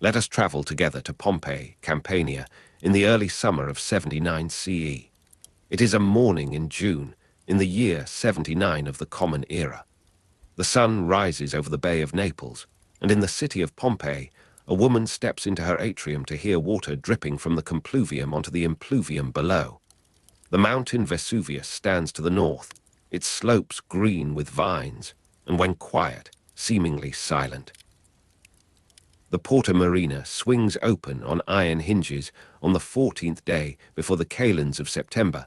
Let us travel together to Pompeii, Campania, in the early summer of 79 CE. It is a morning in June, in the year 79 of the Common Era. The sun rises over the Bay of Naples, and in the city of Pompeii, a woman steps into her atrium to hear water dripping from the compluvium onto the impluvium below. The mountain Vesuvius stands to the north, its slopes green with vines, and when quiet, seemingly silent. The Porta Marina swings open on iron hinges on the 14th day before the kalends of September,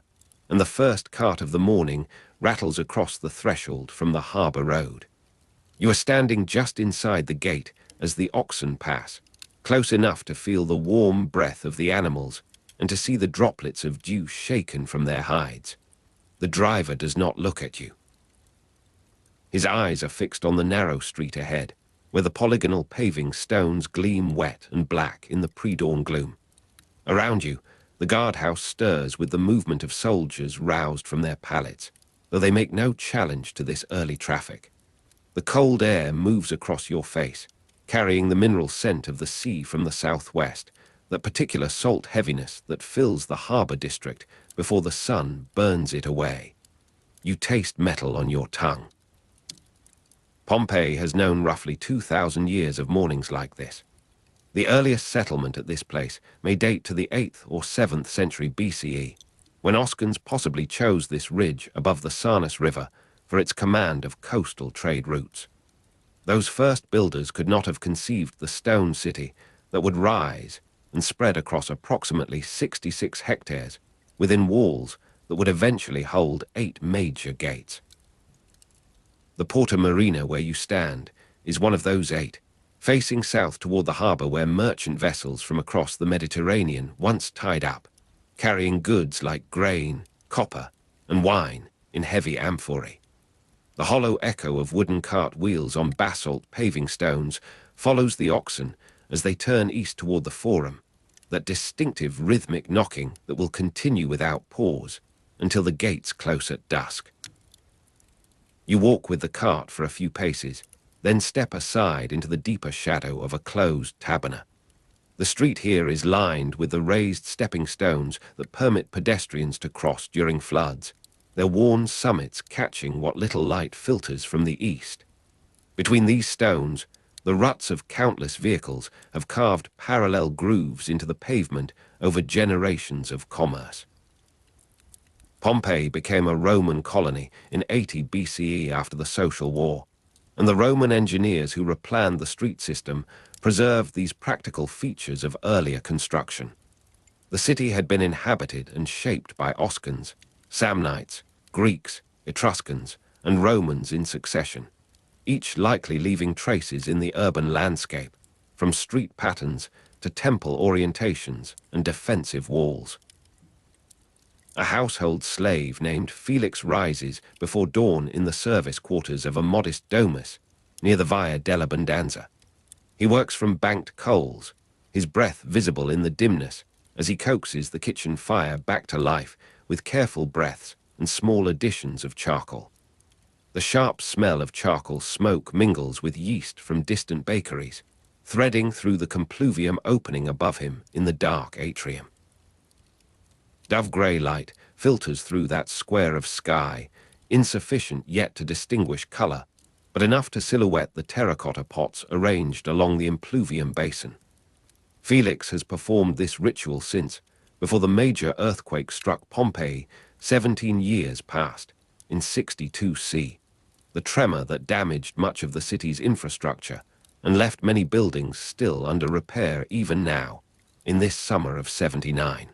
and the first cart of the morning rattles across the threshold from the harbour road. You are standing just inside the gate as the oxen pass, close enough to feel the warm breath of the animals and to see the droplets of dew shaken from their hides. The driver does not look at you. His eyes are fixed on the narrow street ahead, where the polygonal paving stones gleam wet and black in the pre-dawn gloom. Around you, the guardhouse stirs with the movement of soldiers roused from their pallets, though they make no challenge to this early traffic. The cold air moves across your face, carrying the mineral scent of the sea from the southwest, that particular salt heaviness that fills the harbour district before the sun burns it away. You taste metal on your tongue. Pompeii has known roughly 2,000 years of mornings like this. The earliest settlement at this place may date to the 8th or 7th century BCE, when Oscans possibly chose this ridge above the Sarnus River for its command of coastal trade routes. Those first builders could not have conceived the stone city that would rise and spread across approximately 66 hectares within walls that would eventually hold 8 major gates. The Porta Marina where you stand is one of those 8, facing south toward the harbour where merchant vessels from across the Mediterranean once tied up, carrying goods like grain, copper, and wine in heavy amphorae. The hollow echo of wooden cart wheels on basalt paving stones follows the oxen as they turn east toward the Forum, that distinctive rhythmic knocking that will continue without pause until the gates close at dusk. You walk with the cart for a few paces, then step aside into the deeper shadow of a closed taberna. The street here is lined with the raised stepping stones that permit pedestrians to cross during floods, their worn summits catching what little light filters from the east. Between these stones, the ruts of countless vehicles have carved parallel grooves into the pavement over generations of commerce. Pompeii became a Roman colony in 80 BCE after the Social War, and the Roman engineers who replanned the street system preserved these practical features of earlier construction. The city had been inhabited and shaped by Oscans, Samnites, Greeks, Etruscans, and Romans in succession, each likely leaving traces in the urban landscape, from street patterns to temple orientations and defensive walls. A household slave named Felix rises before dawn in the service quarters of a modest domus near the Via dell'Abbondanza. He works from banked coals, his breath visible in the dimness as he coaxes the kitchen fire back to life with careful breaths and small additions of charcoal. The sharp smell of charcoal smoke mingles with yeast from distant bakeries, threading through the compluvium opening above him in the dark atrium. Dove-grey light filters through that square of sky, insufficient yet to distinguish colour, but enough to silhouette the terracotta pots arranged along the impluvium basin. Felix has performed this ritual since, before the major earthquake struck Pompeii 17 years past, in 62 C, the tremor that damaged much of the city's infrastructure and left many buildings still under repair even now, in this summer of 79.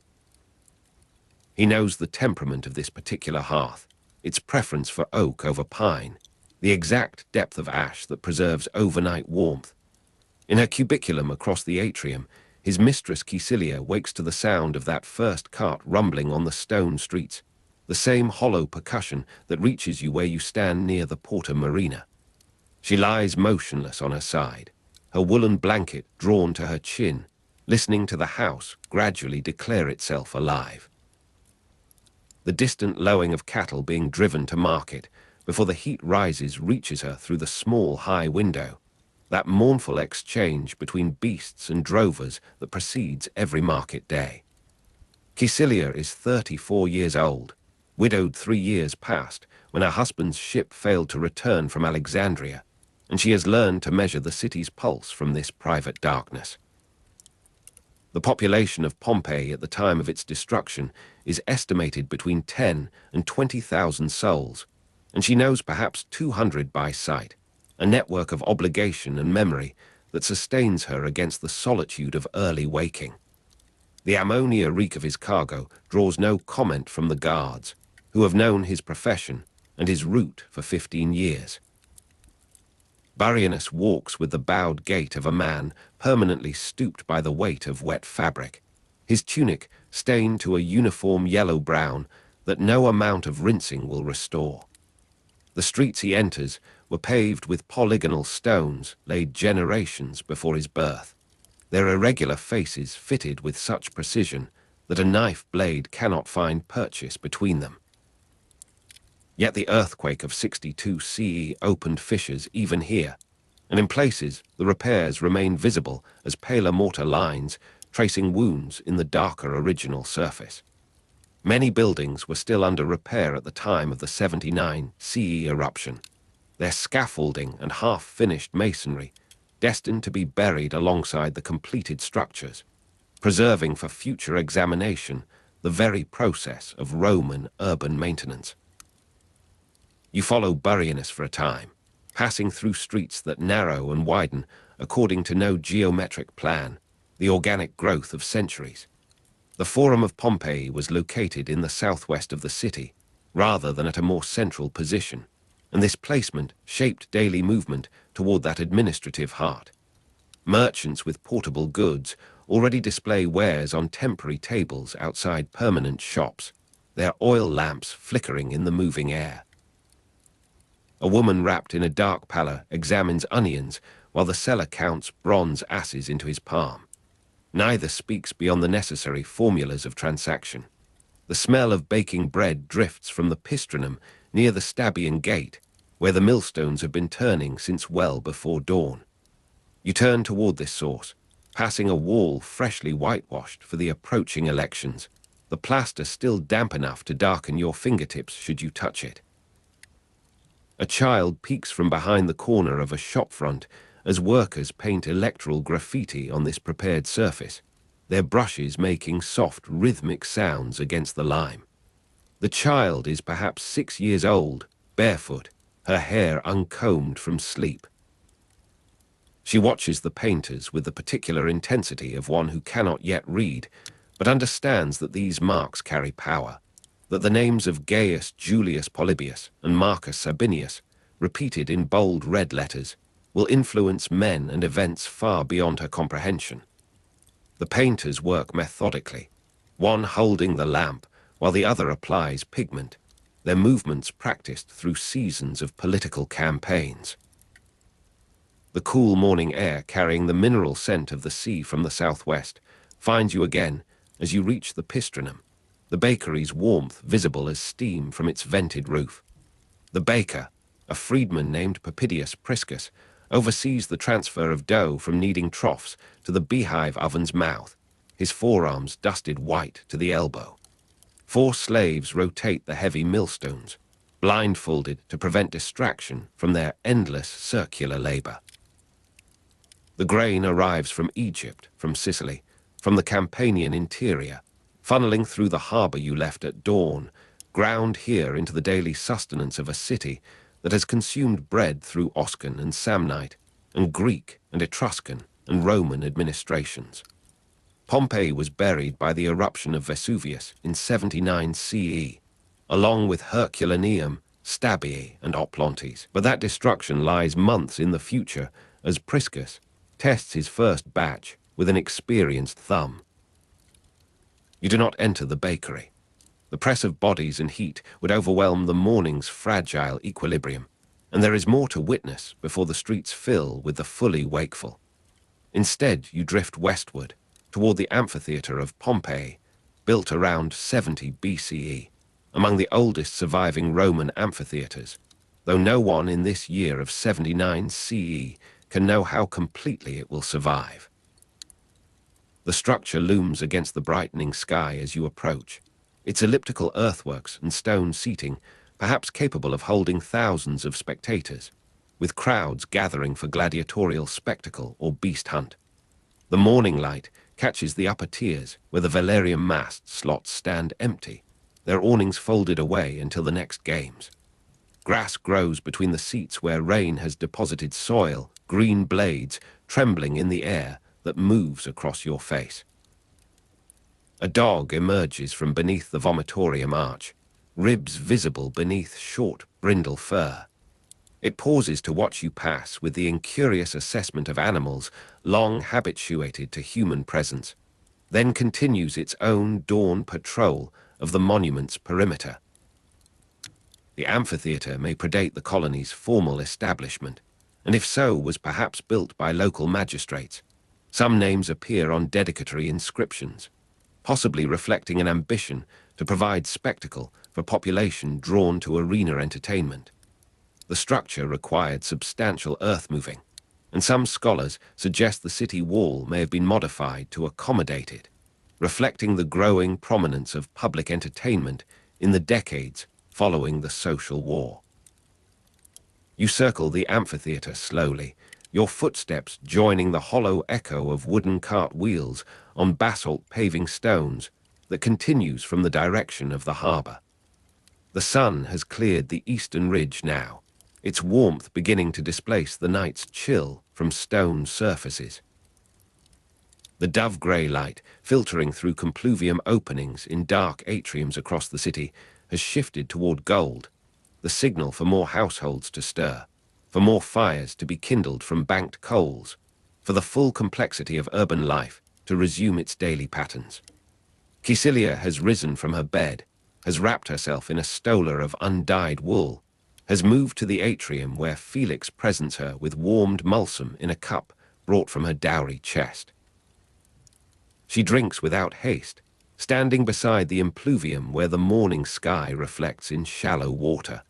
He knows the temperament of this particular hearth, its preference for oak over pine, the exact depth of ash that preserves overnight warmth. In her cubiculum across the atrium, his mistress Caecilia wakes to the sound of that first cart rumbling on the stone streets, the same hollow percussion that reaches you where you stand near the Porta Marina. She lies motionless on her side, her woolen blanket drawn to her chin, listening to the house gradually declare itself alive. The distant lowing of cattle being driven to market before the heat rises reaches her through the small high window, that mournful exchange between beasts and drovers that precedes every market day. Caecilia is 34 years old, widowed 3 years past when her husband's ship failed to return from Alexandria, and she has learned to measure the city's pulse from this private darkness. The population of Pompeii at the time of its destruction is estimated between 10 and 20,000 souls, and she knows perhaps 200 by sight, a network of obligation and memory that sustains her against the solitude of early waking. The ammonia reek of his cargo draws no comment from the guards, who have known his profession and his route for 15 years. Barrianus walks with the bowed gait of a man permanently stooped by the weight of wet fabric, his tunic stained to a uniform yellow-brown that no amount of rinsing will restore. The streets he enters were paved with polygonal stones laid generations before his birth, their irregular faces fitted with such precision that a knife blade cannot find purchase between them. Yet the earthquake of 62 CE opened fissures even here, and in places the repairs remain visible as paler mortar lines tracing wounds in the darker original surface. Many buildings were still under repair at the time of the 79 CE eruption, their scaffolding and half-finished masonry destined to be buried alongside the completed structures, preserving for future examination the very process of Roman urban maintenance. You follow Barrianus for a time, passing through streets that narrow and widen according to no geometric plan, the organic growth of centuries. The Forum of Pompeii was located in the southwest of the city, rather than at a more central position, and this placement shaped daily movement toward that administrative heart. Merchants with portable goods already display wares on temporary tables outside permanent shops, their oil lamps flickering in the moving air. A woman wrapped in a dark pallor examines onions while the seller counts bronze asses into his palm. Neither speaks beyond the necessary formulas of transaction. The smell of baking bread drifts from the pistrinum near the Stabian gate, where the millstones have been turning since well before dawn. You turn toward this source, passing a wall freshly whitewashed for the approaching elections, the plaster still damp enough to darken your fingertips should you touch it. A child peeks from behind the corner of a shop front as workers paint electoral graffiti on this prepared surface, their brushes making soft, rhythmic sounds against the lime. The child is perhaps 6 years old, barefoot, her hair uncombed from sleep. She watches the painters with the particular intensity of one who cannot yet read, but understands that these marks carry power, that the names of Gaius Julius Polybius and Marcus Sabinius, repeated in bold red letters, will influence men and events far beyond her comprehension. The painters work methodically, one holding the lamp while the other applies pigment, their movements practiced through seasons of political campaigns. The cool morning air carrying the mineral scent of the sea from the southwest finds you again as you reach the pistrinum, the bakery's warmth visible as steam from its vented roof. The baker, a freedman named Papidius Priscus, oversees the transfer of dough from kneading troughs to the beehive oven's mouth, his forearms dusted white to the elbow. 4 slaves rotate the heavy millstones, blindfolded to prevent distraction from their endless circular labor. The grain arrives from Egypt, from Sicily, from the Campanian interior, funneling through the harbor you left at dawn, ground here into the daily sustenance of a city that has consumed bread through Oscan and Samnite, and Greek and Etruscan and Roman administrations. Pompeii was buried by the eruption of Vesuvius in 79 CE, along with Herculaneum, Stabii, and Oplontes. But that destruction lies months in the future as Priscus tests his first batch with an experienced thumb. You do not enter the bakery. The press of bodies and heat would overwhelm the morning's fragile equilibrium, and there is more to witness before the streets fill with the fully wakeful. Instead, you drift westward, toward the amphitheater of Pompeii, built around 70 BCE, among the oldest surviving Roman amphitheaters, though no one in this year of 79 CE can know how completely it will survive. The structure looms against the brightening sky as you approach. Its elliptical earthworks and stone seating, perhaps capable of holding thousands of spectators, with crowds gathering for gladiatorial spectacle or beast hunt. The morning light catches the upper tiers where the velarium mast slots stand empty, their awnings folded away until the next games. Grass grows between the seats where rain has deposited soil, green blades trembling in the air that moves across your face. A dog emerges from beneath the vomitorium arch, ribs visible beneath short, brindle fur. It pauses to watch you pass with the incurious assessment of animals long habituated to human presence, then continues its own dawn patrol of the monument's perimeter. The amphitheatre may predate the colony's formal establishment, and if so, was perhaps built by local magistrates. Some names appear on dedicatory inscriptions, possibly reflecting an ambition to provide spectacle for population drawn to arena entertainment. The structure required substantial earth-moving, and some scholars suggest the city wall may have been modified to accommodate it, reflecting the growing prominence of public entertainment in the decades following the social war. You circle the amphitheatre slowly, your footsteps joining the hollow echo of wooden cart wheels on basalt paving stones that continues from the direction of the harbour. The sun has cleared the eastern ridge now, its warmth beginning to displace the night's chill from stone surfaces. The dove-grey light, filtering through compluvium openings in dark atriums across the city, has shifted toward gold, the signal for more households to stir, for more fires to be kindled from banked coals, for the full complexity of urban life to resume its daily patterns. Caecilia has risen from her bed, has wrapped herself in a stola of undyed wool, has moved to the atrium where Felix presents her with warmed mulsum in a cup brought from her dowry chest. She drinks without haste, standing beside the impluvium where the morning sky reflects in shallow water.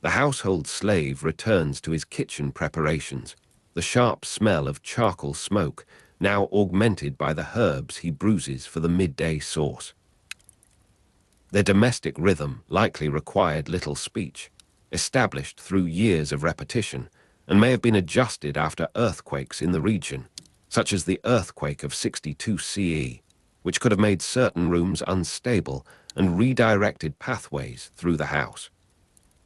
The household slave returns to his kitchen preparations, the sharp smell of charcoal smoke now augmented by the herbs he bruises for the midday sauce. Their domestic rhythm likely required little speech, established through years of repetition, and may have been adjusted after earthquakes in the region, such as the earthquake of 62 CE, which could have made certain rooms unstable and redirected pathways through the house.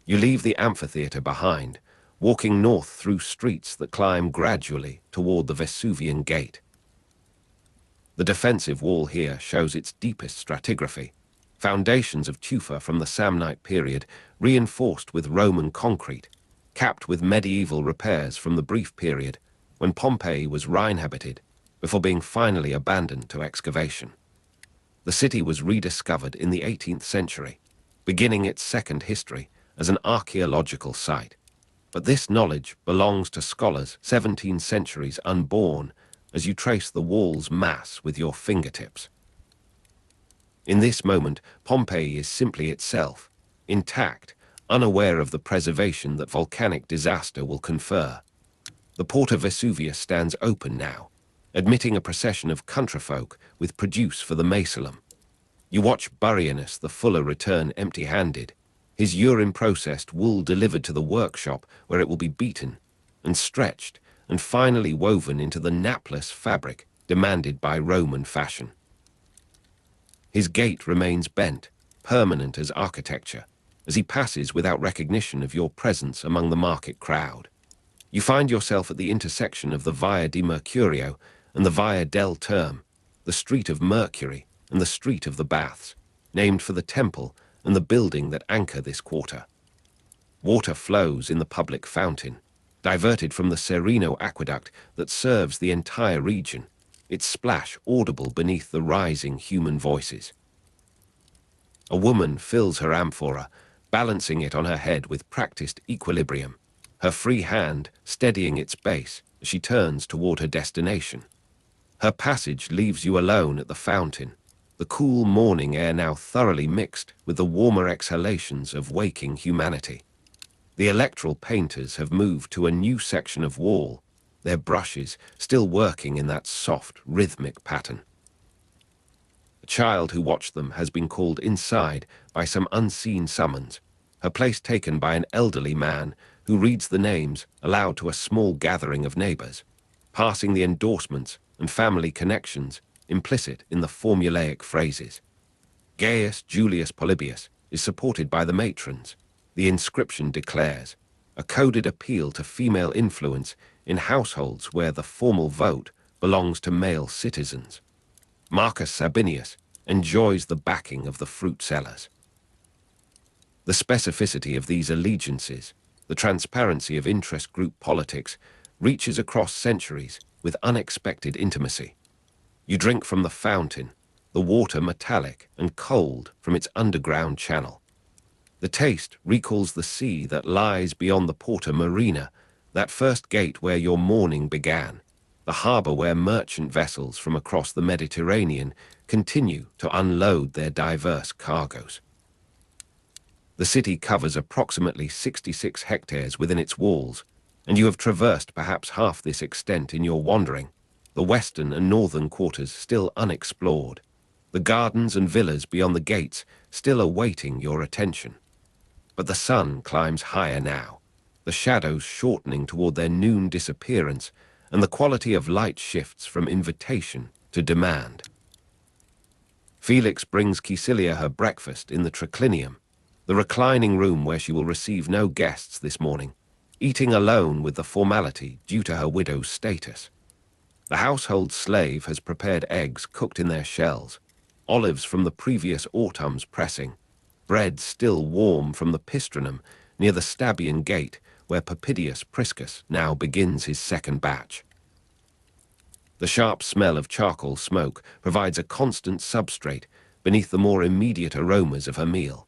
You leave the amphitheatre behind, walking north through streets that climb gradually toward the Vesuvian gate. The defensive wall here shows its deepest stratigraphy, foundations of tufa from the Samnite period reinforced with Roman concrete, capped with medieval repairs from the brief period when Pompeii was Rhine-habited before being finally abandoned to excavation. The city was rediscovered in the 18th century, beginning its second history as an archaeological site. But this knowledge belongs to scholars 17 centuries unborn as you trace the wall's mass with your fingertips. In this moment, Pompeii is simply itself, intact, unaware of the preservation that volcanic disaster will confer. The port of Vesuvius stands open now, admitting a procession of countryfolk with produce for the Macelum. You watch Burianus the fuller return empty-handed, his urine-processed wool delivered to the workshop where it will be beaten and stretched and finally woven into the napless fabric demanded by Roman fashion. His gait remains bent, permanent as architecture, as he passes without recognition of your presence among the market crowd. You find yourself at the intersection of the Via di Mercurio and the Via del Terme, the Street of Mercury and the Street of the Baths, named for the temple and the building that anchor this quarter. Water flows in the public fountain, diverted from the Serino aqueduct that serves the entire region, its splash audible beneath the rising human voices. A woman fills her amphora, balancing it on her head with practiced equilibrium, her free hand steadying its base as she turns toward her destination. Her passage leaves you alone at the fountain, the cool morning air now thoroughly mixed with the warmer exhalations of waking humanity. The electoral painters have moved to a new section of wall, their brushes still working in that soft, rhythmic pattern. A child who watched them has been called inside by some unseen summons, her place taken by an elderly man who reads the names aloud to a small gathering of neighbors, passing the endorsements and family connections implicit in the formulaic phrases. Gaius Julius Polybius is supported by the matrons. The inscription declares a coded appeal to female influence in households where the formal vote belongs to male citizens. Marcus Sabinius enjoys the backing of the fruit sellers. The specificity of these allegiances, the transparency of interest group politics, reaches across centuries with unexpected intimacy. You drink from the fountain, the water metallic and cold from its underground channel. The taste recalls the sea that lies beyond the Porta Marina, that first gate where your morning began, the harbor where merchant vessels from across the Mediterranean continue to unload their diverse cargoes. The city covers approximately 66 hectares within its walls, and you have traversed perhaps half this extent in your wandering, the western and northern quarters still unexplored, the gardens and villas beyond the gates still awaiting your attention. But the sun climbs higher now, the shadows shortening toward their noon disappearance, and the quality of light shifts from invitation to demand. Felix brings Caecilia her breakfast in the triclinium, the reclining room where she will receive no guests this morning, eating alone with the formality due to her widow's status. The household slave has prepared eggs cooked in their shells, olives from the previous autumn's pressing, bread still warm from the pistrinum near the Stabian gate where Papidius Priscus now begins his second batch. The sharp smell of charcoal smoke provides a constant substrate beneath the more immediate aromas of her meal.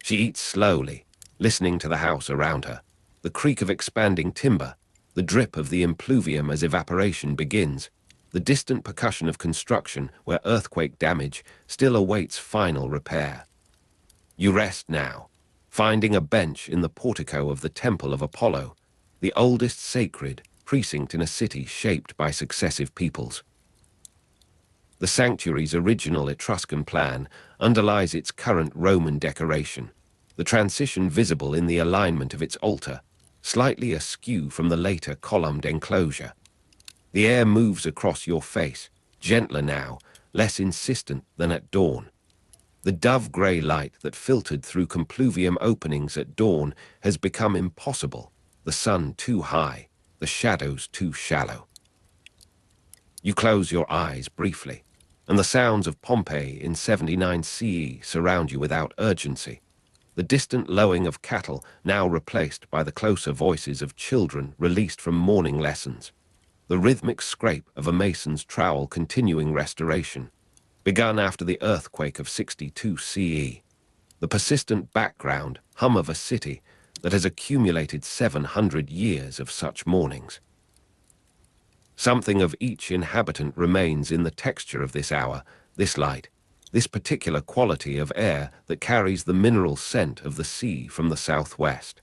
She eats slowly, listening to the house around her, the creak of expanding timber, the drip of the impluvium as evaporation begins, the distant percussion of construction where earthquake damage still awaits final repair. You rest now, finding a bench in the portico of the Temple of Apollo, the oldest sacred precinct in a city shaped by successive peoples. The sanctuary's original Etruscan plan underlies its current Roman decoration, the transition visible in the alignment of its altar, slightly askew from the later columned enclosure. The air moves across your face, gentler now, less insistent than at dawn. The dove-grey light that filtered through compluvium openings at dawn has become impossible, the sun too high, the shadows too shallow. You close your eyes briefly, and the sounds of Pompeii in 79 CE surround you without urgency, the distant lowing of cattle now replaced by the closer voices of children released from morning lessons, the rhythmic scrape of a mason's trowel continuing restoration, begun after the earthquake of 62 CE, the persistent background hum of a city that has accumulated 700 years of such mornings. Something of each inhabitant remains in the texture of this hour, this light, this particular quality of air that carries the mineral scent of the sea from the southwest.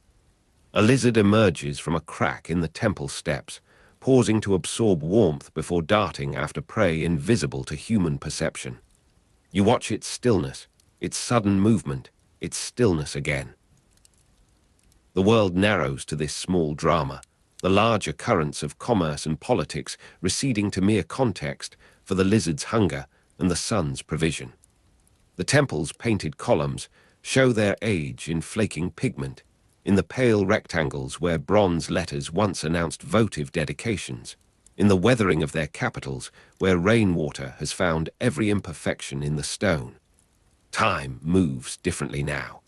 A lizard emerges from a crack in the temple steps, pausing to absorb warmth before darting after prey invisible to human perception. You watch its stillness, its sudden movement, its stillness again. The world narrows to this small drama, the larger currents of commerce and politics receding to mere context for the lizard's hunger and the sun's provision. The temple's painted columns show their age in flaking pigment, in the pale rectangles where bronze letters once announced votive dedications, in the weathering of their capitals where rainwater has found every imperfection in the stone. Time moves differently now.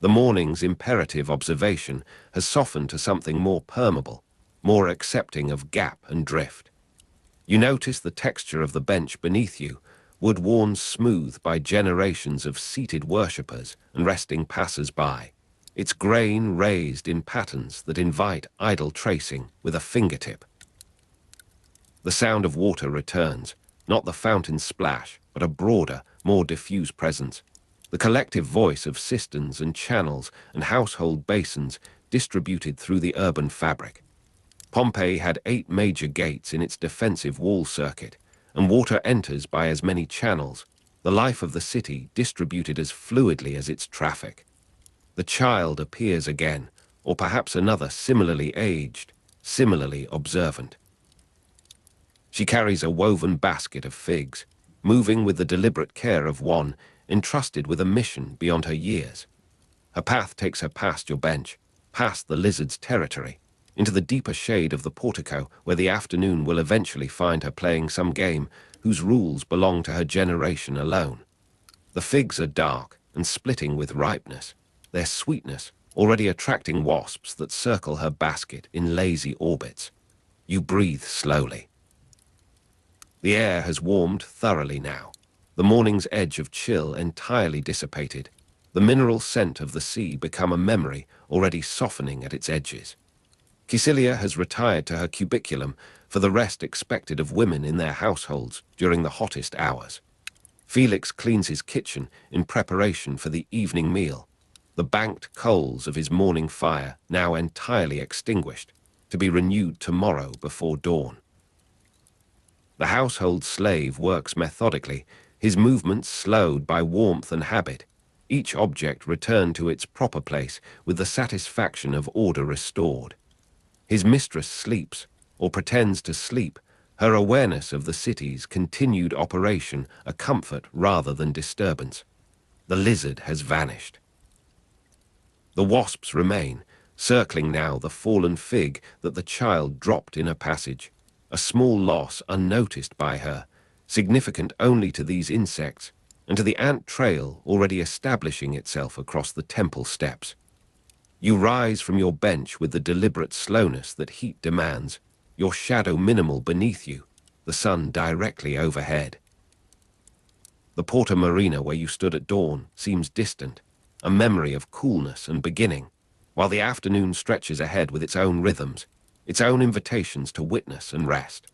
The morning's imperative observation has softened to something more permeable, more accepting of gap and drift. You notice the texture of the bench beneath you, wood worn smooth by generations of seated worshippers and resting passers-by, its grain raised in patterns that invite idle tracing with a fingertip. The sound of water returns, not the fountain's splash, but a broader, more diffuse presence, the collective voice of cisterns and channels and household basins distributed through the urban fabric. Pompeii had 8 major gates in its defensive wall circuit, and water enters by as many channels, the life of the city distributed as fluidly as its traffic. The child appears again, or perhaps another similarly aged, similarly observant. She carries a woven basket of figs, moving with the deliberate care of one entrusted with a mission beyond her years. Her path takes her past your bench, past the lizard's territory, into the deeper shade of the portico where the afternoon will eventually find her playing some game whose rules belong to her generation alone. The figs are dark and splitting with ripeness, their sweetness already attracting wasps that circle her basket in lazy orbits. You breathe slowly. The air has warmed thoroughly now, the morning's edge of chill entirely dissipated, the mineral scent of the sea become a memory already softening at its edges. Caecilia has retired to her cubiculum for the rest expected of women in their households during the hottest hours. Felix cleans his kitchen in preparation for the evening meal, the banked coals of his morning fire now entirely extinguished, to be renewed tomorrow before dawn. The household slave works methodically, his movements slowed by warmth and habit, each object returned to its proper place with the satisfaction of order restored. His mistress sleeps, or pretends to sleep, her awareness of the city's continued operation a comfort rather than disturbance. The lizard has vanished. The wasps remain, circling now the fallen fig that the child dropped in a passage, a small loss unnoticed by her, significant only to these insects, and to the ant trail already establishing itself across the temple steps. You rise from your bench with the deliberate slowness that heat demands, your shadow minimal beneath you, the sun directly overhead. The Porta Marina where you stood at dawn seems distant, a memory of coolness and beginning, while the afternoon stretches ahead with its own rhythms, its own invitations to witness and rest.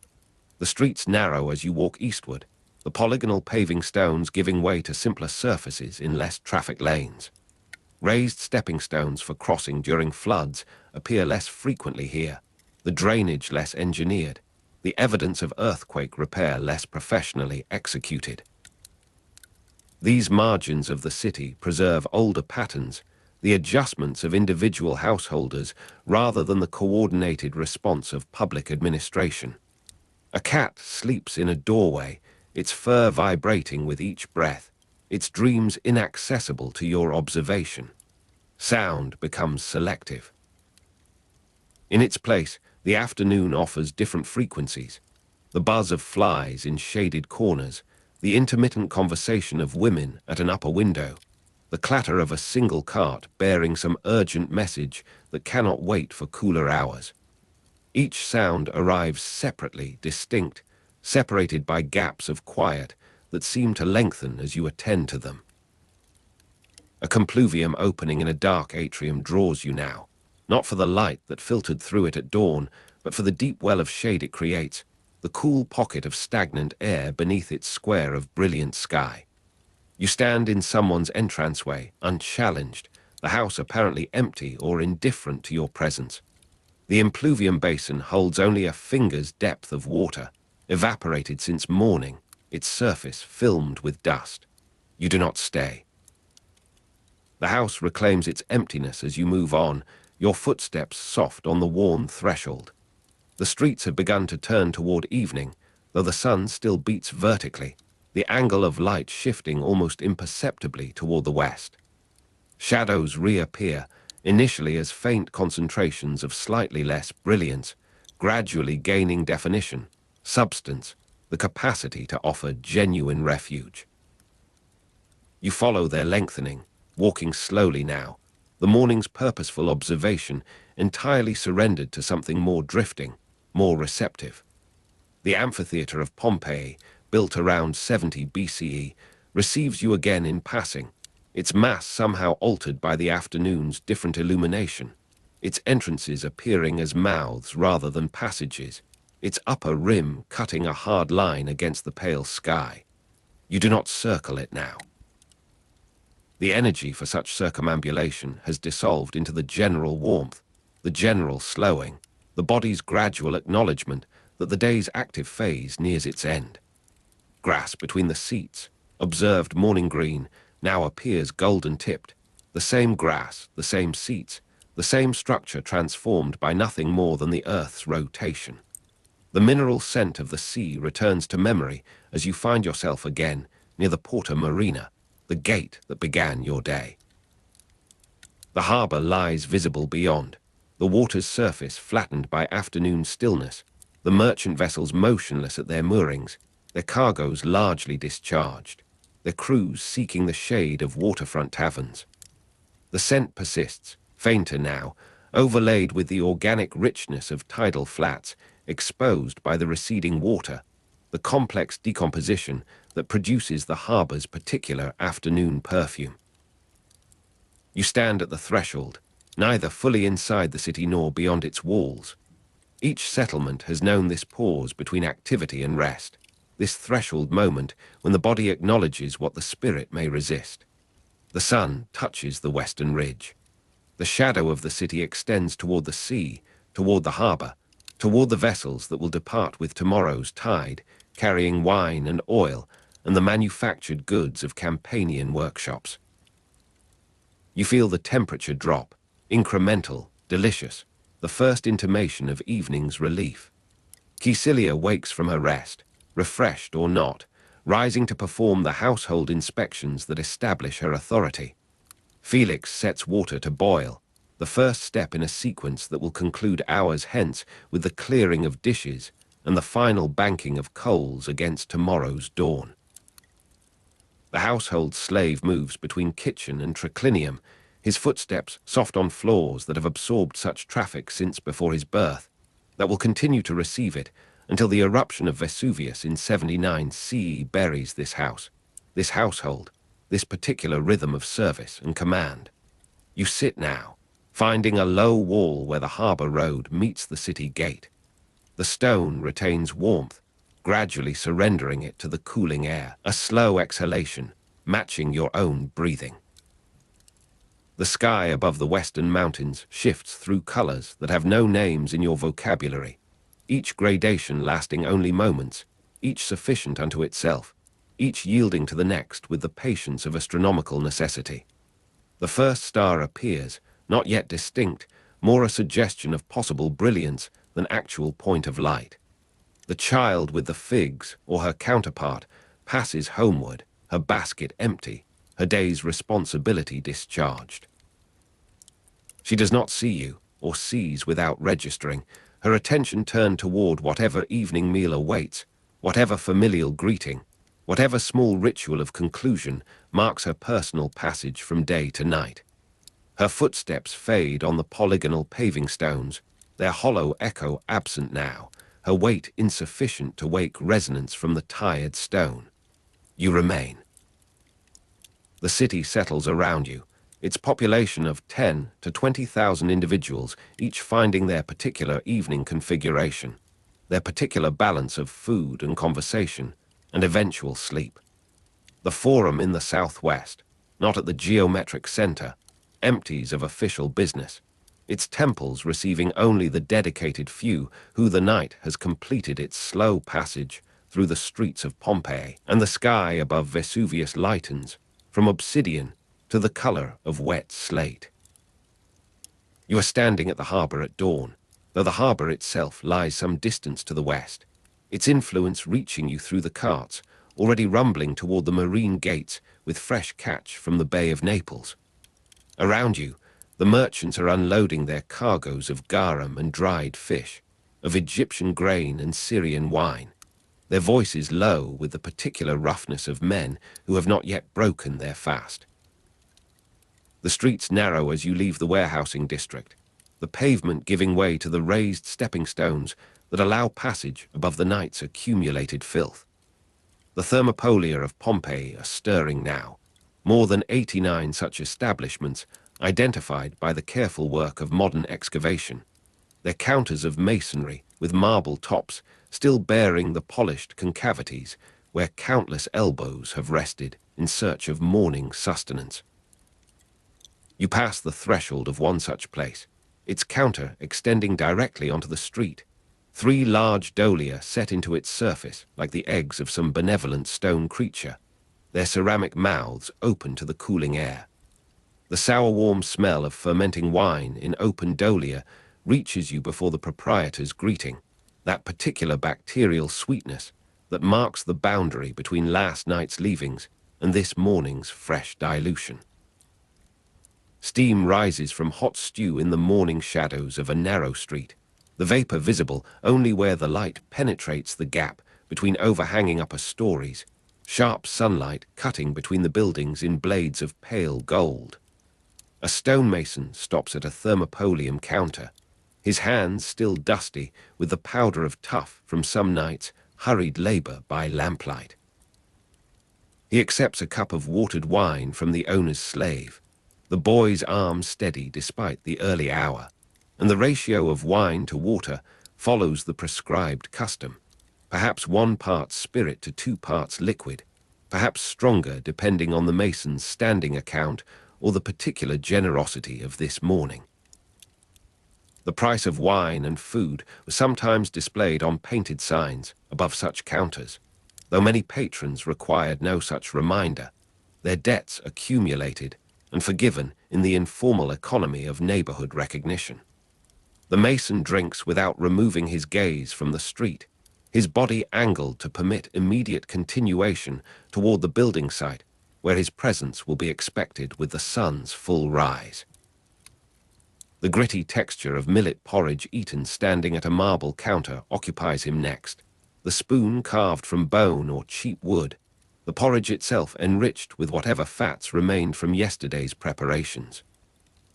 The streets narrow as you walk eastward, the polygonal paving stones giving way to simpler surfaces in less traffic lanes. Raised stepping stones for crossing during floods appear less frequently here, the drainage less engineered, the evidence of earthquake repair less professionally executed. These margins of the city preserve older patterns, the adjustments of individual householders rather than the coordinated response of public administration. A cat sleeps in a doorway, its fur vibrating with each breath, its dreams inaccessible to your observation. Sound becomes selective. In its place, the afternoon offers different frequencies. The buzz of flies in shaded corners, the intermittent conversation of women at an upper window, the clatter of a single cart bearing some urgent message that cannot wait for cooler hours. Each sound arrives separately, distinct, separated by gaps of quiet that seem to lengthen as you attend to them. A compluvium opening in a dark atrium draws you now, not for the light that filtered through it at dawn, but for the deep well of shade it creates, the cool pocket of stagnant air beneath its square of brilliant sky. You stand in someone's entranceway, unchallenged, the house apparently empty or indifferent to your presence. The impluvium basin holds only a finger's depth of water, evaporated since morning, its surface filmed with dust. You do not stay. The house reclaims its emptiness as you move on, your footsteps soft on the warm threshold. The streets have begun to turn toward evening, though the sun still beats vertically, the angle of light shifting almost imperceptibly toward the west. Shadows reappear, initially as faint concentrations of slightly less brilliance, gradually gaining definition, substance, the capacity to offer genuine refuge. You follow their lengthening, walking slowly now, the morning's purposeful observation entirely surrendered to something more drifting, more receptive. The amphitheater of Pompeii, built around 70 BCE, receives you again in passing, its mass somehow altered by the afternoon's different illumination, its entrances appearing as mouths rather than passages, its upper rim cutting a hard line against the pale sky. You do not circle it now. The energy for such circumambulation has dissolved into the general warmth, the general slowing. the body's gradual acknowledgement that the day's active phase nears its end. Grass between the seats, observed morning green, now appears golden-tipped. The same grass, the same seats, the same structure transformed by nothing more than the Earth's rotation. The mineral scent of the sea returns to memory as you find yourself again near the Porta Marina, the gate that began your day. The harbour lies visible beyond, the water's surface flattened by afternoon stillness, the merchant vessels motionless at their moorings, their cargoes largely discharged, their crews seeking the shade of waterfront taverns. The scent persists, fainter now, overlaid with the organic richness of tidal flats, exposed by the receding water, the complex decomposition that produces the harbour's particular afternoon perfume. You stand at the threshold, neither fully inside the city nor beyond its walls. Each settlement has known this pause between activity and rest, this threshold moment when the body acknowledges what the spirit may resist. The sun touches the western ridge. The shadow of the city extends toward the sea, toward the harbour, toward the vessels that will depart with tomorrow's tide, carrying wine and oil and the manufactured goods of Campanian workshops. You feel the temperature drop, incremental, delicious, the first intimation of evening's relief. Caecilia wakes from her rest, refreshed or not, rising to perform the household inspections that establish her authority. Felix sets water to boil, the first step in a sequence that will conclude hours hence with the clearing of dishes and the final banking of coals against tomorrow's dawn. The household slave moves between kitchen and triclinium, his footsteps soft on floors that have absorbed such traffic since before his birth, that will continue to receive it until the eruption of Vesuvius in 79 CE buries this house, this household, this particular rhythm of service and command. You sit now, finding a low wall where the harbour road meets the city gate. The stone retains warmth, gradually surrendering it to the cooling air, a slow exhalation, matching your own breathing. The sky above the western mountains shifts through colors that have no names in your vocabulary, each gradation lasting only moments, each sufficient unto itself, each yielding to the next with the patience of astronomical necessity. The first star appears, not yet distinct, more a suggestion of possible brilliance than actual point of light. The child with the figs, or her counterpart, passes homeward, her basket empty, her day's responsibility discharged. She does not see you, or sees without registering, her attention turned toward whatever evening meal awaits, whatever familial greeting, whatever small ritual of conclusion marks her personal passage from day to night. Her footsteps fade on the polygonal paving stones, their hollow echo absent now, her weight insufficient to wake resonance from the tired stone. You remain. The city settles around you, its population of 10 to 20,000 individuals, each finding their particular evening configuration, their particular balance of food and conversation, and eventual sleep. The Forum in the southwest, not at the geometric center, empties of official business, its temples receiving only the dedicated few who the night has completed its slow passage through the streets of Pompeii, and the sky above Vesuvius lightens, from obsidian to the color of wet slate. You are standing at the harbour at dawn, though the harbour itself lies some distance to the west, its influence reaching you through the carts, already rumbling toward the marine gates with fresh catch from the Bay of Naples. Around you, the merchants are unloading their cargoes of garum and dried fish, of Egyptian grain and Syrian wine, their voices low with the particular roughness of men who have not yet broken their fast. The streets narrow as you leave the warehousing district, the pavement giving way to the raised stepping stones that allow passage above the night's accumulated filth. The Thermopolia of Pompeii are stirring now, more than 89 such establishments identified by the careful work of modern excavation, their counters of masonry with marble tops still bearing the polished concavities where countless elbows have rested in search of morning sustenance. You pass the threshold of one such place, its counter extending directly onto the street. 3 large dolia set into its surface like the eggs of some benevolent stone creature, their ceramic mouths open to the cooling air. The sour-warm smell of fermenting wine in open dolia reaches you before the proprietor's greeting, that particular bacterial sweetness that marks the boundary between last night's leavings and this morning's fresh dilution. Steam rises from hot stew in the morning shadows of a narrow street, the vapor visible only where the light penetrates the gap between overhanging upper stories, sharp sunlight cutting between the buildings in blades of pale gold. A stonemason stops at a Thermopolium counter, his hands still dusty with the powder of tuff from some night's hurried labor by lamplight. He accepts a cup of watered wine from the owner's slave, the boy's arm steady despite the early hour, and the ratio of wine to water follows the prescribed custom, perhaps 1 part spirit to 2 parts liquid, perhaps stronger depending on the mason's standing account or the particular generosity of this morning. The price of wine and food was sometimes displayed on painted signs above such counters, though many patrons required no such reminder, their debts accumulated and forgiven in the informal economy of neighborhood recognition. The mason drinks without removing his gaze from the street, his body angled to permit immediate continuation toward the building site, where his presence will be expected with the sun's full rise. The gritty texture of millet porridge eaten standing at a marble counter occupies him next, the spoon carved from bone or cheap wood, the porridge itself enriched with whatever fats remained from yesterday's preparations.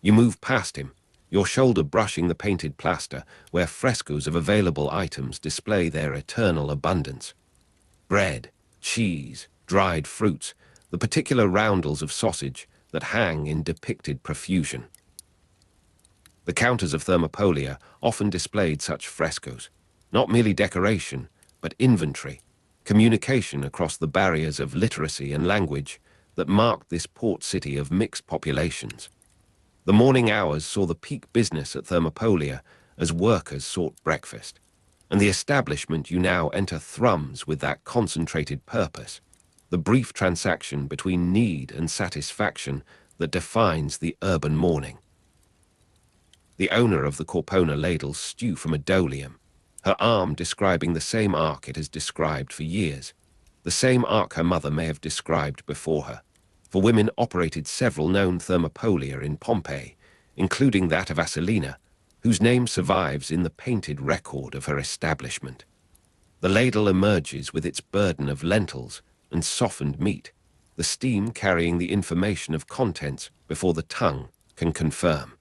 You move past him, your shoulder brushing the painted plaster where frescoes of available items display their eternal abundance. Bread, cheese, dried fruits, the particular roundels of sausage that hang in depicted profusion. The counters of Thermopolia often displayed such frescoes, not merely decoration, but inventory, communication across the barriers of literacy and language that marked this port city of mixed populations. The morning hours saw the peak business at Thermopolia as workers sought breakfast, and the establishment you now enter thrums with that concentrated purpose, the brief transaction between need and satisfaction that defines the urban morning. The owner of the Corpona ladles stew from a dolium, her arm describing the same arc it has described for years, the same arc her mother may have described before her, for women operated several known Thermopolia in Pompeii, including that of Asalina, whose name survives in the painted record of her establishment. The ladle emerges with its burden of lentils and softened meat, the steam carrying the information of contents before the tongue can confirm.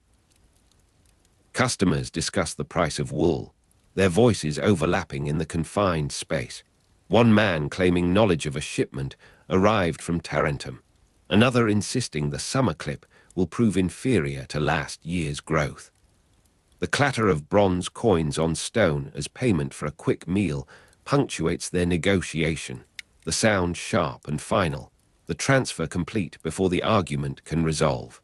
Customers discuss the price of wool, their voices overlapping in the confined space. One man claiming knowledge of a shipment arrived from Tarentum, another insisting the summer clip will prove inferior to last year's growth. The clatter of bronze coins on stone as payment for a quick meal punctuates their negotiation, the sound sharp and final, the transfer complete before the argument can resolve.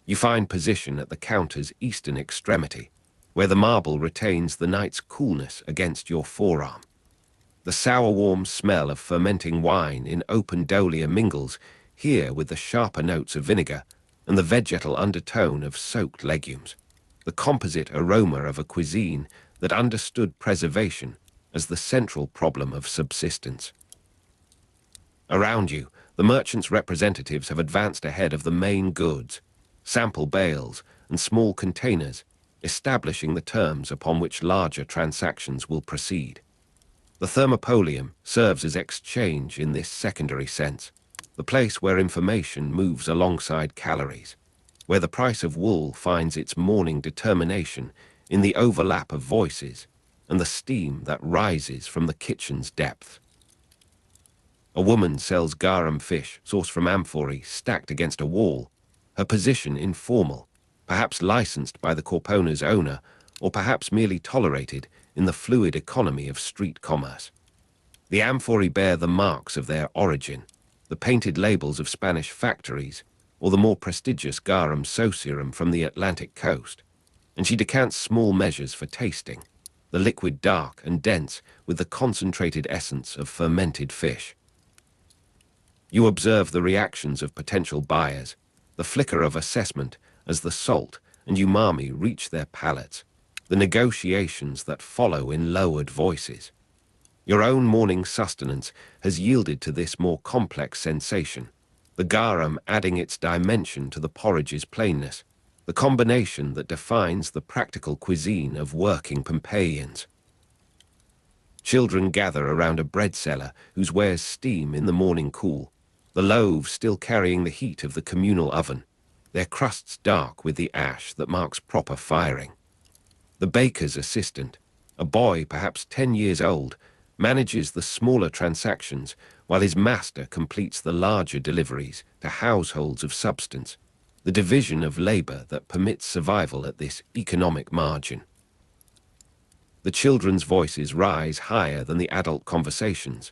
You find position at the counter's eastern extremity, where the marble retains the night's coolness against your forearm. The sour-warm smell of fermenting wine in open dolia mingles here with the sharper notes of vinegar and the vegetal undertone of soaked legumes, the composite aroma of a cuisine that understood preservation as the central problem of subsistence. Around you, the merchants' representatives have advanced ahead of the main goods, sample bales and small containers, establishing the terms upon which larger transactions will proceed. The Thermopolium serves as exchange in this secondary sense, the place where information moves alongside calories, where the price of wool finds its morning determination in the overlap of voices and the steam that rises from the kitchen's depth. A woman sells garum fish sourced from amphorae stacked against a wall, her position informal, perhaps licensed by the Corpona's owner, or perhaps merely tolerated in the fluid economy of street commerce. The amphorae bear the marks of their origin, the painted labels of Spanish factories, or the more prestigious garum sociorum from the Atlantic coast, and she decants small measures for tasting, the liquid dark and dense with the concentrated essence of fermented fish. You observe the reactions of potential buyers, the flicker of assessment as the salt and umami reach their palates, the negotiations that follow in lowered voices. Your own morning sustenance has yielded to this more complex sensation, the garum adding its dimension to the porridge's plainness, the combination that defines the practical cuisine of working Pompeians. Children gather around a bread cellar whose wares steam in the morning cool, the loaves still carrying the heat of the communal oven, their crusts dark with the ash that marks proper firing. The baker's assistant, a boy perhaps 10 years old, manages the smaller transactions while his master completes the larger deliveries to households of substance, the division of labor that permits survival at this economic margin. The children's voices rise higher than the adult conversations,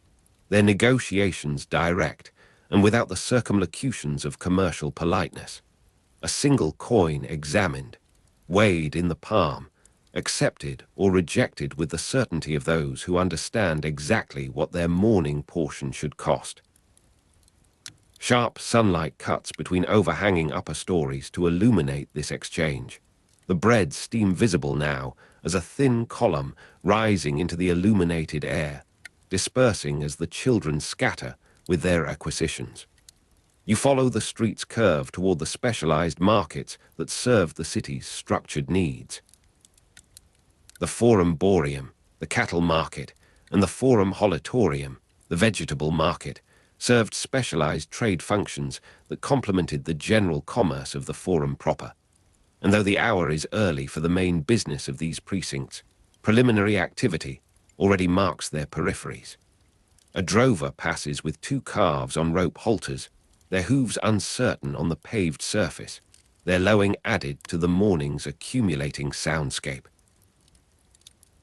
their negotiations direct and without the circumlocutions of commercial politeness. A single coin examined, weighed in the palm, accepted or rejected with the certainty of those who understand exactly what their morning portion should cost. Sharp sunlight cuts between overhanging upper stories to illuminate this exchange. The breads steam visible now as a thin column rising into the illuminated air, dispersing as the children scatter with their acquisitions. You follow the street's curve toward the specialized markets that serve the city's structured needs. The Forum Boreum, the cattle market, and the Forum Holitorium, the vegetable market, served specialized trade functions that complemented the general commerce of the Forum proper. And though the hour is early for the main business of these precincts, preliminary activity already marks their peripheries. A drover passes with 2 calves on rope halters, their hooves uncertain on the paved surface, their lowing added to the morning's accumulating soundscape.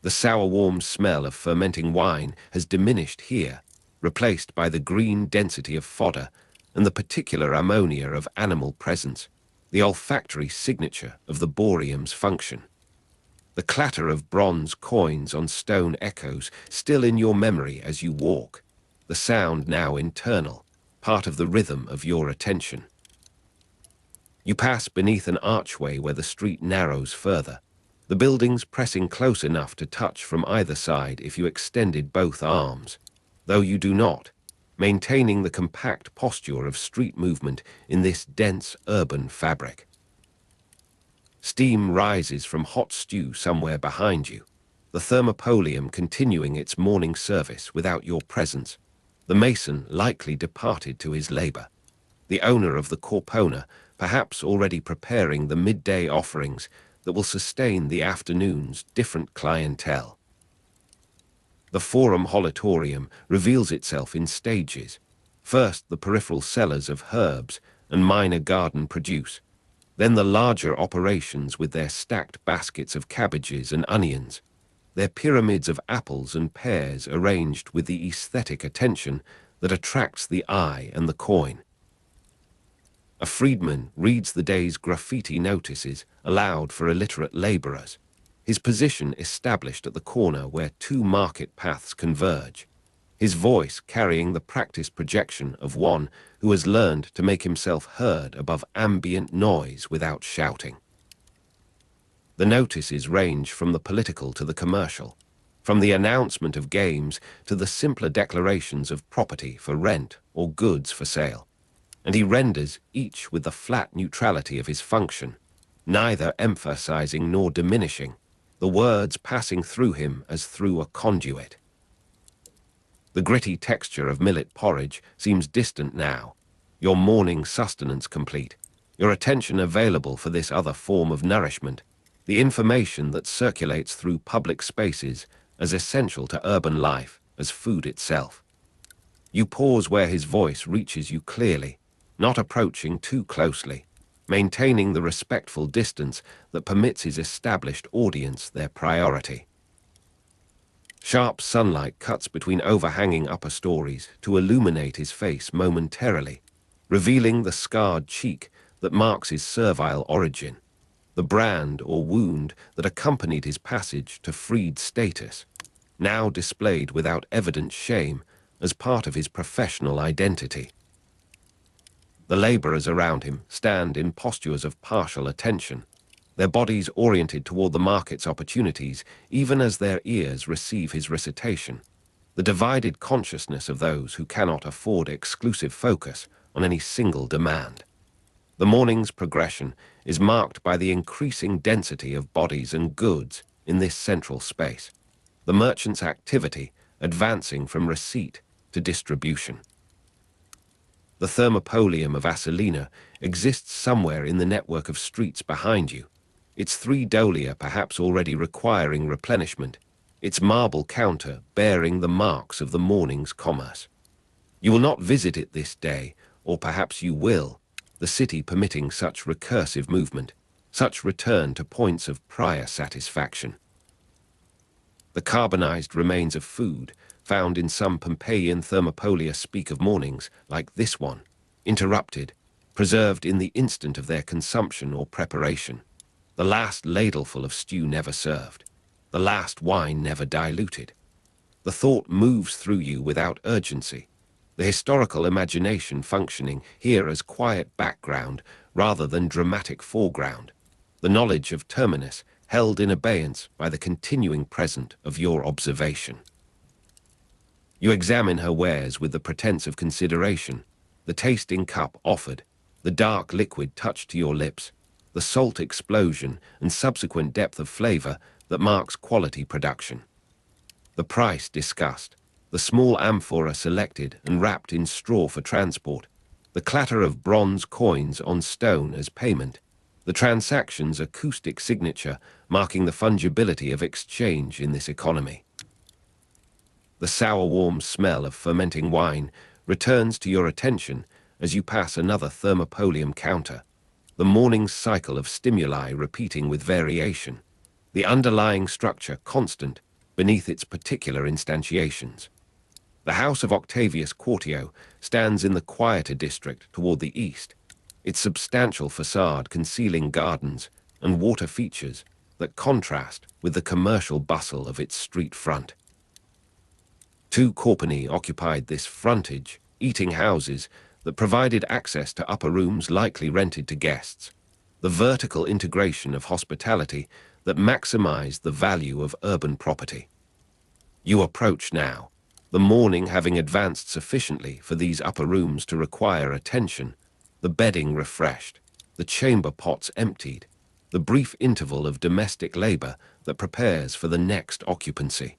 The sour-warm smell of fermenting wine has diminished here, replaced by the green density of fodder and the particular ammonia of animal presence, the olfactory signature of the boreum's function. The clatter of bronze coins on stone echoes still in your memory as you walk, the sound now internal, part of the rhythm of your attention. You pass beneath an archway where the street narrows further, the buildings pressing close enough to touch from either side if you extended both arms, though you do not, maintaining the compact posture of street movement in this dense urban fabric. Steam rises from hot stew somewhere behind you, the Thermopolium continuing its morning service without your presence, the mason likely departed to his labor, the owner of the Corpona perhaps already preparing the midday offerings that will sustain the afternoon's different clientele. The Forum Holitorium reveals itself in stages, first the peripheral sellers of herbs and minor garden produce, then the larger operations with their stacked baskets of cabbages and onions, their pyramids of apples and pears arranged with the aesthetic attention that attracts the eye and the coin. A freedman reads the day's graffiti notices aloud for illiterate laborers, his position established at the corner where 2 market paths converge, his voice carrying the practiced projection of one who has learned to make himself heard above ambient noise without shouting. The notices range from the political to the commercial, from the announcement of games to the simpler declarations of property for rent or goods for sale, and he renders each with the flat neutrality of his function, neither emphasizing nor diminishing, the words passing through him as through a conduit. The gritty texture of millet porridge seems distant now, your morning sustenance complete, your attention available for this other form of nourishment, the information that circulates through public spaces as essential to urban life as food itself. You pause where his voice reaches you clearly, not approaching too closely, maintaining the respectful distance that permits his established audience their priority. Sharp sunlight cuts between overhanging upper stories to illuminate his face momentarily, revealing the scarred cheek that marks his servile origin, the brand or wound that accompanied his passage to freed status, now displayed without evident shame as part of his professional identity. The laborers around him stand in postures of partial attention, their bodies oriented toward the market's opportunities even as their ears receive his recitation, the divided consciousness of those who cannot afford exclusive focus on any single demand. The morning's progression is marked by the increasing density of bodies and goods in this central space, the merchant's activity advancing from receipt to distribution. The Thermopolium of Asolina exists somewhere in the network of streets behind you, its 3 dolia perhaps already requiring replenishment, its marble counter bearing the marks of the morning's commerce. You will not visit it this day, or perhaps you will, the city permitting such recursive movement, such return to points of prior satisfaction. The carbonized remains of food found in some Pompeian thermopolia speak of mornings like this one, interrupted, preserved in the instant of their consumption or preparation, the last ladleful of stew never served, the last wine never diluted. The thought moves through you without urgency, the historical imagination functioning here as quiet background rather than dramatic foreground, the knowledge of terminus held in abeyance by the continuing present of your observation. You examine her wares with the pretense of consideration, the tasting cup offered, the dark liquid touched to your lips, the salt explosion and subsequent depth of flavor that marks quality production. The price discussed, the small amphora selected and wrapped in straw for transport, the clatter of bronze coins on stone as payment, the transaction's acoustic signature marking the fungibility of exchange in this economy. The sour-warm smell of fermenting wine returns to your attention as you pass another Thermopolium counter, the morning's cycle of stimuli repeating with variation, the underlying structure constant beneath its particular instantiations. The house of Octavius Quartio stands in the quieter district toward the east, its substantial facade concealing gardens and water features that contrast with the commercial bustle of its street front. 2 corpini occupied this frontage, eating houses that provided access to upper rooms likely rented to guests, the vertical integration of hospitality that maximized the value of urban property. You approach now, the morning having advanced sufficiently for these upper rooms to require attention, the bedding refreshed, the chamber pots emptied, the brief interval of domestic labor that prepares for the next occupancy.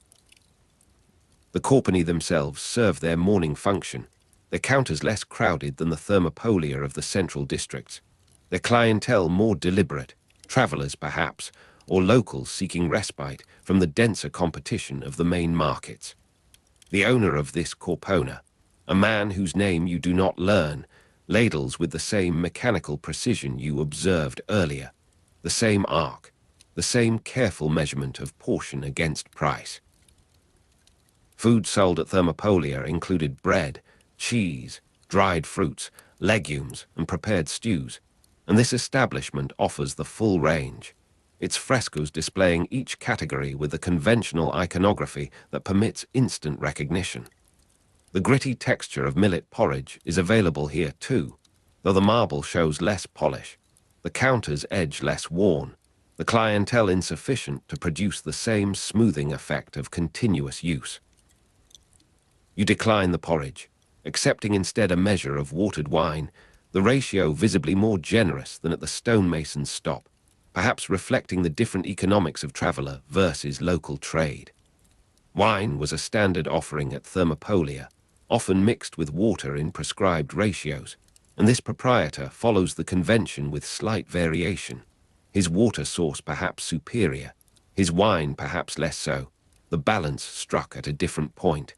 The corpini themselves serve their morning function, their counters less crowded than the thermopolia of the central districts, their clientele more deliberate, travelers perhaps, or locals seeking respite from the denser competition of the main markets. The owner of this corpona, a man whose name you do not learn, ladles with the same mechanical precision you observed earlier, the same arc, the same careful measurement of portion against price. Food sold at Thermopolia included bread, cheese, dried fruits, legumes, and prepared stews, and this establishment offers the full range, its frescoes displaying each category with the conventional iconography that permits instant recognition. The gritty texture of millet porridge is available here too, though the marble shows less polish, the counter's edge less worn, the clientele insufficient to produce the same smoothing effect of continuous use. You decline the porridge, accepting instead a measure of watered wine, the ratio visibly more generous than at the stonemason's stop, perhaps reflecting the different economics of traveler versus local trade. Wine was a standard offering at Thermopolia, often mixed with water in prescribed ratios, and this proprietor follows the convention with slight variation, his water source perhaps superior, his wine perhaps less so, the balance struck at a different point.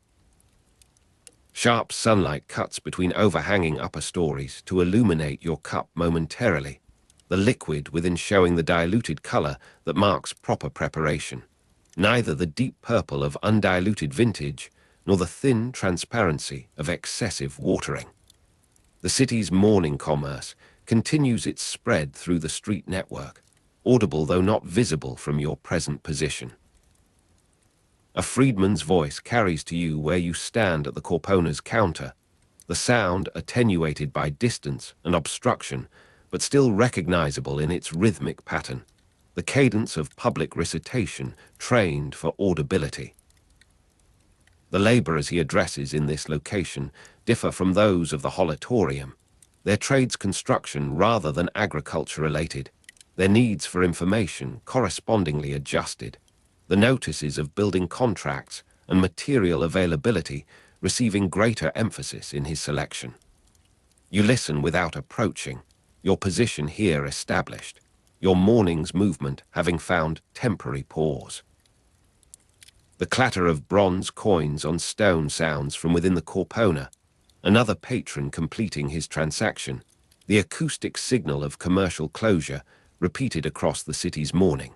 Sharp sunlight cuts between overhanging upper stories to illuminate your cup momentarily, the liquid within showing the diluted color that marks proper preparation, neither the deep purple of undiluted vintage nor the thin transparency of excessive watering. The city's morning commerce continues its spread through the street network, audible though not visible from your present position. A freedman's voice carries to you where you stand at the Corpona's counter, the sound attenuated by distance and obstruction, but still recognizable in its rhythmic pattern, the cadence of public recitation trained for audibility. The laborers he addresses in this location differ from those of the holatorium, their trades construction rather than agriculture-related, their needs for information correspondingly adjusted, the notices of building contracts and material availability receiving greater emphasis in his selection. You listen without approaching, your position here established, your morning's movement having found temporary pause. The clatter of bronze coins on stone sounds from within the Corpona, another patron completing his transaction, the acoustic signal of commercial closure repeated across the city's morning.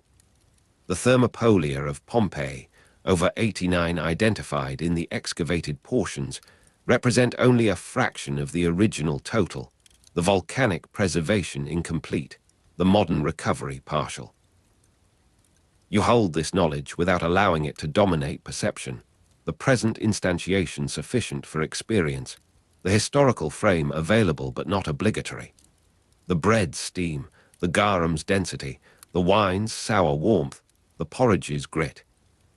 The Thermopolia of Pompeii, over 89 identified in the excavated portions, represent only a fraction of the original total, the volcanic preservation incomplete, the modern recovery partial. You hold this knowledge without allowing it to dominate perception, the present instantiation sufficient for experience, the historical frame available but not obligatory. The bread's steam, the garum's density, the wine's sour warmth, the porridge's grit.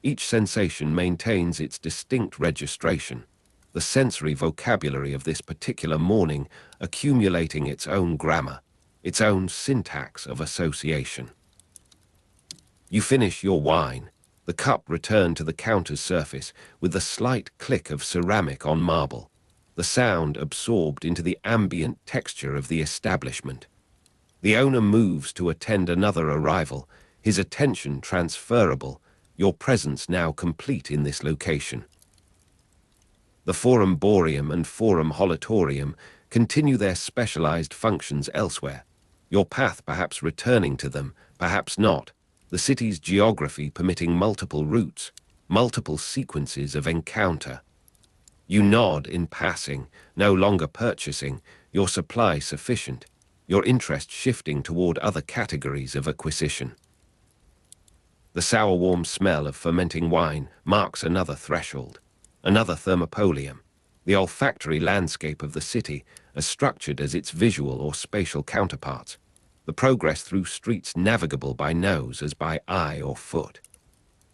Each sensation maintains its distinct registration, the sensory vocabulary of this particular morning accumulating its own grammar, its own syntax of association. You finish your wine, the cup returned to the counter's surface with the slight click of ceramic on marble, the sound absorbed into the ambient texture of the establishment. The owner moves to attend another arrival, his attention transferable, your presence now complete in this location. The Forum Boreum and Forum Holatorium continue their specialized functions elsewhere, your path perhaps returning to them, perhaps not, the city's geography permitting multiple routes, multiple sequences of encounter. You nod in passing, no longer purchasing, your supply sufficient, your interest shifting toward other categories of acquisition. The sour-warm smell of fermenting wine marks another threshold, another Thermopolium, the olfactory landscape of the city as structured as its visual or spatial counterparts, the progress through streets navigable by nose as by eye or foot.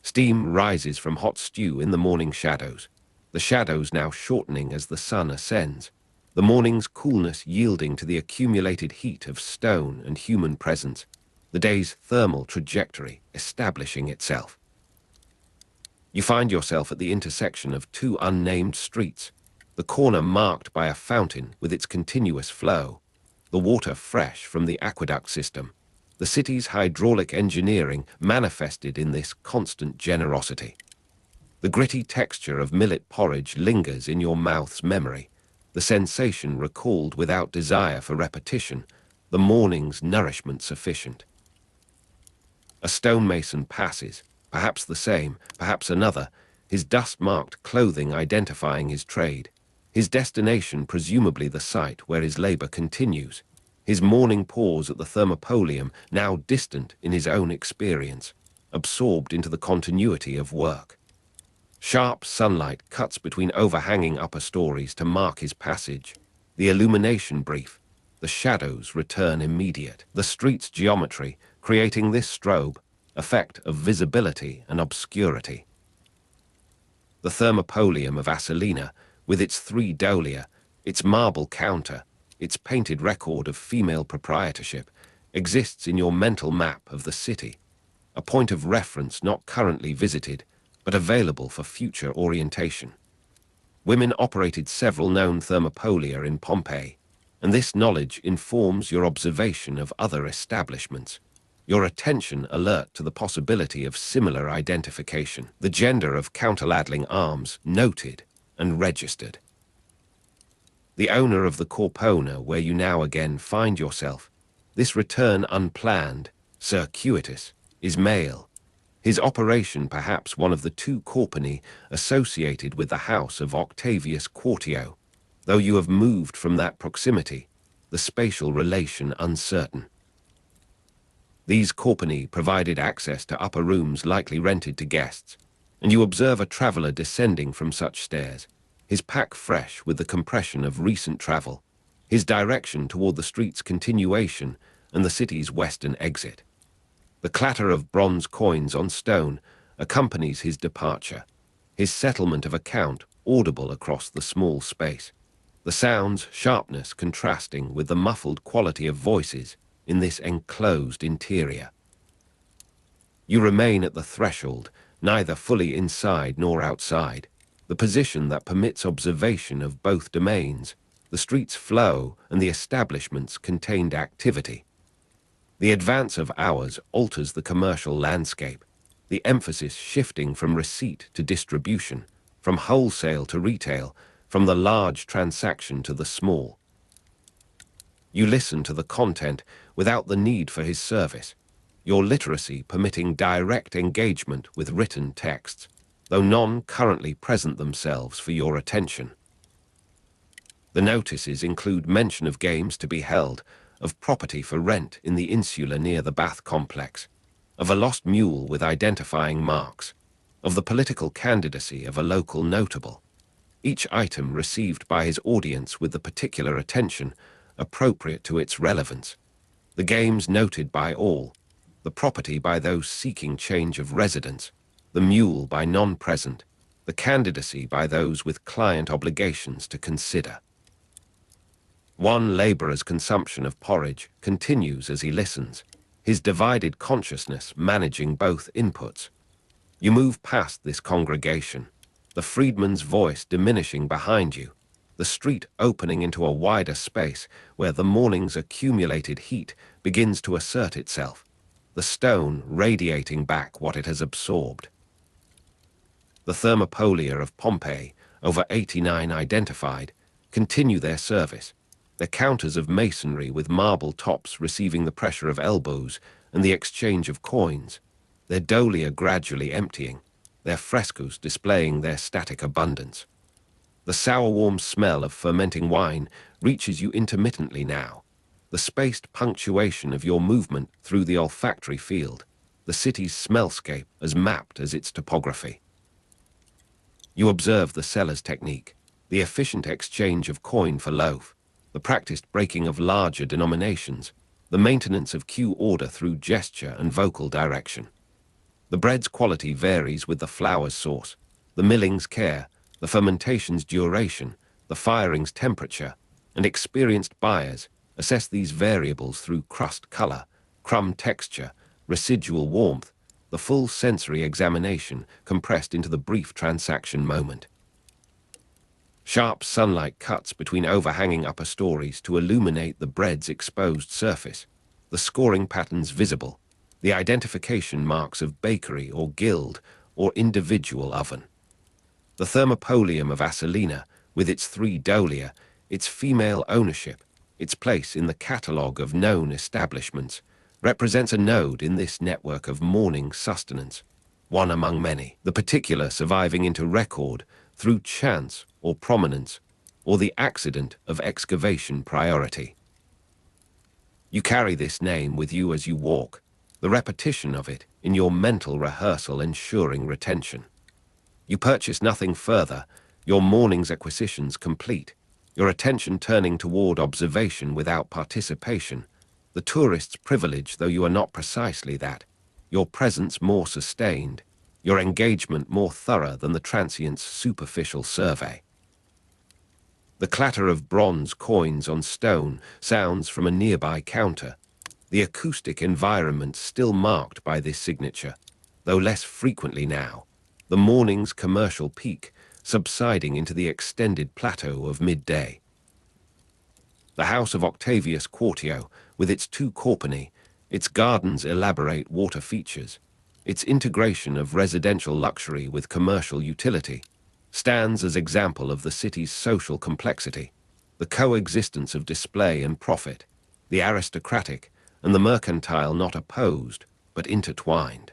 Steam rises from hot stew in the morning shadows, the shadows now shortening as the sun ascends, the morning's coolness yielding to the accumulated heat of stone and human presence, the day's thermal trajectory establishing itself. You find yourself at the intersection of two unnamed streets, the corner marked by a fountain with its continuous flow, the water fresh from the aqueduct system, the city's hydraulic engineering manifested in this constant generosity. The gritty texture of millet porridge lingers in your mouth's memory, the sensation recalled without desire for repetition, the morning's nourishment sufficient. A stonemason passes, perhaps the same, perhaps another, his dust-marked clothing identifying his trade, his destination presumably the site where his labor continues, his morning pause at the Thermopolium now distant in his own experience, absorbed into the continuity of work. Sharp sunlight cuts between overhanging upper stories to mark his passage, the illumination brief, the shadows return immediate, the street's geometry creating this strobe, effect of visibility and obscurity. The Thermopolium of Asolina, with its 3 dolia, its marble counter, its painted record of female proprietorship, exists in your mental map of the city, a point of reference not currently visited, but available for future orientation. Women operated several known Thermopolia in Pompeii, and this knowledge informs your observation of other establishments, your attention alert to the possibility of similar identification, the gender of counterladling arms noted and registered. The owner of the Corpona where you now again find yourself, this return unplanned, circuitous, is male, his operation perhaps one of the 2 Corpini associated with the house of Octavius Quartio, though you have moved from that proximity, the spatial relation uncertain. These corpini provided access to upper rooms likely rented to guests, and you observe a traveller descending from such stairs, his pack fresh with the compression of recent travel, his direction toward the street's continuation and the city's western exit. The clatter of bronze coins on stone accompanies his departure, his settlement of account audible across the small space, the sound's sharpness contrasting with the muffled quality of voices in this enclosed interior. You remain at the threshold, neither fully inside nor outside, the position that permits observation of both domains, the street's flow and the establishment's contained activity. The advance of hours alters the commercial landscape, the emphasis shifting from receipt to distribution, from wholesale to retail, from the large transaction to the small. You listen to the content without the need for his service, your literacy permitting direct engagement with written texts, though none currently present themselves for your attention. The notices include mention of games to be held, of property for rent in the insula near the Bath complex, of a lost mule with identifying marks, of the political candidacy of a local notable, each item received by his audience with the particular attention appropriate to its relevance, the games noted by all, the property by those seeking change of residence, the mule by non-present, the candidacy by those with client obligations to consider. One labourer's consumption of porridge continues as he listens, his divided consciousness managing both inputs. You move past this congregation, the freedman's voice diminishing behind you, the street opening into a wider space where the morning's accumulated heat begins to assert itself, the stone radiating back what it has absorbed. The Thermopolia of Pompeii, over 89 identified, continue their service, their counters of masonry with marble tops receiving the pressure of elbows and the exchange of coins, their dolia gradually emptying, their frescoes displaying their static abundance. The sour-warm smell of fermenting wine reaches you intermittently now, the spaced punctuation of your movement through the olfactory field, the city's smellscape as mapped as its topography. You observe the seller's technique, the efficient exchange of coin for loaf, the practiced breaking of larger denominations, the maintenance of cue order through gesture and vocal direction. The bread's quality varies with the flour's source, the milling's care, the fermentation's duration, the firing's temperature, and experienced buyers assess these variables through crust color, crumb texture, residual warmth, the full sensory examination compressed into the brief transaction moment. Sharp sunlight cuts between overhanging upper stories to illuminate the bread's exposed surface, the scoring patterns visible, the identification marks of bakery or guild or individual oven. The Thermopolium of Asolina, with its 3 dolia, its female ownership, its place in the catalogue of known establishments, represents a node in this network of morning sustenance, one among many, the particular surviving into record through chance or prominence, or the accident of excavation priority. You carry this name with you as you walk, the repetition of it in your mental rehearsal ensuring retention. You purchase nothing further, your morning's acquisitions complete, your attention turning toward observation without participation, the tourist's privilege though you are not precisely that, your presence more sustained, your engagement more thorough than the transient's superficial survey. The clatter of bronze coins on stone sounds from a nearby counter, the acoustic environment still marked by this signature, though less frequently now, the morning's commercial peak subsiding into the extended plateau of midday. The house of Octavius Quartio, with its 2 corpini, its gardens' elaborate water features, its integration of residential luxury with commercial utility, stands as example of the city's social complexity, the coexistence of display and profit, the aristocratic and the mercantile not opposed, but intertwined.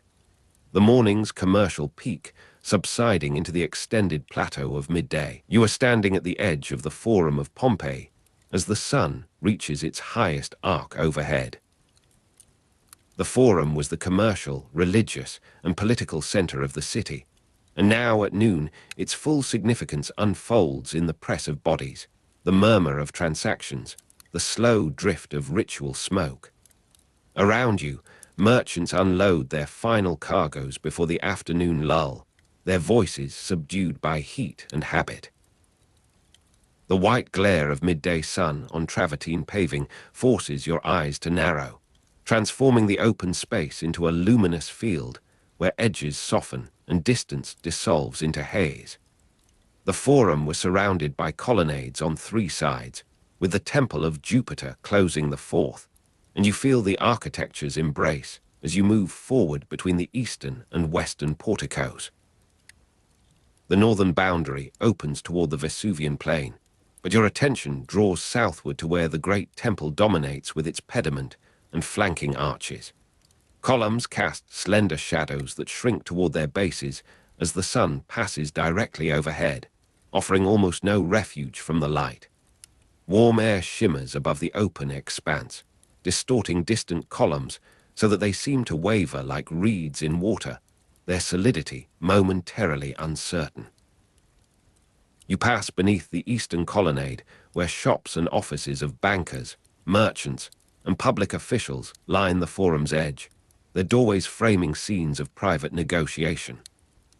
The morning's commercial peak subsiding into the extended plateau of midday. You are standing at the edge of the Forum of Pompeii, as the sun reaches its highest arc overhead. The Forum was the commercial, religious, and political center of the city, and now at noon its full significance unfolds in the press of bodies, the murmur of transactions, the slow drift of ritual smoke. Around you, merchants unload their final cargoes before the afternoon lull, their voices subdued by heat and habit. The white glare of midday sun on travertine paving forces your eyes to narrow, transforming the open space into a luminous field where edges soften and distance dissolves into haze. The Forum was surrounded by colonnades on three sides, with the Temple of Jupiter closing the fourth, and you feel the architecture's embrace as you move forward between the eastern and western porticos. The northern boundary opens toward the Vesuvian plain, but your attention draws southward to where the great temple dominates with its pediment and flanking arches. Columns cast slender shadows that shrink toward their bases as the sun passes directly overhead, offering almost no refuge from the light. Warm air shimmers above the open expanse, distorting distant columns so that they seem to waver like reeds in water, their solidity momentarily uncertain. You pass beneath the eastern colonnade, where shops and offices of bankers, merchants, and public officials line the Forum's edge, their doorways framing scenes of private negotiation.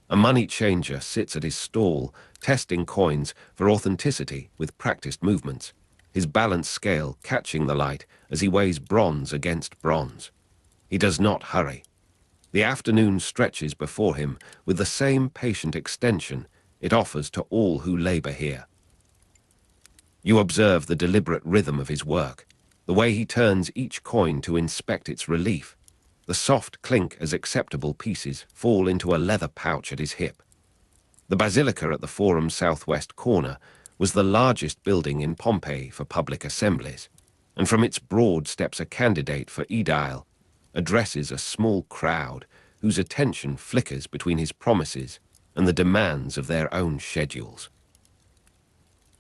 A money changer sits at his stall, testing coins for authenticity with practiced movements, his balance scale catching the light as he weighs bronze against bronze. He does not hurry. The afternoon stretches before him with the same patient extension it offers to all who labor here. You observe the deliberate rhythm of his work, the way he turns each coin to inspect its relief, the soft clink as acceptable pieces fall into a leather pouch at his hip. The basilica at the Forum's southwest corner was the largest building in Pompeii for public assemblies, and from its broad steps a candidate for aedile addresses a small crowd whose attention flickers between his promises and the demands of their own schedules.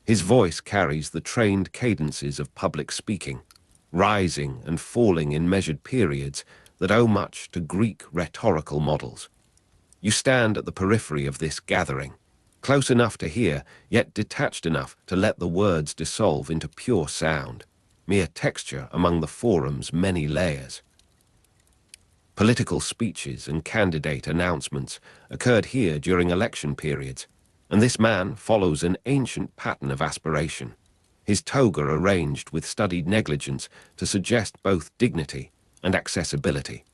His voice carries the trained cadences of public speaking, rising and falling in measured periods that owe much to Greek rhetorical models. You stand at the periphery of this gathering, close enough to hear, yet detached enough to let the words dissolve into pure sound, mere texture among the Forum's many layers. Political speeches and candidate announcements occurred here during election periods, and this man follows an ancient pattern of aspiration, his toga arranged with studied negligence to suggest both dignity and accessibility.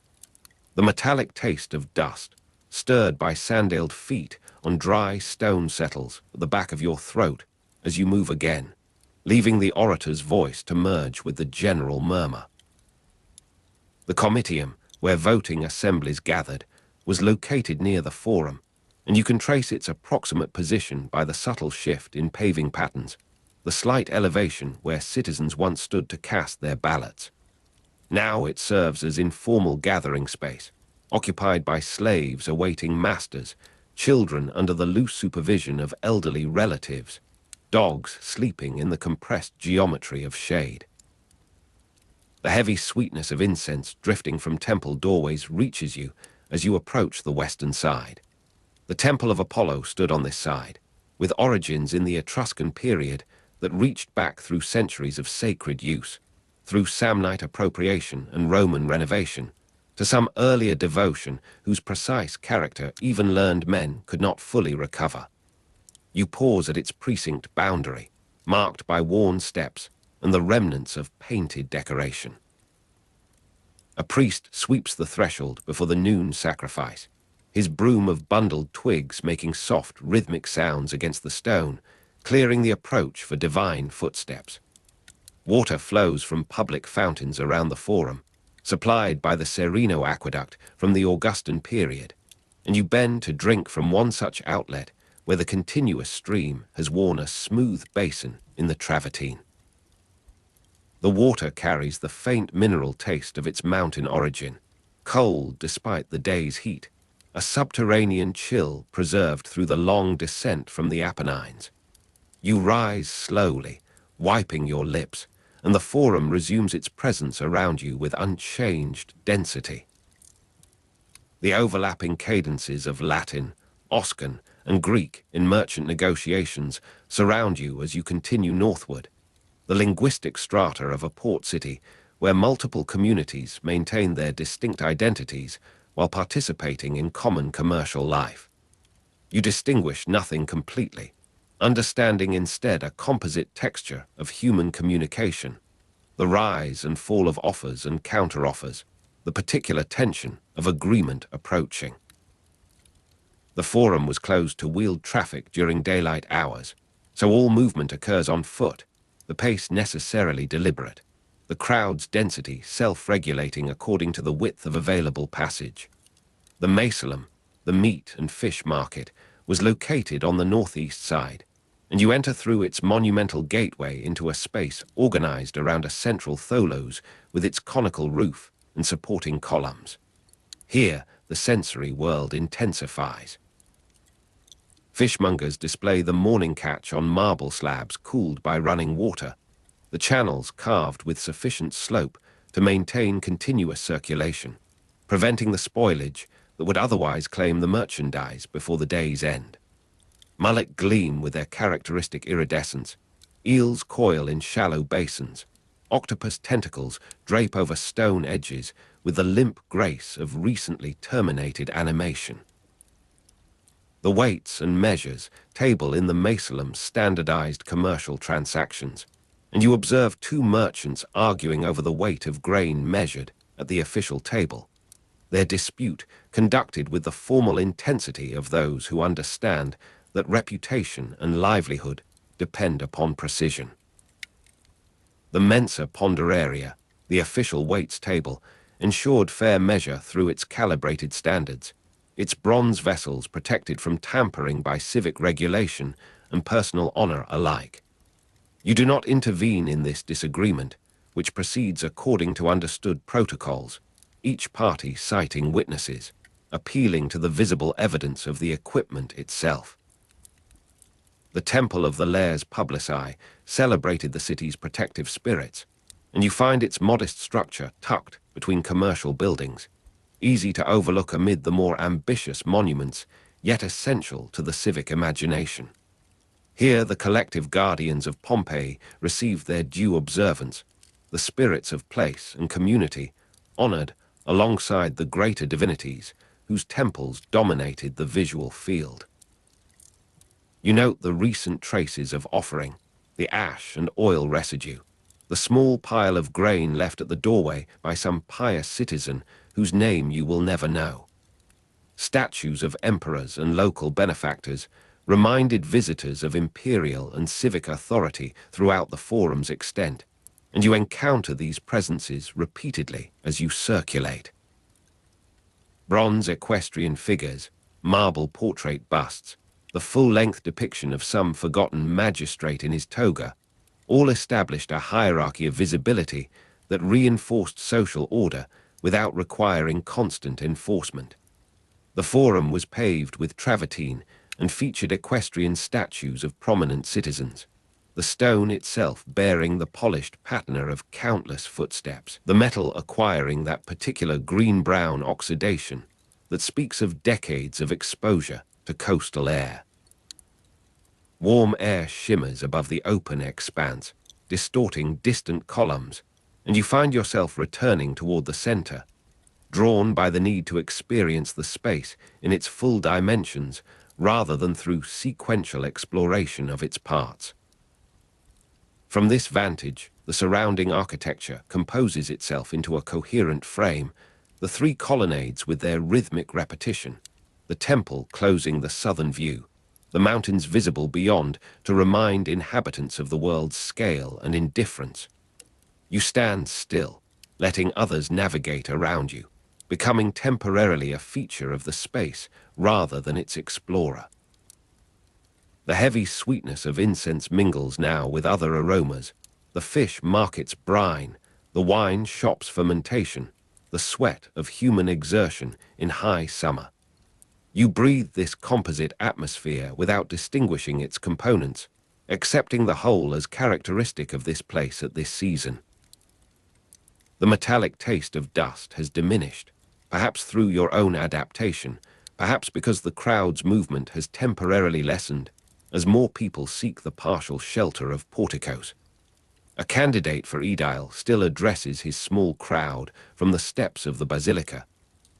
The metallic taste of dust, stirred by sandaled feet on dry stone settles at the back of your throat as you move again, leaving the orator's voice to merge with the general murmur. The comitium, where voting assemblies gathered, was located near the Forum, and you can trace its approximate position by the subtle shift in paving patterns, the slight elevation where citizens once stood to cast their ballots. Now it serves as informal gathering space, occupied by slaves awaiting masters, children under the loose supervision of elderly relatives, dogs sleeping in the compressed geometry of shade. The heavy sweetness of incense drifting from temple doorways reaches you as you approach the western side. The Temple of Apollo stood on this side, with origins in the Etruscan period that reached back through centuries of sacred use, through Samnite appropriation and Roman renovation, to some earlier devotion whose precise character even learned men could not fully recover. You pause at its precinct boundary, marked by worn steps and the remnants of painted decoration. A priest sweeps the threshold before the noon sacrifice, his broom of bundled twigs making soft, rhythmic sounds against the stone, clearing the approach for divine footsteps. Water flows from public fountains around the Forum, supplied by the Serino aqueduct from the Augustan period, and you bend to drink from one such outlet where the continuous stream has worn a smooth basin in the travertine. The water carries the faint mineral taste of its mountain origin, cold despite the day's heat, a subterranean chill preserved through the long descent from the Apennines. You rise slowly, wiping your lips, and the Forum resumes its presence around you with unchanged density. The overlapping cadences of Latin, Oscan, and Greek in merchant negotiations surround you as you continue northward, the linguistic strata of a port city where multiple communities maintain their distinct identities while participating in common commercial life. You distinguish nothing completely, understanding instead a composite texture of human communication, the rise and fall of offers and counter-offers, the particular tension of agreement approaching. The Forum was closed to wheeled traffic during daylight hours, so all movement occurs on foot, the pace necessarily deliberate, the crowd's density self-regulating according to the width of available passage. The Macelum, the meat and fish market, was located on the northeast side, and you enter through its monumental gateway into a space organized around a central tholos with its conical roof and supporting columns. Here, the sensory world intensifies. Fishmongers display the morning catch on marble slabs cooled by running water, the channels carved with sufficient slope to maintain continuous circulation, preventing the spoilage that would otherwise claim the merchandise before the day's end. Mullet gleam with their characteristic iridescence, eels coil in shallow basins, octopus tentacles drape over stone edges with the limp grace of recently terminated animation. The weights and measures table in the Macelum's standardized commercial transactions, and you observe two merchants arguing over the weight of grain measured at the official table, their dispute conducted with the formal intensity of those who understand that reputation and livelihood depend upon precision. The Mensa Ponderaria, the official weights table, ensured fair measure through its calibrated standards, its bronze vessels protected from tampering by civic regulation and personal honor alike. You do not intervene in this disagreement, which proceeds according to understood protocols, each party citing witnesses, appealing to the visible evidence of the equipment itself. The Temple of the Lares Publici celebrated the city's protective spirits, and you find its modest structure tucked between commercial buildings, easy to overlook amid the more ambitious monuments, yet essential to the civic imagination. Here the collective guardians of Pompeii received their due observance, the spirits of place and community, honored alongside the greater divinities whose temples dominated the visual field. You note the recent traces of offering, the ash and oil residue, the small pile of grain left at the doorway by some pious citizen whose name you will never know. Statues of emperors and local benefactors reminded visitors of imperial and civic authority throughout the Forum's extent, and you encounter these presences repeatedly as you circulate. Bronze equestrian figures, marble portrait busts, the full-length depiction of some forgotten magistrate in his toga, all established a hierarchy of visibility that reinforced social order without requiring constant enforcement. The Forum was paved with travertine and featured equestrian statues of prominent citizens, the stone itself bearing the polished patina of countless footsteps, the metal acquiring that particular green-brown oxidation that speaks of decades of exposure to coastal air. Warm air shimmers above the open expanse, distorting distant columns, and you find yourself returning toward the center, drawn by the need to experience the space in its full dimensions rather than through sequential exploration of its parts. From this vantage, the surrounding architecture composes itself into a coherent frame, the three colonnades with their rhythmic repetition, the temple closing the southern view, the mountains visible beyond to remind inhabitants of the world's scale and indifference. You stand still, letting others navigate around you, becoming temporarily a feature of the space rather than its explorer. The heavy sweetness of incense mingles now with other aromas, the fish market's brine, the wine shop's fermentation, the sweat of human exertion in high summer. You breathe this composite atmosphere without distinguishing its components, accepting the whole as characteristic of this place at this season. The metallic taste of dust has diminished, perhaps through your own adaptation, perhaps because the crowd's movement has temporarily lessened as more people seek the partial shelter of porticos. A candidate for aedile still addresses his small crowd from the steps of the basilica,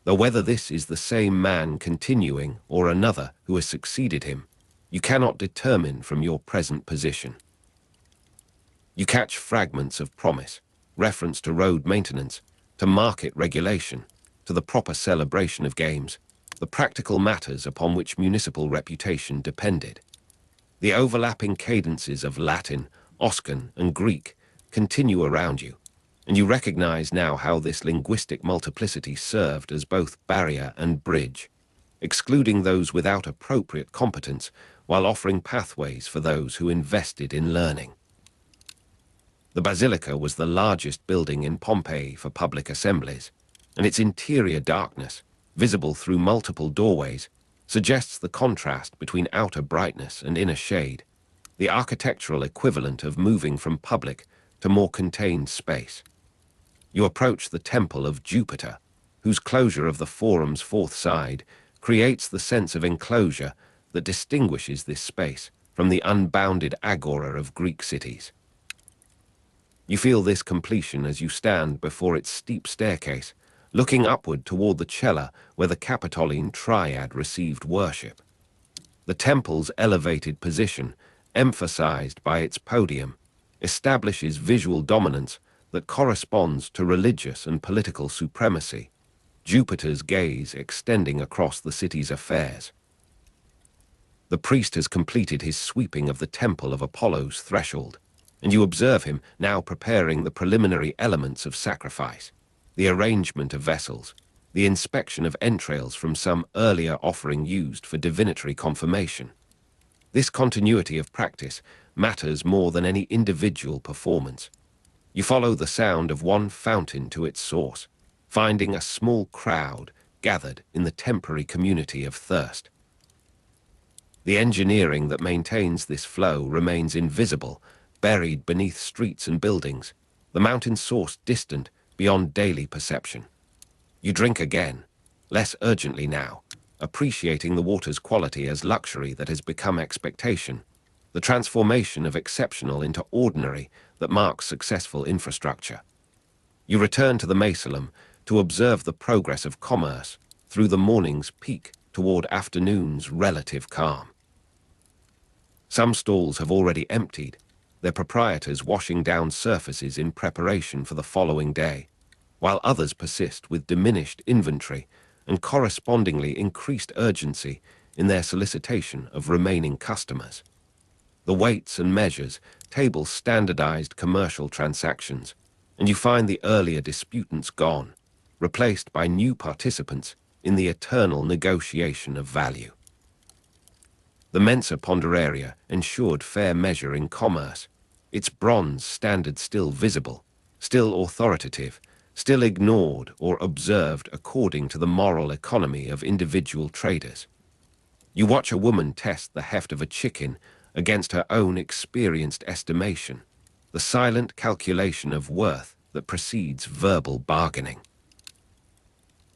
though whether this is the same man continuing or another who has succeeded him, you cannot determine from your present position. You catch fragments of promise, reference to road maintenance, to market regulation, to the proper celebration of games, the practical matters upon which municipal reputation depended. The overlapping cadences of Latin, Oscan, and Greek continue around you, and you recognize now how this linguistic multiplicity served as both barrier and bridge, excluding those without appropriate competence while offering pathways for those who invested in learning. The basilica was the largest building in Pompeii for public assemblies, and its interior darkness, visible through multiple doorways, suggests the contrast between outer brightness and inner shade, the architectural equivalent of moving from public to more contained space. You approach the temple of Jupiter, whose closure of the forum's fourth side creates the sense of enclosure that distinguishes this space from the unbounded agora of Greek cities. You feel this completion as you stand before its steep staircase, looking upward toward the cella where the Capitoline triad received worship. The temple's elevated position, emphasized by its podium, establishes visual dominance that corresponds to religious and political supremacy, Jupiter's gaze extending across the city's affairs. The priest has completed his sweeping of the temple of Apollo's threshold, and you observe him now preparing the preliminary elements of sacrifice, the arrangement of vessels, the inspection of entrails from some earlier offering used for divinatory confirmation. This continuity of practice matters more than any individual performance. You follow the sound of one fountain to its source, finding a small crowd gathered in the temporary community of thirst. The engineering that maintains this flow remains invisible, buried beneath streets and buildings, the mountain source distant beyond daily perception. You drink again, less urgently now, appreciating the water's quality as luxury that has become expectation, the transformation of exceptional into ordinary that marks successful infrastructure. You return to the Mausoleum to observe the progress of commerce through the morning's peak toward afternoon's relative calm. Some stalls have already emptied, their proprietors washing down surfaces in preparation for the following day, while others persist with diminished inventory and correspondingly increased urgency in their solicitation of remaining customers. The weights and measures, tables standardized commercial transactions, and you find the earlier disputants gone, replaced by new participants in the eternal negotiation of value. The Mensa Ponderaria ensured fair measure in commerce, its bronze standard still visible, still authoritative, still ignored or observed according to the moral economy of individual traders. You watch a woman test the heft of a chicken against her own experienced estimation, the silent calculation of worth that precedes verbal bargaining.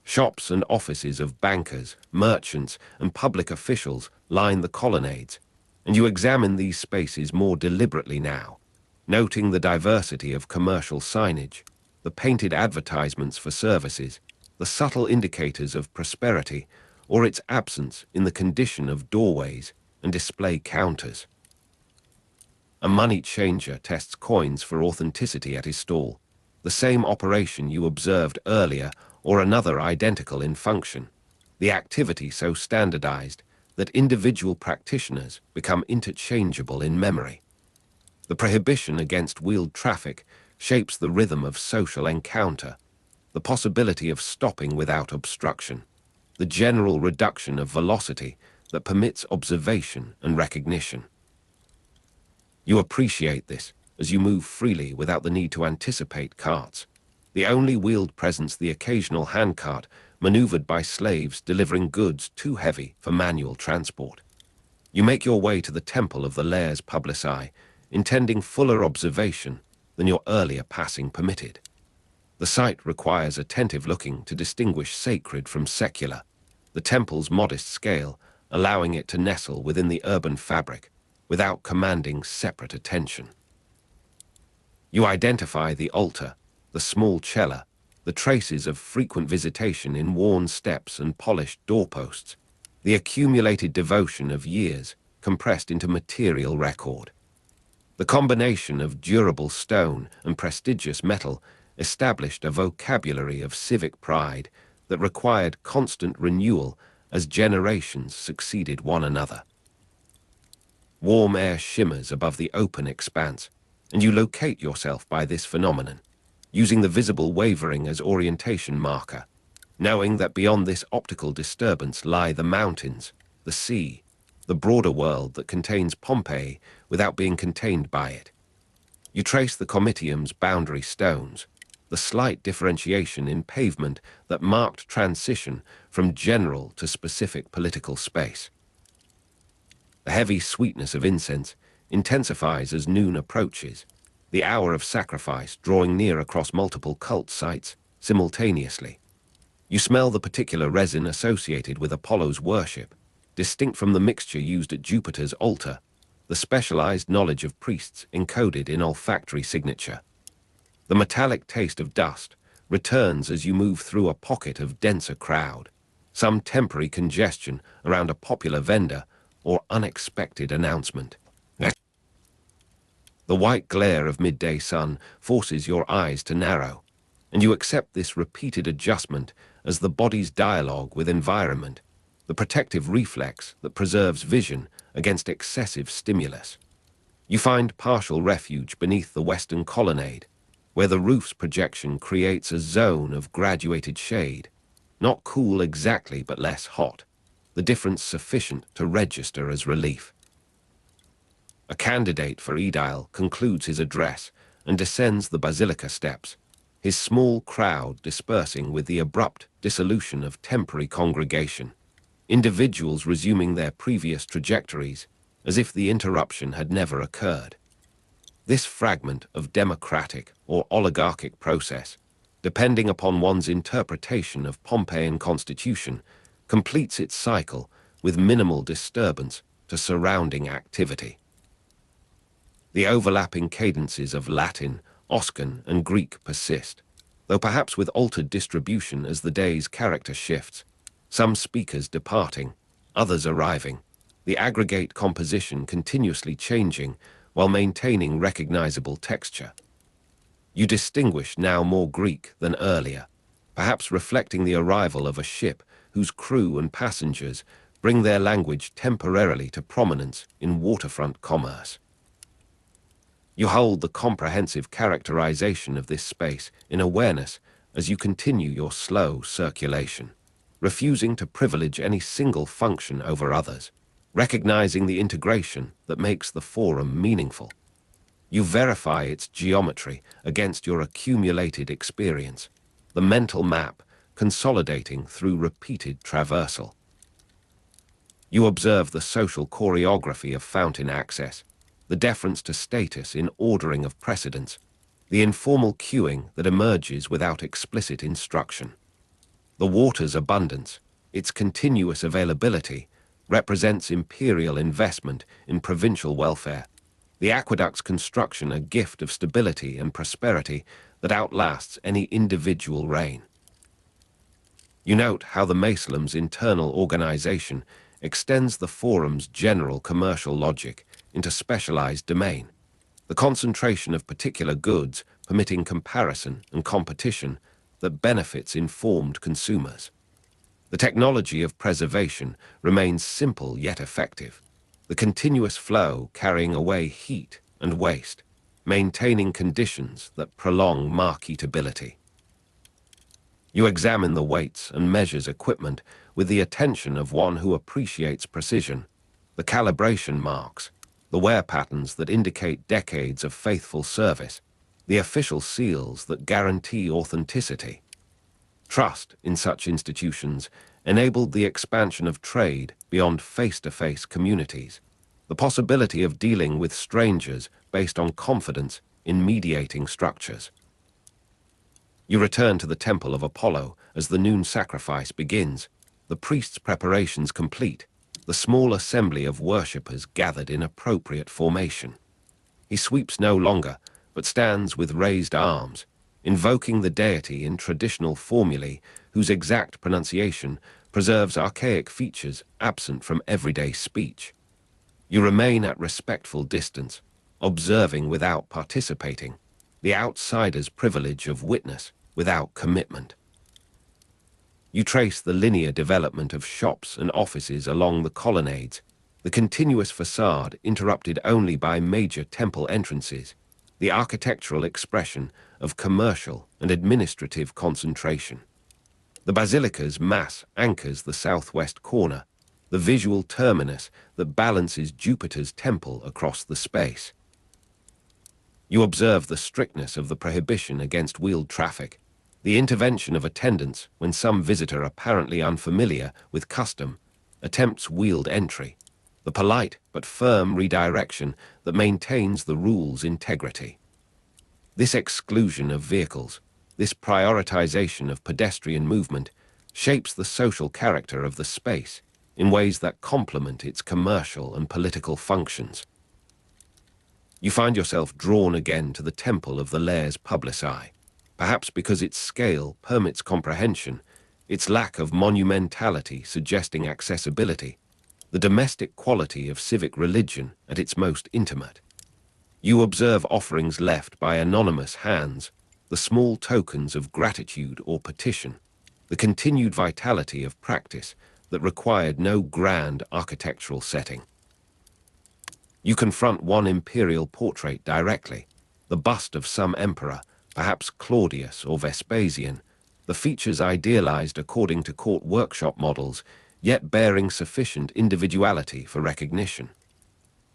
Shops and offices of bankers, merchants, and public officials line the colonnades, and you examine these spaces more deliberately now, noting the diversity of commercial signage, the painted advertisements for services, the subtle indicators of prosperity, or its absence in the condition of doorways and display counters. A money changer tests coins for authenticity at his stall, the same operation you observed earlier or another identical in function, the activity so standardized that individual practitioners become interchangeable in memory. The prohibition against wheeled traffic shapes the rhythm of social encounter, the possibility of stopping without obstruction, the general reduction of velocity that permits observation and recognition. You appreciate this as you move freely without the need to anticipate carts, the only wheeled presence the occasional handcart maneuvered by slaves delivering goods too heavy for manual transport. You make your way to the temple of the Lares Publici, intending fuller observation than your earlier passing permitted. The site requires attentive looking to distinguish sacred from secular, the temple's modest scale allowing it to nestle within the urban fabric without commanding separate attention. You identify the altar, the small cella, the traces of frequent visitation in worn steps and polished doorposts, the accumulated devotion of years compressed into material record. The combination of durable stone and prestigious metal established a vocabulary of civic pride that required constant renewal as generations succeeded one another. Warm air shimmers above the open expanse, and you locate yourself by this phenomenon, using the visible wavering as orientation marker, knowing that beyond this optical disturbance lie the mountains, the sea, the broader world that contains Pompeii without being contained by it. You trace the comitium's boundary stones, the slight differentiation in pavement that marked transition from general to specific political space. The heavy sweetness of incense intensifies as noon approaches, the hour of sacrifice drawing near across multiple cult sites simultaneously. You smell the particular resin associated with Apollo's worship, distinct from the mixture used at Jupiter's altar, the specialized knowledge of priests encoded in olfactory signature. The metallic taste of dust returns as you move through a pocket of denser crowd, some temporary congestion around a popular vendor or unexpected announcement. The white glare of midday sun forces your eyes to narrow, and you accept this repeated adjustment as the body's dialogue with environment, the protective reflex that preserves vision against excessive stimulus. You find partial refuge beneath the western colonnade, where the roof's projection creates a zone of graduated shade, not cool exactly but less hot, the difference sufficient to register as relief. A candidate for Edile concludes his address and descends the basilica steps, his small crowd dispersing with the abrupt dissolution of temporary congregation, individuals resuming their previous trajectories as if the interruption had never occurred. This fragment of democratic or oligarchic process, depending upon one's interpretation of Pompeian constitution, completes its cycle with minimal disturbance to surrounding activity. The overlapping cadences of Latin, Oscan, and Greek persist, though perhaps with altered distribution as the day's character shifts, some speakers departing, others arriving, the aggregate composition continuously changing while maintaining recognizable texture. You distinguish now more Greek than earlier, perhaps reflecting the arrival of a ship whose crew and passengers bring their language temporarily to prominence in waterfront commerce. You hold the comprehensive characterization of this space in awareness as you continue your slow circulation, refusing to privilege any single function over others, recognizing the integration that makes the forum meaningful. You verify its geometry against your accumulated experience, the mental map consolidating through repeated traversal. You observe the social choreography of fountain access, the deference to status in ordering of precedence, the informal queuing that emerges without explicit instruction. The water's abundance, its continuous availability, represents imperial investment in provincial welfare, the aqueduct's construction a gift of stability and prosperity that outlasts any individual reign. You note how the Macelam's internal organization extends the forum's general commercial logic into specialized domain, the concentration of particular goods permitting comparison and competition that benefits informed consumers. The technology of preservation remains simple yet effective, the continuous flow carrying away heat and waste, maintaining conditions that prolong marketability. You examine the weights and measures equipment with the attention of one who appreciates precision, the calibration marks, the wear patterns that indicate decades of faithful service, the official seals that guarantee authenticity. Trust in such institutions enabled the expansion of trade beyond face-to-face communities, the possibility of dealing with strangers based on confidence in mediating structures. You return to the temple of Apollo as the noon sacrifice begins, the priest's preparations complete, the small assembly of worshippers gathered in appropriate formation. He sweeps no longer, but stands with raised arms, invoking the deity in traditional formulae whose exact pronunciation preserves archaic features absent from everyday speech. You remain at respectful distance, observing without participating, the outsider's privilege of witness without commitment. You trace the linear development of shops and offices along the colonnades, the continuous facade interrupted only by major temple entrances, the architectural expression of commercial and administrative concentration. The basilica's mass anchors the southwest corner, the visual terminus that balances Jupiter's temple across the space. You observe the strictness of the prohibition against wheeled traffic, the intervention of attendants when some visitor apparently unfamiliar with custom attempts wheeled entry, the polite but firm redirection that maintains the rule's integrity. This exclusion of vehicles, this prioritization of pedestrian movement, shapes the social character of the space in ways that complement its commercial and political functions. You find yourself drawn again to the temple of the Lares Publici, perhaps because its scale permits comprehension, its lack of monumentality suggesting accessibility, the domestic quality of civic religion at its most intimate. You observe offerings left by anonymous hands, the small tokens of gratitude or petition, the continued vitality of practice that required no grand architectural setting. You confront one imperial portrait directly, the bust of some emperor, perhaps Claudius or Vespasian, the features idealized according to court workshop models, yet bearing sufficient individuality for recognition.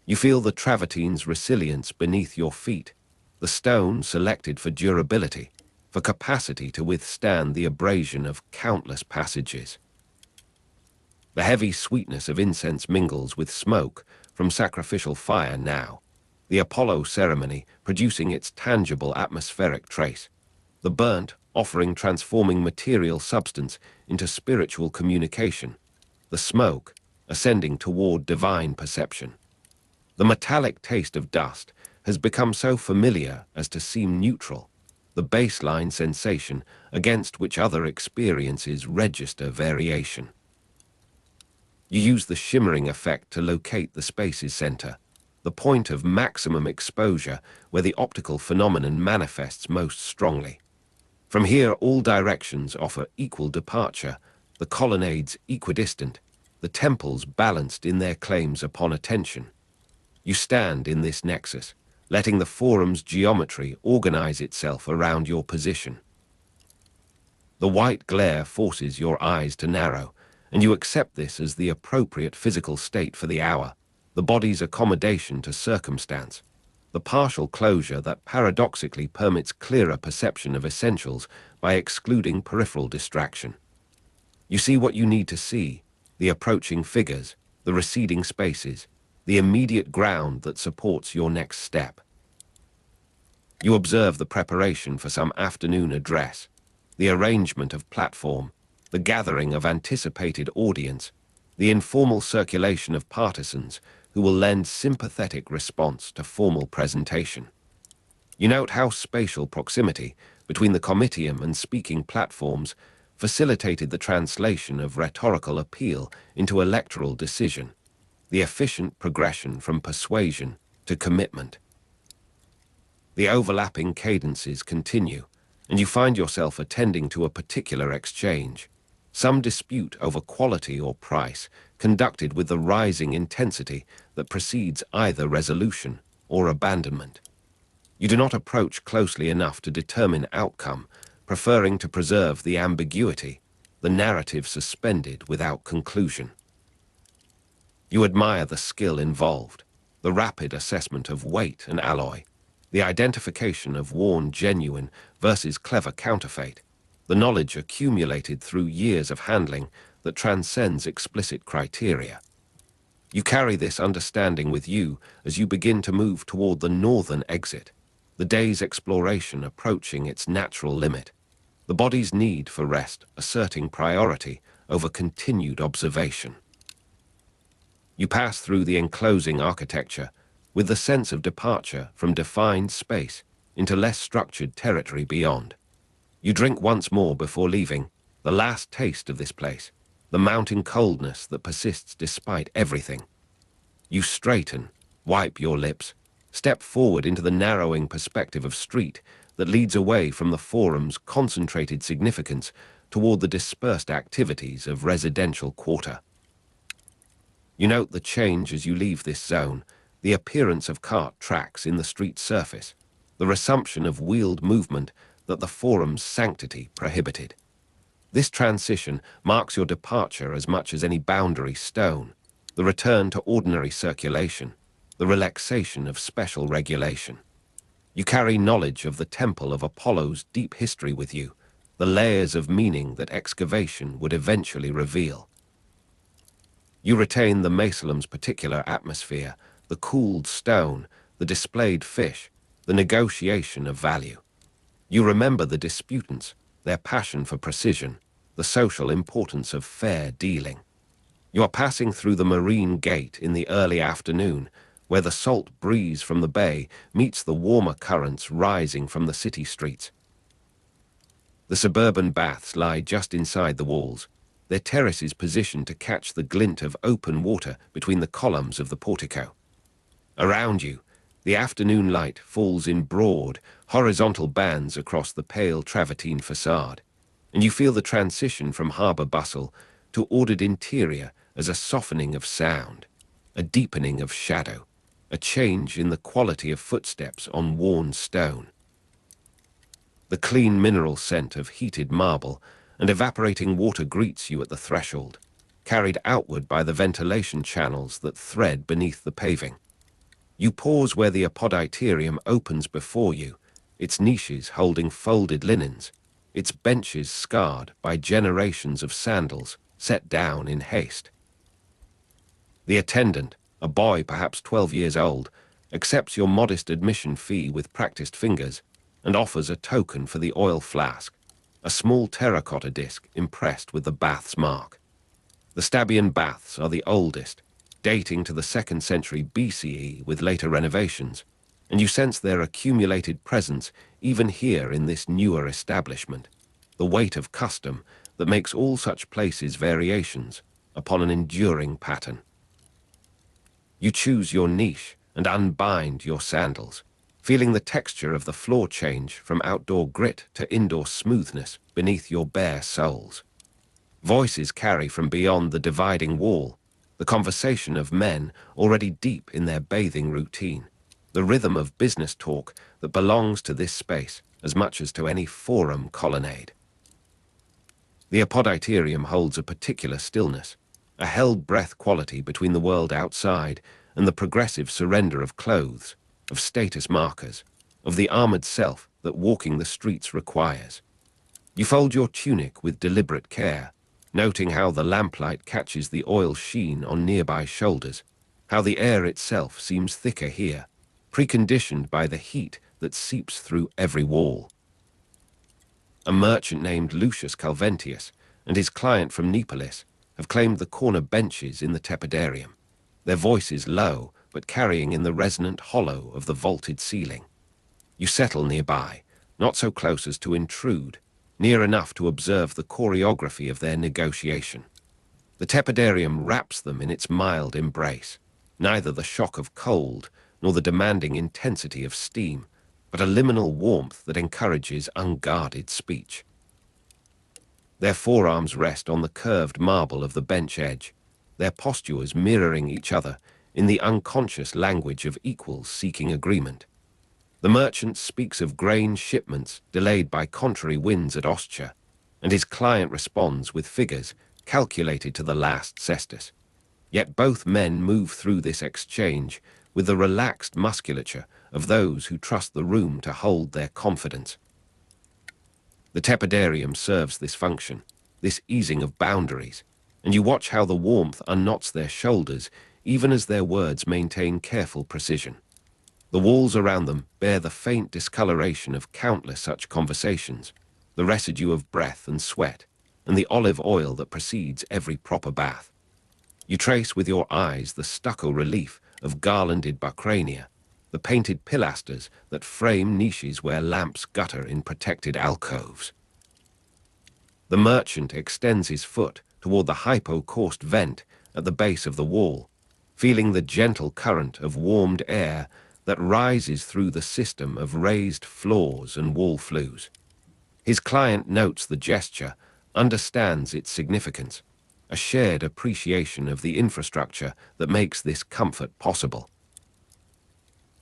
You feel the travertine's resilience beneath your feet, the stone selected for durability, for capacity to withstand the abrasion of countless passages. The heavy sweetness of incense mingles with smoke from sacrificial fire now, the Apollo ceremony producing its tangible atmospheric trace, the burnt offering transforming material substance into spiritual communication, the smoke ascending toward divine perception. The metallic taste of dust has become so familiar as to seem neutral, the baseline sensation against which other experiences register variation. You use the shimmering effect to locate the space's center, the point of maximum exposure where the optical phenomenon manifests most strongly. From here, all directions offer equal departure, the colonnades equidistant, the temples balanced in their claims upon attention. You stand in this nexus, letting the forum's geometry organize itself around your position. The white glare forces your eyes to narrow, and you accept this as the appropriate physical state for the hour, the body's accommodation to circumstance, the partial closure that paradoxically permits clearer perception of essentials by excluding peripheral distraction. You see what you need to see, the approaching figures, the receding spaces, the immediate ground that supports your next step. You observe the preparation for some afternoon address, the arrangement of platform, the gathering of anticipated audience, the informal circulation of partisans who will lend sympathetic response to formal presentation. You note how spatial proximity between the comitium and speaking platforms facilitated the translation of rhetorical appeal into electoral decision, the efficient progression from persuasion to commitment. The overlapping cadences continue, and you find yourself attending to a particular exchange, some dispute over quality or price, conducted with the rising intensity that precedes either resolution or abandonment. You do not approach closely enough to determine outcome, preferring to preserve the ambiguity, the narrative suspended without conclusion. You admire the skill involved, the rapid assessment of weight and alloy, the identification of worn genuine versus clever counterfeit, the knowledge accumulated through years of handling that transcends explicit criteria. You carry this understanding with you as you begin to move toward the northern exit, the day's exploration approaching its natural limit, the body's need for rest asserting priority over continued observation. You pass through the enclosing architecture with the sense of departure from defined space into less structured territory beyond. You drink once more before leaving, the last taste of this place, the mounting coldness that persists despite everything. You straighten, wipe your lips, step forward into the narrowing perspective of street that leads away from the forum's concentrated significance toward the dispersed activities of residential quarter. You note the change as you leave this zone, the appearance of cart tracks in the street surface, the resumption of wheeled movement that the forum's sanctity prohibited. This transition marks your departure as much as any boundary stone, the return to ordinary circulation, the relaxation of special regulation. You carry knowledge of the temple of Apollo's deep history with you, the layers of meaning that excavation would eventually reveal. You retain the Mausoleum's particular atmosphere, the cooled stone, the displayed fish, the negotiation of value. You remember the disputants, their passion for precision, the social importance of fair dealing. You are passing through the Marine Gate in the early afternoon, where the salt breeze from the bay meets the warmer currents rising from the city streets. The suburban baths lie just inside the walls, their terraces positioned to catch the glint of open water between the columns of the portico. Around you, the afternoon light falls in broad, horizontal bands across the pale travertine facade, and you feel the transition from harbour bustle to ordered interior as a softening of sound, a deepening of shadow, a change in the quality of footsteps on worn stone. The clean mineral scent of heated marble and evaporating water greets you at the threshold, carried outward by the ventilation channels that thread beneath the paving. You pause where the Atrium opens before you, its niches holding folded linens, its benches scarred by generations of sandals set down in haste. The attendant, a boy perhaps 12 years old, accepts your modest admission fee with practiced fingers and offers a token for the oil flask, a small terracotta disc impressed with the bath's mark. The Stabian baths are the oldest, dating to the 2nd century BCE with later renovations, and you sense their accumulated presence even here in this newer establishment, the weight of custom that makes all such places variations upon an enduring pattern. You choose your niche and unbind your sandals, feeling the texture of the floor change from outdoor grit to indoor smoothness beneath your bare soles. Voices carry from beyond the dividing wall, the conversation of men already deep in their bathing routine, the rhythm of business talk that belongs to this space as much as to any forum colonnade. The Atrium holds a particular stillness, a held-breath quality between the world outside and the progressive surrender of clothes, of status markers, of the armored self that walking the streets requires. You fold your tunic with deliberate care, noting how the lamplight catches the oil sheen on nearby shoulders, how the air itself seems thicker here, preconditioned by the heat that seeps through every wall. A merchant named Lucius Calventius and his client from Neapolis have claimed the corner benches in the tepidarium, their voices low but carrying in the resonant hollow of the vaulted ceiling. You settle nearby, not so close as to intrude, near enough to observe the choreography of their negotiation. The tepidarium wraps them in its mild embrace, neither the shock of cold nor the demanding intensity of steam, but a liminal warmth that encourages unguarded speech. Their forearms rest on the curved marble of the bench edge, their postures mirroring each other in the unconscious language of equals seeking agreement. The merchant speaks of grain shipments delayed by contrary winds at Ostia, and his client responds with figures calculated to the last cestus. Yet both men move through this exchange with the relaxed musculature of those who trust the room to hold their confidence. The tepidarium serves this function, this easing of boundaries, and you watch how the warmth unknots their shoulders even as their words maintain careful precision. The walls around them bear the faint discoloration of countless such conversations, the residue of breath and sweat, and the olive oil that precedes every proper bath. You trace with your eyes the stucco relief of garlanded bucrania, the painted pilasters that frame niches where lamps gutter in protected alcoves. The merchant extends his foot toward the hypocauste vent at the base of the wall, feeling the gentle current of warmed air that rises through the system of raised floors and wall flues. His client notes the gesture, understands its significance, a shared appreciation of the infrastructure that makes this comfort possible.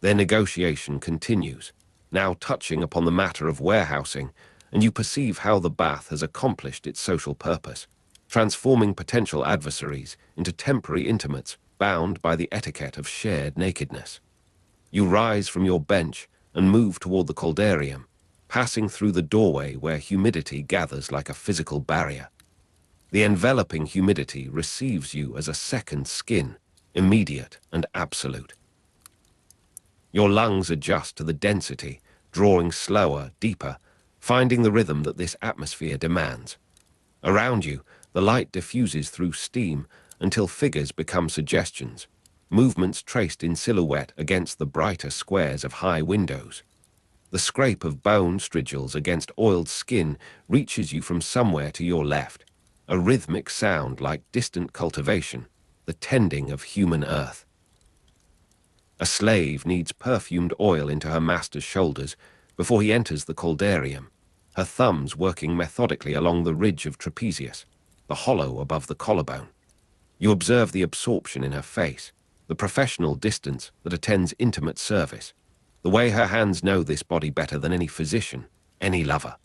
Their negotiation continues, now touching upon the matter of warehousing, and you perceive how the bath has accomplished its social purpose, transforming potential adversaries into temporary intimates bound by the etiquette of shared nakedness. You rise from your bench and move toward the caldarium, passing through the doorway where humidity gathers like a physical barrier. The enveloping humidity receives you as a second skin, immediate and absolute. Your lungs adjust to the density, drawing slower, deeper, finding the rhythm that this atmosphere demands. Around you, the light diffuses through steam until figures become suggestions, movements traced in silhouette against the brighter squares of high windows. The scrape of bone strigils against oiled skin reaches you from somewhere to your left, a rhythmic sound like distant cultivation, the tending of human earth. A slave needs perfumed oil into her master's shoulders before he enters the caldarium, her thumbs working methodically along the ridge of trapezius, the hollow above the collarbone. You observe the absorption in her face, the professional distance that attends intimate service, the way her hands know this body better than any physician, any lover.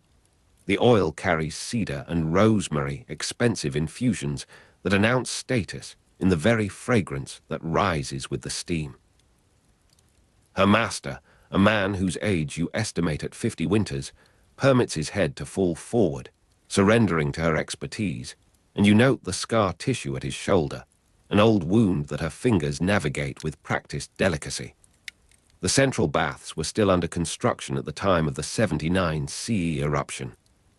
The oil carries cedar and rosemary, expensive infusions that announce status in the very fragrance that rises with the steam. Her master, a man whose age you estimate at 50 winters, permits his head to fall forward, surrendering to her expertise, and you note the scar tissue at his shoulder, an old wound that her fingers navigate with practiced delicacy. The central baths were still under construction at the time of the 79 CE eruption,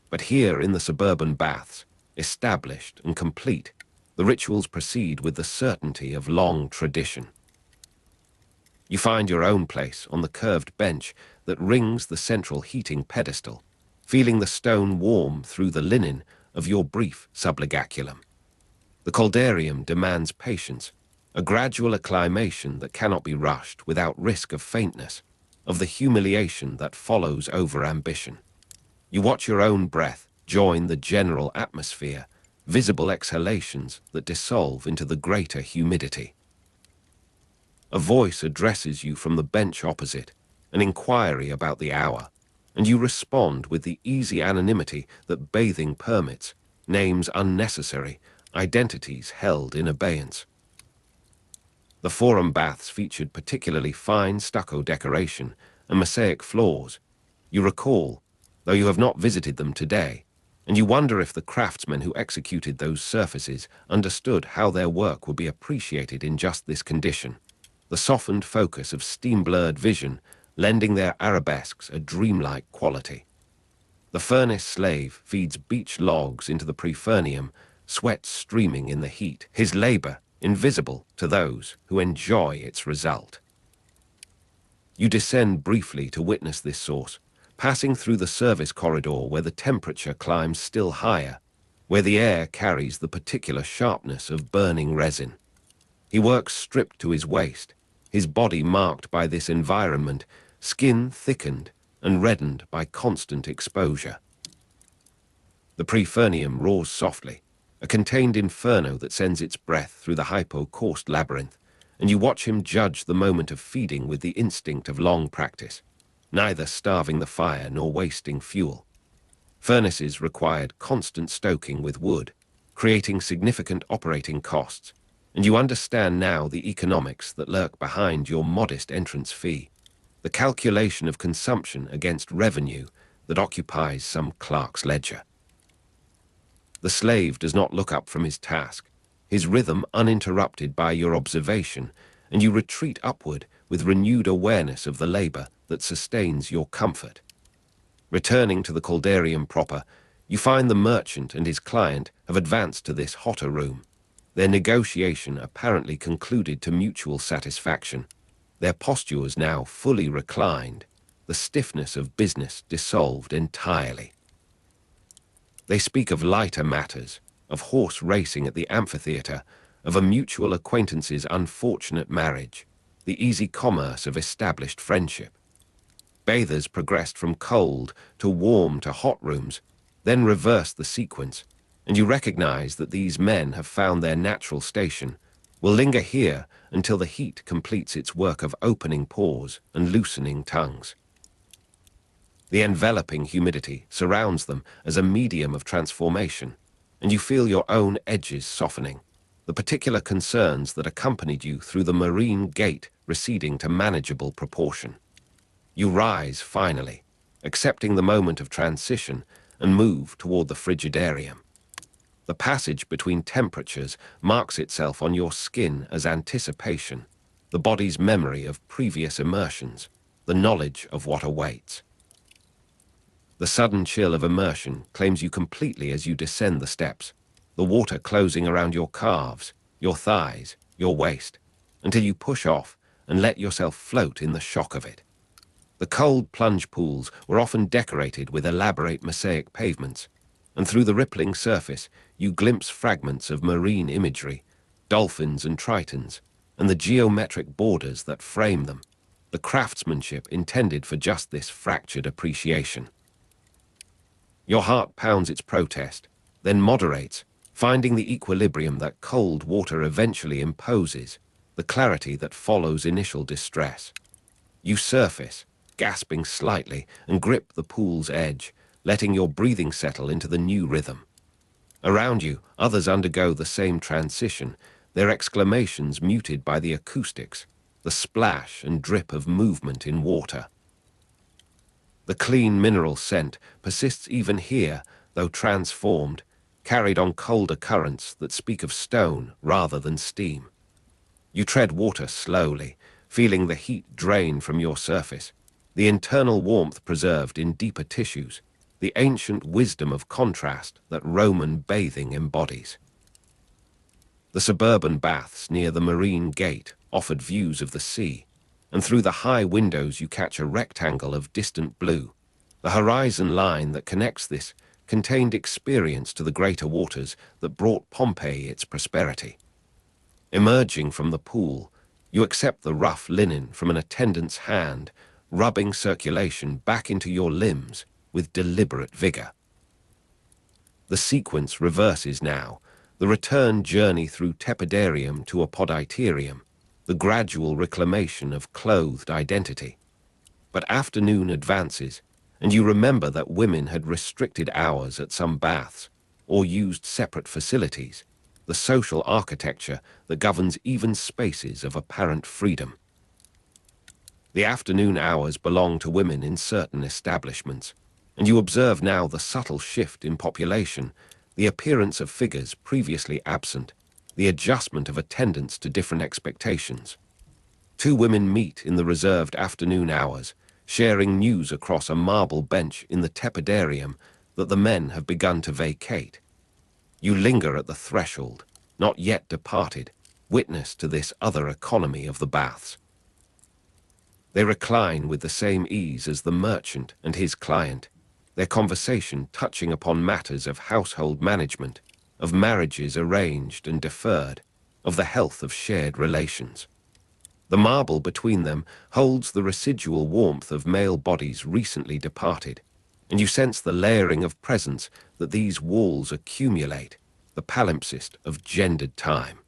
but here in the suburban baths, established and complete, the rituals proceed with the certainty of long tradition. You find your own place on the curved bench that rings the central heating pedestal, feeling the stone warm through the linen of your brief subligaculum. The caldarium demands patience, a gradual acclimation that cannot be rushed without risk of faintness, of the humiliation that follows over ambition. You watch your own breath join the general atmosphere, visible exhalations that dissolve into the greater humidity. A voice addresses you from the bench opposite, an inquiry about the hour, and you respond with the easy anonymity that bathing permits, names unnecessary, identities held in abeyance. The forum baths featured particularly fine stucco decoration and mosaic floors. You recall, though you have not visited them today, and you wonder if the craftsmen who executed those surfaces understood how their work would be appreciated in just this condition, the softened focus of steam-blurred vision lending their arabesques a dreamlike quality. The furnace slave feeds beech logs into the prefernium, sweat streaming in the heat, his labor invisible to those who enjoy its result. You descend briefly to witness this source, passing through the service corridor where the temperature climbs still higher, where the air carries the particular sharpness of burning resin. He works stripped to his waist, his body marked by this environment, skin thickened and reddened by constant exposure. The prefernium roars softly, a contained inferno that sends its breath through the hypocauste labyrinth, and you watch him judge the moment of feeding with the instinct of long practice, neither starving the fire nor wasting fuel. Furnaces required constant stoking with wood, creating significant operating costs, and you understand now the economics that lurk behind your modest entrance fee, the calculation of consumption against revenue that occupies some clerk's ledger. The slave does not look up from his task, his rhythm uninterrupted by your observation, and you retreat upward with renewed awareness of the labor that sustains your comfort. Returning to the caldarium proper, you find the merchant and his client have advanced to this hotter room, their negotiation apparently concluded to mutual satisfaction, their postures now fully reclined, the stiffness of business dissolved entirely. They speak of lighter matters, of horse racing at the amphitheatre, of a mutual acquaintance's unfortunate marriage, the easy commerce of established friendship. Bathers progressed from cold to warm to hot rooms, then reversed the sequence, and you recognize that these men have found their natural station, will linger here until the heat completes its work of opening pores and loosening tongues. The enveloping humidity surrounds them as a medium of transformation, and you feel your own edges softening, the particular concerns that accompanied you through the marine gate receding to manageable proportion. You rise finally, accepting the moment of transition, and move toward the frigidarium. The passage between temperatures marks itself on your skin as anticipation, the body's memory of previous immersions, the knowledge of what awaits. The sudden chill of immersion claims you completely as you descend the steps, the water closing around your calves, your thighs, your waist, until you push off and let yourself float in the shock of it. The cold plunge pools were often decorated with elaborate mosaic pavements, and through the rippling surface you glimpse fragments of marine imagery, dolphins and tritons, and the geometric borders that frame them, the craftsmanship intended for just this fractured appreciation. Your heart pounds its protest, then moderates, finding the equilibrium that cold water eventually imposes, the clarity that follows initial distress. You surface, gasping slightly, and grip the pool's edge, letting your breathing settle into the new rhythm. Around you, others undergo the same transition, their exclamations muted by the acoustics, the splash and drip of movement in water. The clean mineral scent persists even here, though transformed, carried on colder currents that speak of stone rather than steam. You tread water slowly, feeling the heat drain from your surface, the internal warmth preserved in deeper tissues, the ancient wisdom of contrast that Roman bathing embodies. The suburban baths near the marine gate offered views of the sea, and through the high windows you catch a rectangle of distant blue. The horizon line that connects this contained experience to the greater waters that brought Pompeii its prosperity. Emerging from the pool, you accept the rough linen from an attendant's hand, rubbing circulation back into your limbs with deliberate vigor. The sequence reverses now, the return journey through tepidarium to apoditerium, the gradual reclamation of clothed identity. But afternoon advances, and you remember that women had restricted hours at some baths, or used separate facilities, the social architecture that governs even spaces of apparent freedom. The afternoon hours belong to women in certain establishments, and you observe now the subtle shift in population, the appearance of figures previously absent, the adjustment of attendants to different expectations. Two women meet in the reserved afternoon hours, sharing news across a marble bench in the tepidarium that the men have begun to vacate. You linger at the threshold, not yet departed, witness to this other economy of the baths. They recline with the same ease as the merchant and his client, their conversation touching upon matters of household management, of marriages arranged and deferred, of the health of shared relations. The marble between them holds the residual warmth of male bodies recently departed, and you sense the layering of presence that these walls accumulate, the palimpsest of gendered time.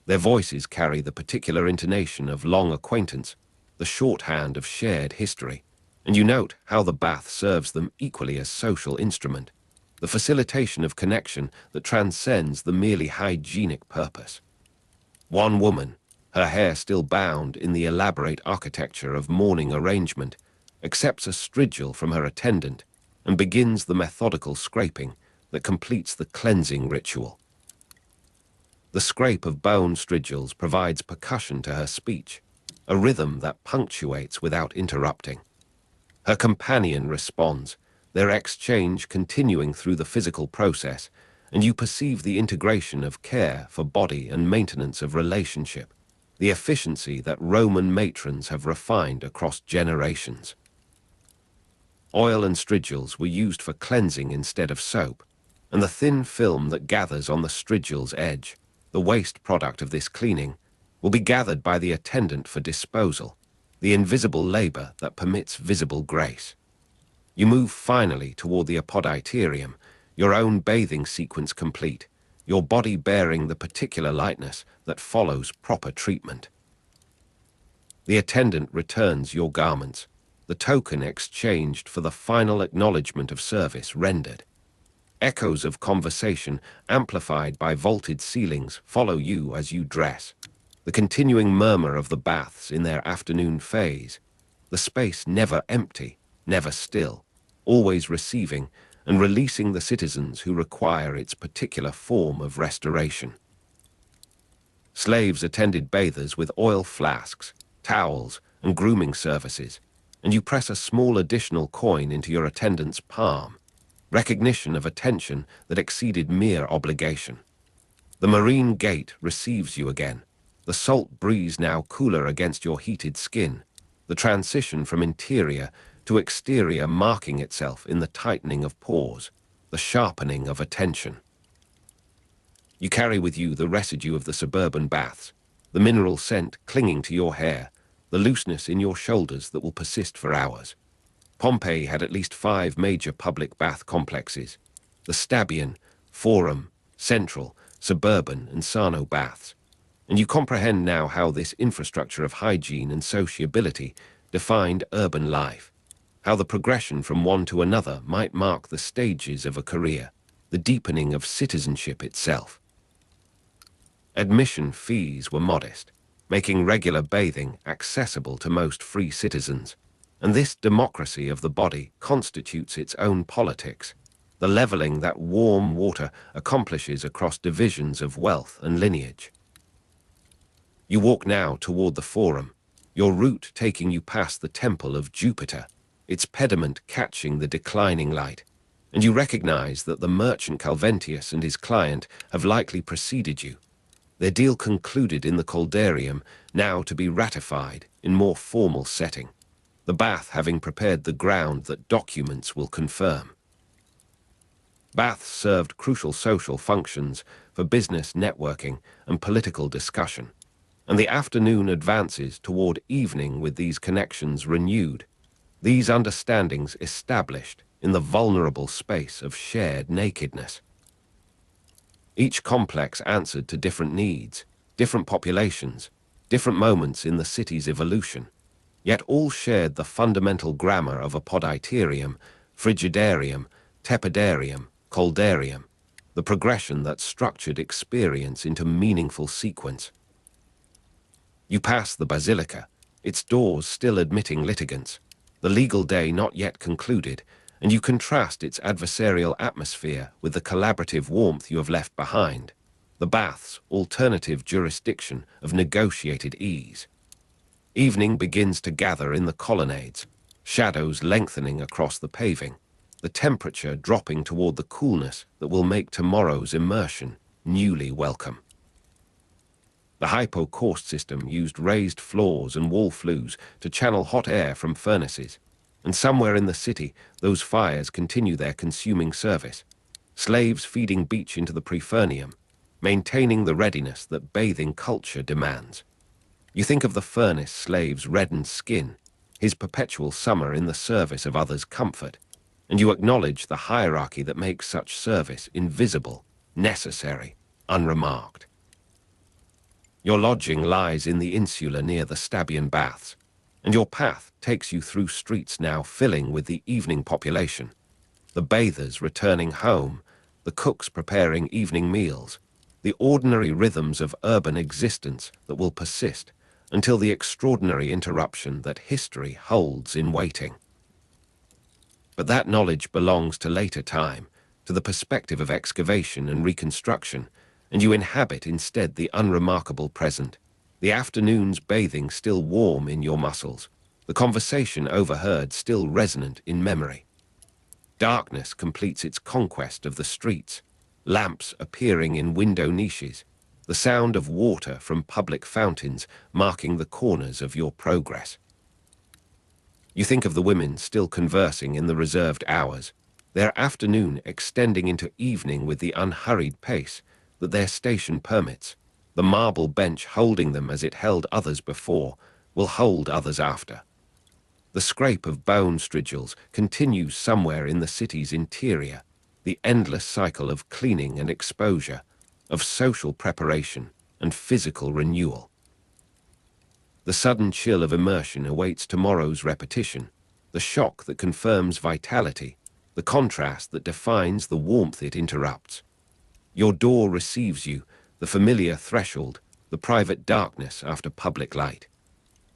Their voices carry the particular intonation of long acquaintance, the shorthand of shared history, and you note how the bath serves them equally as social instrument, the facilitation of connection that transcends the merely hygienic purpose. One woman, her hair still bound in the elaborate architecture of mourning arrangement, accepts a strigil from her attendant and begins the methodical scraping, that completes the cleansing ritual. The scrape of bone strigils provides percussion to her speech, a rhythm that punctuates without interrupting. Her companion responds, their exchange continuing through the physical process, and you perceive the integration of care for body and maintenance of relationship, the efficiency that Roman matrons have refined across generations. Oil and strigils were used for cleansing instead of soap, and the thin film that gathers on the strigil's edge, the waste product of this cleaning, will be gathered by the attendant for disposal, the invisible labor that permits visible grace. You move finally toward the Atrium, your own bathing sequence complete, your body bearing the particular lightness that follows proper treatment. The attendant returns your garments, the token exchanged for the final acknowledgement of service rendered. Echoes of conversation, amplified by vaulted ceilings, follow you as you dress. The continuing murmur of the baths in their afternoon phase, the space never empty, never still, always receiving and releasing the citizens who require its particular form of restoration. Slaves attended bathers with oil flasks, towels, and grooming services, and you press a small additional coin into your attendant's palm, recognition of attention that exceeded mere obligation. The marine gate receives you again, the salt breeze now cooler against your heated skin, the transition from interior to exterior marking itself in the tightening of pores, the sharpening of attention. You carry with you the residue of the suburban baths, the mineral scent clinging to your hair, the looseness in your shoulders that will persist for hours. Pompeii had at least 5 major public bath complexes: the Stabian, Forum, Central, Suburban, and Sano baths. And you comprehend now how this infrastructure of hygiene and sociability defined urban life, how the progression from one to another might mark the stages of a career, the deepening of citizenship itself. Admission fees were modest, making regular bathing accessible to most free citizens. And this democracy of the body constitutes its own politics, the leveling that warm water accomplishes across divisions of wealth and lineage. You walk now toward the Forum, your route taking you past the Temple of Jupiter, its pediment catching the declining light, and you recognize that the merchant Calventius and his client have likely preceded you, their deal concluded in the Caldarium, now to be ratified in more formal setting, the bath having prepared the ground that documents will confirm. Baths served crucial social functions for business networking and political discussion, and the afternoon advances toward evening with these connections renewed, these understandings established in the vulnerable space of shared nakedness. Each complex answered to different needs, different populations, different moments in the city's evolution, yet all shared the fundamental grammar of a poditerium, frigidarium, tepidarium, caldarium, the progression that structured experience into meaningful sequence. You pass the basilica, its doors still admitting litigants, the legal day not yet concluded, and you contrast its adversarial atmosphere with the collaborative warmth you have left behind, the bath's alternative jurisdiction of negotiated ease. Evening begins to gather in the colonnades, shadows lengthening across the paving, the temperature dropping toward the coolness that will make tomorrow's immersion newly welcome. The hypocaust system used raised floors and wall flues to channel hot air from furnaces, and somewhere in the city those fires continue their consuming service, slaves feeding beach into the Prefernium, maintaining the readiness that bathing culture demands. You think of the furnace slave's reddened skin, his perpetual summer in the service of others' comfort, and you acknowledge the hierarchy that makes such service invisible, necessary, unremarked. Your lodging lies in the insula near the Stabian baths, and your path takes you through streets now filling with the evening population, the bathers returning home, the cooks preparing evening meals, the ordinary rhythms of urban existence that will persist until the extraordinary interruption that history holds in waiting. But that knowledge belongs to later time, to the perspective of excavation and reconstruction, and you inhabit instead the unremarkable present, the afternoon's bathing still warm in your muscles, the conversation overheard still resonant in memory. Darkness completes its conquest of the streets, lamps appearing in window niches, the sound of water from public fountains marking the corners of your progress. You think of the women still conversing in the reserved hours, their afternoon extending into evening with the unhurried pace that their station permits. The marble bench holding them as it held others before will hold others after. The scrape of bone strigils continues somewhere in the city's interior, the endless cycle of cleaning and exposure, of social preparation and physical renewal. The sudden chill of immersion awaits tomorrow's repetition, the shock that confirms vitality, the contrast that defines the warmth it interrupts. Your door receives you, the familiar threshold, the private darkness after public light.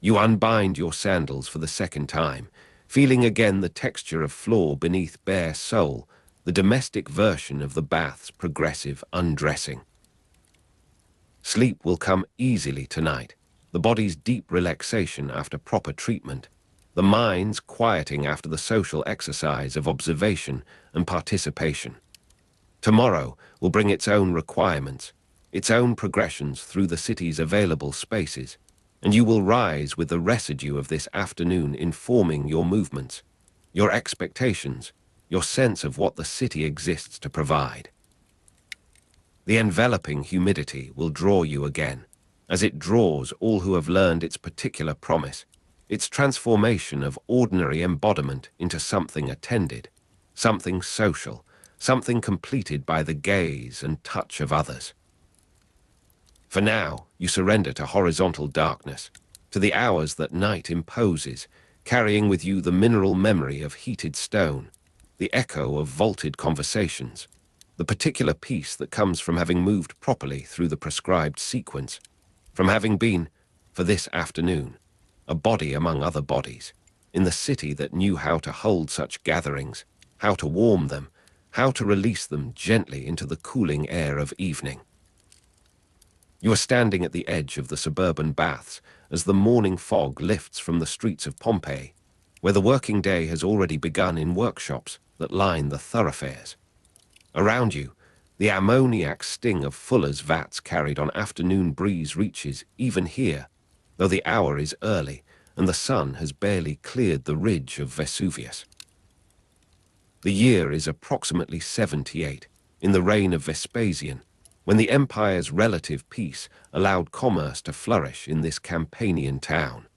You unbind your sandals for the second time, feeling again the texture of floor beneath bare sole, the domestic version of the bath's progressive undressing. Sleep will come easily tonight, the body's deep relaxation after proper treatment, the mind's quieting after the social exercise of observation and participation. Tomorrow will bring its own requirements, its own progressions through the city's available spaces, and you will rise with the residue of this afternoon informing your movements, your expectations, your sense of what the city exists to provide. The enveloping humidity will draw you again, as it draws all who have learned its particular promise, its transformation of ordinary embodiment into something attended, something social, something completed by the gaze and touch of others. For now, you surrender to horizontal darkness, to the hours that night imposes, carrying with you the mineral memory of heated stone, the echo of vaulted conversations, the particular peace that comes from having moved properly through the prescribed sequence, from having been, for this afternoon, a body among other bodies, in the city that knew how to hold such gatherings, how to warm them, how to release them gently into the cooling air of evening. You are standing at the edge of the suburban baths as the morning fog lifts from the streets of Pompeii, where the working day has already begun in workshops that line the thoroughfares. Around you, the ammoniac sting of fullers' vats carried on afternoon breeze reaches even here, though the hour is early and the sun has barely cleared the ridge of Vesuvius. The year is approximately 78, in the reign of Vespasian, when the empire's relative peace allowed commerce to flourish in this Campanian town.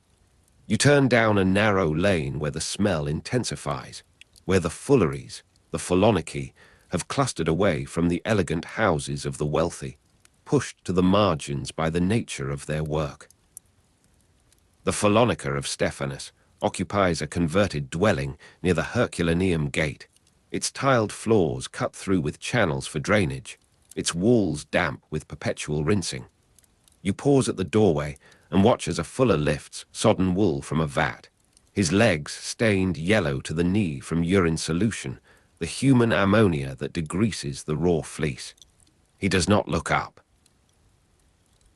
You turn down a narrow lane where the smell intensifies, where the fulleries, the philonici, have clustered away from the elegant houses of the wealthy, pushed to the margins by the nature of their work. The Phalonica of Stephanus occupies a converted dwelling near the Herculaneum gate, its tiled floors cut through with channels for drainage, its walls damp with perpetual rinsing. You pause at the doorway and watch as a fuller lifts sodden wool from a vat, his legs stained yellow to the knee from urine solution, the human ammonia that degreases the raw fleece. He does not look up.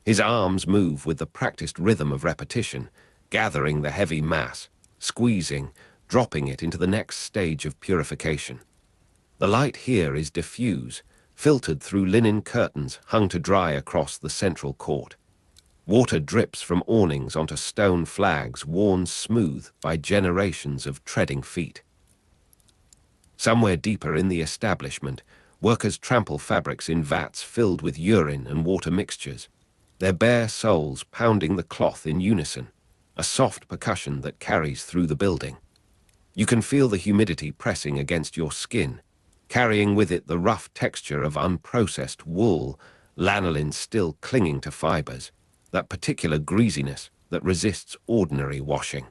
His arms move with the practiced rhythm of repetition, gathering the heavy mass, squeezing, dropping it into the next stage of purification. The light here is diffuse, filtered through linen curtains hung to dry across the central court. Water drips from awnings onto stone flags worn smooth by generations of treading feet. Somewhere deeper in the establishment, workers trample fabrics in vats filled with urine and water mixtures, their bare soles pounding the cloth in unison, a soft percussion that carries through the building. You can feel the humidity pressing against your skin, carrying with it the rough texture of unprocessed wool, lanolin still clinging to fibers, that particular greasiness that resists ordinary washing.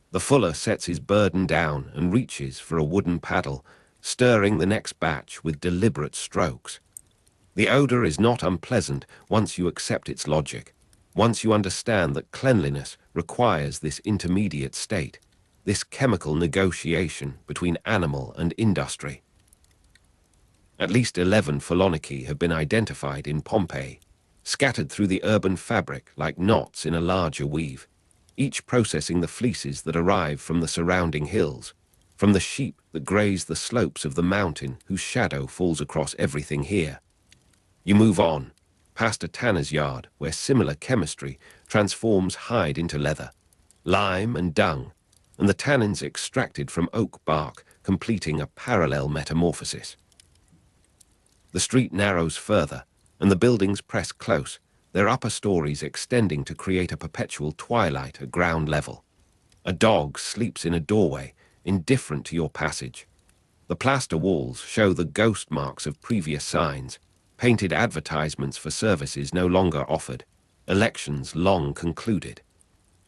The fuller sets his burden down and reaches for a wooden paddle, stirring the next batch with deliberate strokes. The odor is not unpleasant once you accept its logic, once you understand that cleanliness requires this intermediate state, this chemical negotiation between animal and industry. At least 11 Pholoniki have been identified in Pompeii, scattered through the urban fabric like knots in a larger weave, each processing the fleeces that arrive from the surrounding hills, from the sheep that graze the slopes of the mountain whose shadow falls across everything here. You move on, past a tanner's yard where similar chemistry transforms hide into leather, lime and dung, and the tannins extracted from oak bark completing a parallel metamorphosis. The street narrows further, and the buildings press close, their upper stories extending to create a perpetual twilight at ground level. A dog sleeps in a doorway, indifferent to your passage. The plaster walls show the ghost marks of previous signs, painted advertisements for services no longer offered, elections long concluded.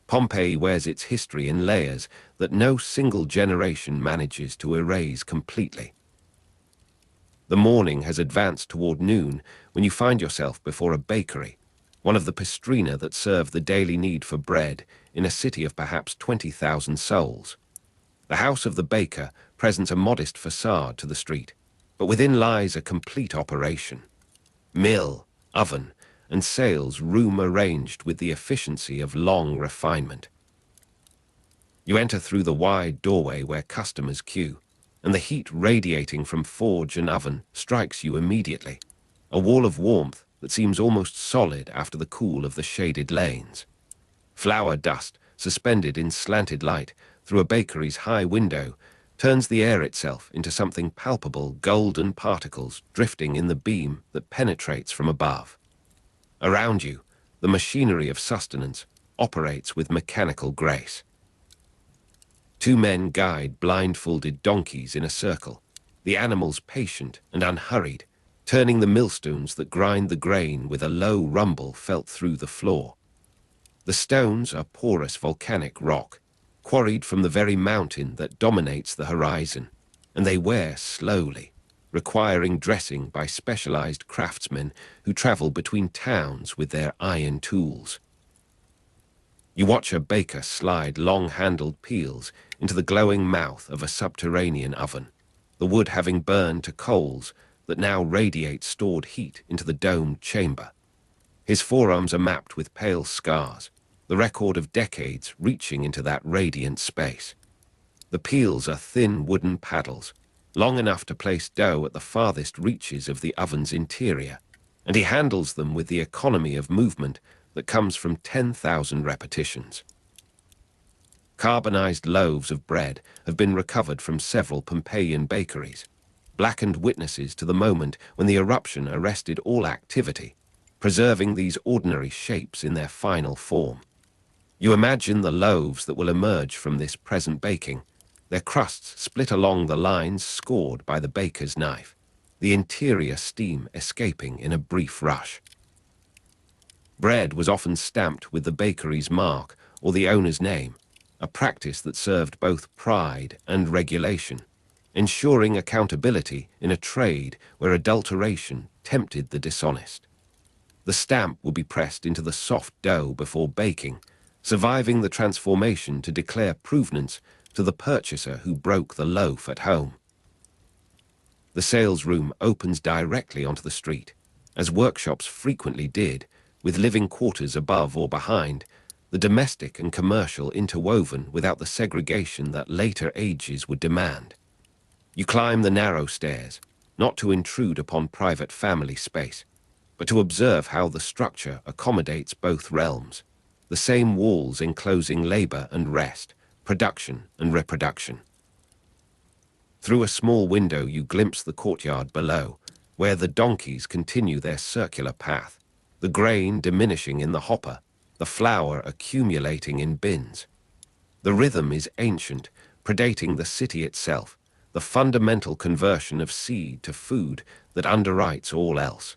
Pompeii wears its history in layers that no single generation manages to erase completely. The morning has advanced toward noon when you find yourself before a bakery, one of the pistrina that serve the daily need for bread in a city of perhaps 20,000 souls. The house of the baker presents a modest facade to the street, but within lies a complete operation. Mill, oven, and sales room arranged with the efficiency of long refinement. You enter through the wide doorway where customers queue, and the heat radiating from forge and oven strikes you immediately, a wall of warmth that seems almost solid after the cool of the shaded lanes. Flour dust, suspended in slanted light through a bakery's high window, turns the air itself into something palpable golden particles drifting in the beam that penetrates from above. Around you, the machinery of sustenance operates with mechanical grace. Two men guide blindfolded donkeys in a circle, the animals patient and unhurried, turning the millstones that grind the grain with a low rumble felt through the floor. The stones are porous volcanic rock, quarried from the very mountain that dominates the horizon, and they wear slowly, requiring dressing by specialized craftsmen who travel between towns with their iron tools. You watch a baker slide long-handled peels into the glowing mouth of a subterranean oven, the wood having burned to coals that now radiate stored heat into the domed chamber. His forearms are mapped with pale scars, the record of decades reaching into that radiant space. The peels are thin wooden paddles, long enough to place dough at the farthest reaches of the oven's interior, and he handles them with the economy of movement that comes from 10,000 repetitions. Carbonized loaves of bread have been recovered from several Pompeian bakeries, blackened witnesses to the moment when the eruption arrested all activity, preserving these ordinary shapes in their final form. You imagine the loaves that will emerge from this present baking, their crusts split along the lines scored by the baker's knife, the interior steam escaping in a brief rush. Bread was often stamped with the bakery's mark or the owner's name, a practice that served both pride and regulation, ensuring accountability in a trade where adulteration tempted the dishonest. The stamp would be pressed into the soft dough before baking, surviving the transformation to declare provenance to the purchaser who broke the loaf at home. The sales room opens directly onto the street, as workshops frequently did, with living quarters above or behind, the domestic and commercial interwoven without the segregation that later ages would demand. You climb the narrow stairs, not to intrude upon private family space, but to observe how the structure accommodates both realms, the same walls enclosing labor and rest, production and reproduction. Through a small window you glimpse the courtyard below, where the donkeys continue their circular path, the grain diminishing in the hopper, the flour accumulating in bins. The rhythm is ancient, predating the city itself, the fundamental conversion of seed to food that underwrites all else.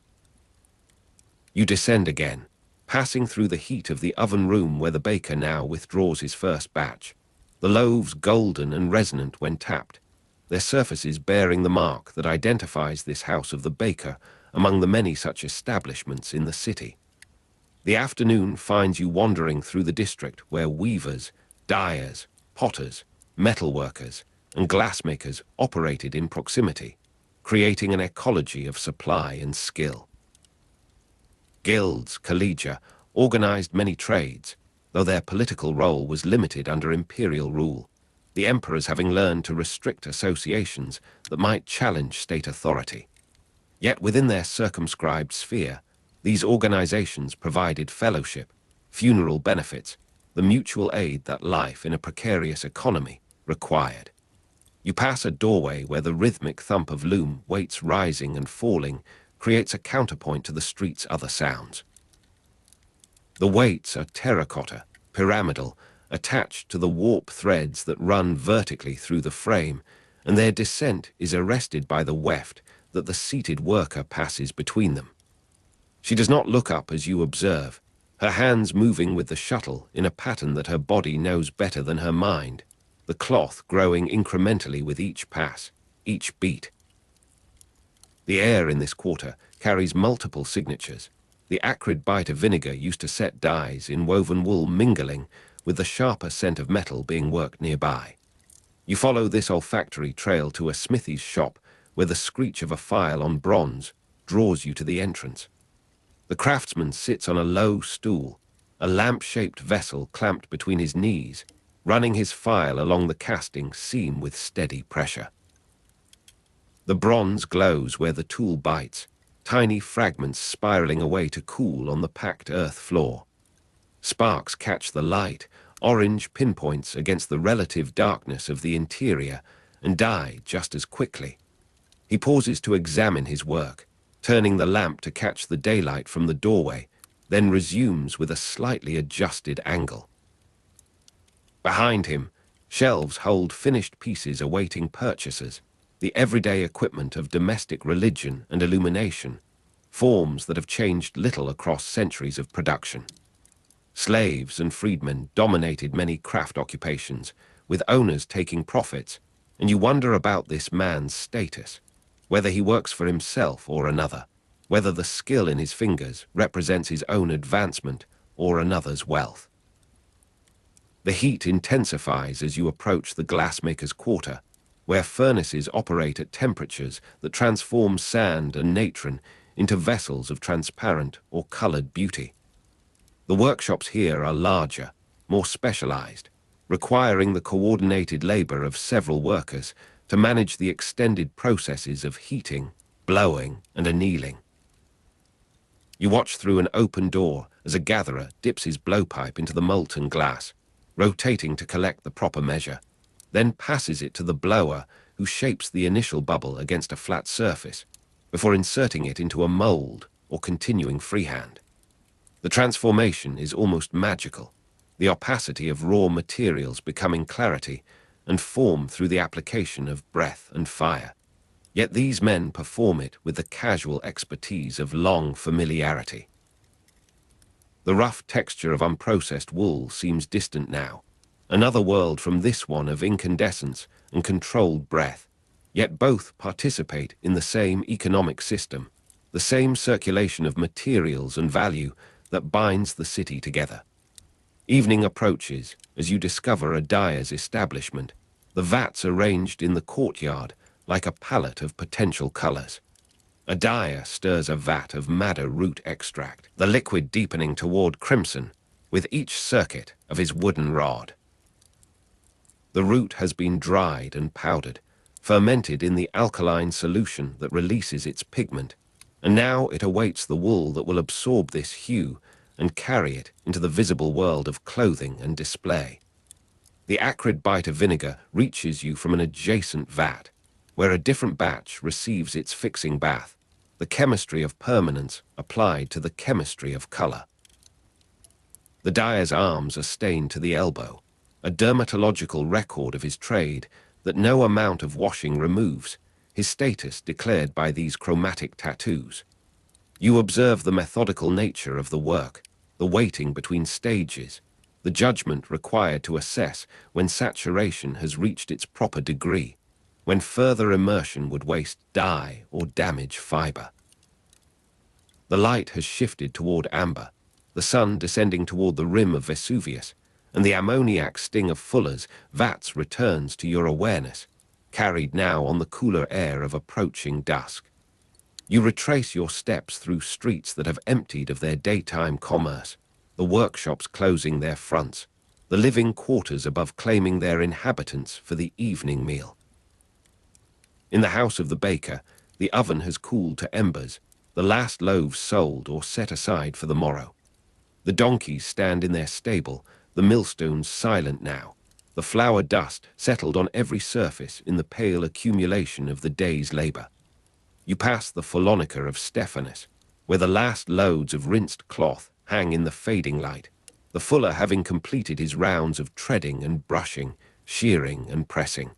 You descend again, passing through the heat of the oven room where the baker now withdraws his first batch, the loaves golden and resonant when tapped, their surfaces bearing the mark that identifies this house of the baker among the many such establishments in the city. The afternoon finds you wandering through the district where weavers, dyers, potters, metalworkers, and glassmakers operated in proximity, creating an ecology of supply and skill. Guilds, collegia, organized many trades, though their political role was limited under imperial rule, the emperors having learned to restrict associations that might challenge state authority. Yet within their circumscribed sphere, these organizations provided fellowship, funeral benefits, the mutual aid that life in a precarious economy required. You pass a doorway where the rhythmic thump of loom weights rising and falling creates a counterpoint to the street's other sounds. The weights are terracotta, pyramidal, attached to the warp threads that run vertically through the frame, and their descent is arrested by the weft that the seated worker passes between them. She does not look up as you observe, her hands moving with the shuttle in a pattern that her body knows better than her mind, the cloth growing incrementally with each pass, each beat. The air in this quarter carries multiple signatures, the acrid bite of vinegar used to set dyes in woven wool mingling with the sharper scent of metal being worked nearby. You follow this olfactory trail to a smithy's shop where the screech of a file on bronze draws you to the entrance. The craftsman sits on a low stool, a lamp-shaped vessel clamped between his knees, running his file along the casting seam with steady pressure. The bronze glows where the tool bites, tiny fragments spiraling away to cool on the packed earth floor. Sparks catch the light, orange pinpoints against the relative darkness of the interior, and die just as quickly. He pauses to examine his work, turning the lamp to catch the daylight from the doorway, then resumes with a slightly adjusted angle. Behind him, shelves hold finished pieces awaiting purchasers, the everyday equipment of domestic religion and illumination, forms that have changed little across centuries of production. Slaves and freedmen dominated many craft occupations, with owners taking profits, and you wonder about this man's status, whether he works for himself or another, whether the skill in his fingers represents his own advancement or another's wealth. The heat intensifies as you approach the glassmaker's quarter, where furnaces operate at temperatures that transform sand and natron into vessels of transparent or colored beauty. The workshops here are larger, more specialized, requiring the coordinated labor of several workers to manage the extended processes of heating, blowing, and annealing. You watch through an open door as a gatherer dips his blowpipe into the molten glass, rotating to collect the proper measure, then passes it to the blower who shapes the initial bubble against a flat surface, before inserting it into a mold or continuing freehand. The transformation is almost magical, the opacity of raw materials becoming clarity and form through the application of breath and fire. Yet these men perform it with the casual expertise of long familiarity. The rough texture of unprocessed wool seems distant now, another world from this one of incandescence and controlled breath, yet both participate in the same economic system, the same circulation of materials and value that binds the city together. Evening approaches as you discover a dyer's establishment, the vats arranged in the courtyard like a palette of potential colors. A dyer stirs a vat of madder root extract, the liquid deepening toward crimson with each circuit of his wooden rod. The root has been dried and powdered, fermented in the alkaline solution that releases its pigment, and now it awaits the wool that will absorb this hue and carry it into the visible world of clothing and display. The acrid bite of vinegar reaches you from an adjacent vat, where a different batch receives its fixing bath, the chemistry of permanence applied to the chemistry of color. The dyer's arms are stained to the elbow, a dermatological record of his trade that no amount of washing removes, his status declared by these chromatic tattoos. You observe the methodical nature of the work, the waiting between stages, the judgment required to assess when saturation has reached its proper degree, when further immersion would waste dye or damage fiber. The light has shifted toward amber, the sun descending toward the rim of Vesuvius, and the ammoniac sting of Fuller's vats returns to your awareness, carried now on the cooler air of approaching dusk. You retrace your steps through streets that have emptied of their daytime commerce, the workshops closing their fronts, the living quarters above claiming their inhabitants for the evening meal. In the house of the baker, the oven has cooled to embers, the last loaves sold or set aside for the morrow. The donkeys stand in their stable, the millstones silent now, the flour dust settled on every surface in the pale accumulation of the day's labor. You pass the Polonica of Stephanus, where the last loads of rinsed cloth hang in the fading light, the fuller having completed his rounds of treading and brushing, shearing and pressing.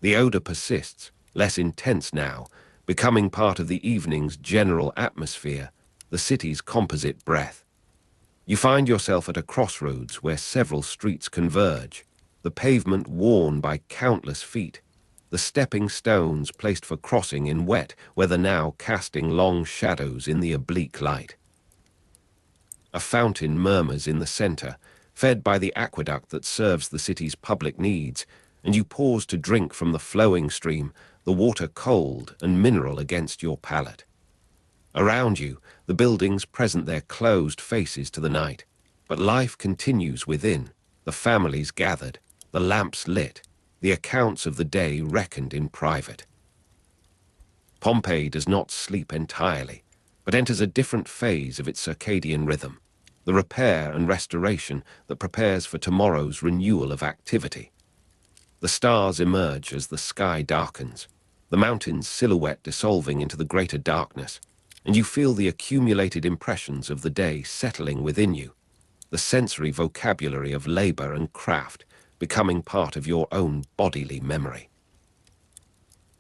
The odor persists, less intense now, becoming part of the evening's general atmosphere, the city's composite breath. You find yourself at a crossroads where several streets converge, the pavement worn by countless feet, the stepping stones placed for crossing in wet weather now casting long shadows in the oblique light. A fountain murmurs in the center, fed by the aqueduct that serves the city's public needs, and you pause to drink from the flowing stream, the water cold and mineral against your palate. Around you, the buildings present their closed faces to the night, but life continues within, the families gathered, the lamps lit, the accounts of the day reckoned in private. Pompeii does not sleep entirely, but enters a different phase of its circadian rhythm, the repair and restoration that prepares for tomorrow's renewal of activity. The stars emerge as the sky darkens, the mountain's silhouette dissolving into the greater darkness, and you feel the accumulated impressions of the day settling within you, the sensory vocabulary of labor and craft becoming part of your own bodily memory.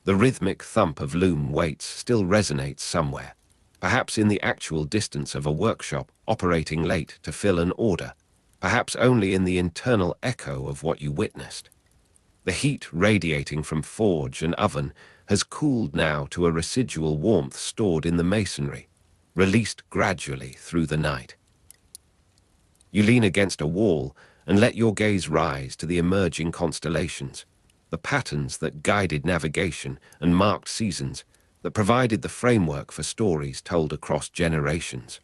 The rhythmic thump of loom weights still resonates somewhere, perhaps in the actual distance of a workshop operating late to fill an order, perhaps only in the internal echo of what you witnessed. The heat radiating from forge and oven has cooled now to a residual warmth stored in the masonry, released gradually through the night. You lean against a wall and let your gaze rise to the emerging constellations, the patterns that guided navigation and marked seasons, that provided the framework for stories told across generations.